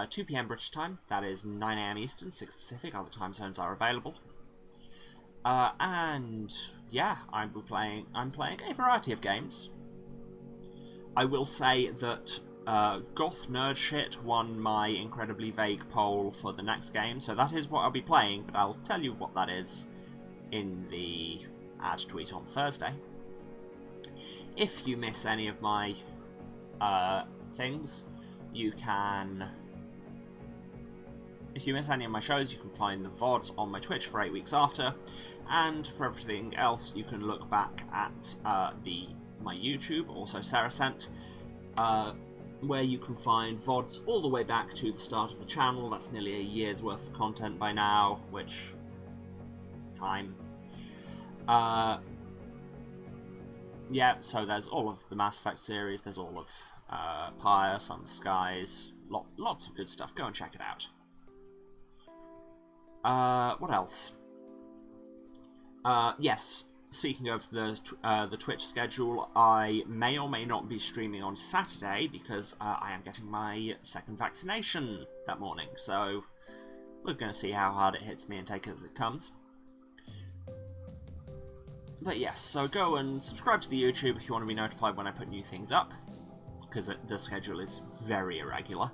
2 PM British time. That is 9 AM Eastern, 6 Pacific. Other time zones are available. And yeah, I'm playing a variety of games. I will say that Goth Nerd Shit won my incredibly vague poll for the next game, so that is what I'll be playing, but I'll tell you what that is in the ad tweet on Thursday. If you miss any of my things, you can... If you miss any of my shows, you can find the VODs on my Twitch for 8 weeks after, and for everything else, you can look back at my YouTube, also Serasent, where you can find VODs all the way back to the start of the channel. That's nearly a year's worth of content by now, which... time. Yeah, so there's all of the Mass Effect series, there's all of Pyre, Sun Skies, lots of good stuff. Go and check it out. What else? Yes, speaking of the Twitch schedule, I may or may not be streaming on Saturday because I am getting my second vaccination that morning, so we're going to see how hard it hits me and take it as it comes. But yes, so go and subscribe to the YouTube if you want to be notified when I put new things up, because the schedule is very irregular.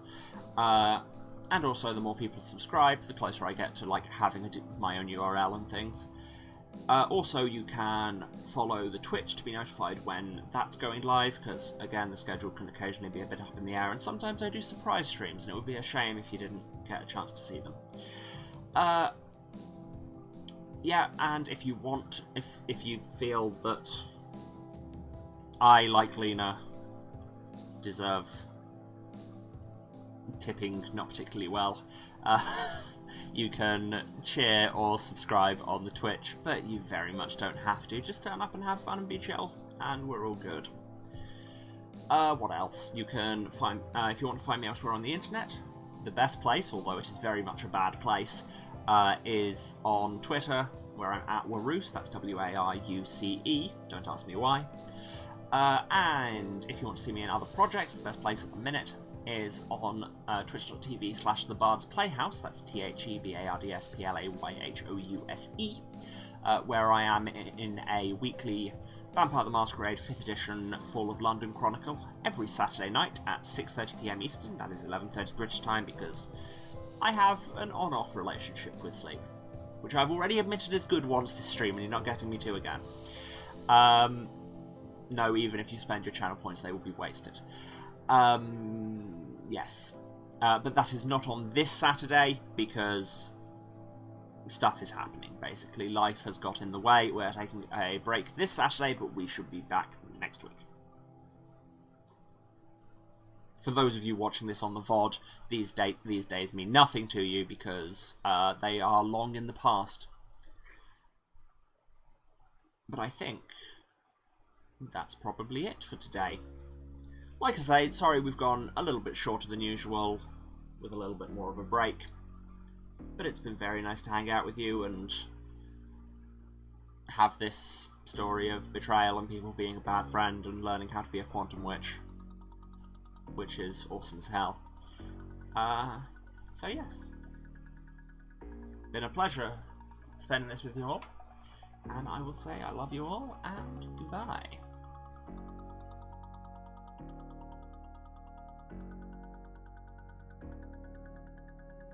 And also, the more people subscribe, the closer I get to like having my own URL and things. Also, you can follow the Twitch to be notified when that's going live, because again, the schedule can occasionally be a bit up in the air, and sometimes I do surprise streams, and it would be a shame if you didn't get a chance to see them. Yeah, and if you want, if you feel that I, like Lena, deserve tipping not particularly well, you can cheer or subscribe on the Twitch, but you very much don't have to. Just turn up and have fun and be chill, and we're all good. What else? You can find, if you want to find me elsewhere on the internet, the best place, although it is very much a bad place, is on Twitter, where I'm at Wairuce, that's W-A-I-U-C-E, don't ask me why. And if you want to see me in other projects, the best place at the minute is on twitch.tv/TheBards Playhouse, that's TheBardsPlayhouse, where I am in a weekly Vampire the Masquerade 5th edition Fall of London Chronicle every Saturday night at 6:30 PM Eastern, that is 11:30 British time, because I have an on-off relationship with sleep, which I've already admitted is good once this stream, and you're not getting me to again. No, even if you spend your channel points, they will be wasted. Yes. But that is not on this Saturday, because stuff is happening, basically. Life has got in the way. We're taking a break this Saturday, but we should be back next week. For those of you watching this on the VOD, these days mean nothing to you, because they are long in the past. But I think that's probably it for today. Like I say, sorry we've gone a little bit shorter than usual, with a little bit more of a break. But it's been very nice to hang out with you and have this story of betrayal and people being a bad friend and learning how to be a quantum witch, which is awesome as hell. So yes. Been a pleasure spending this with you all, and I will say I love you all, and goodbye.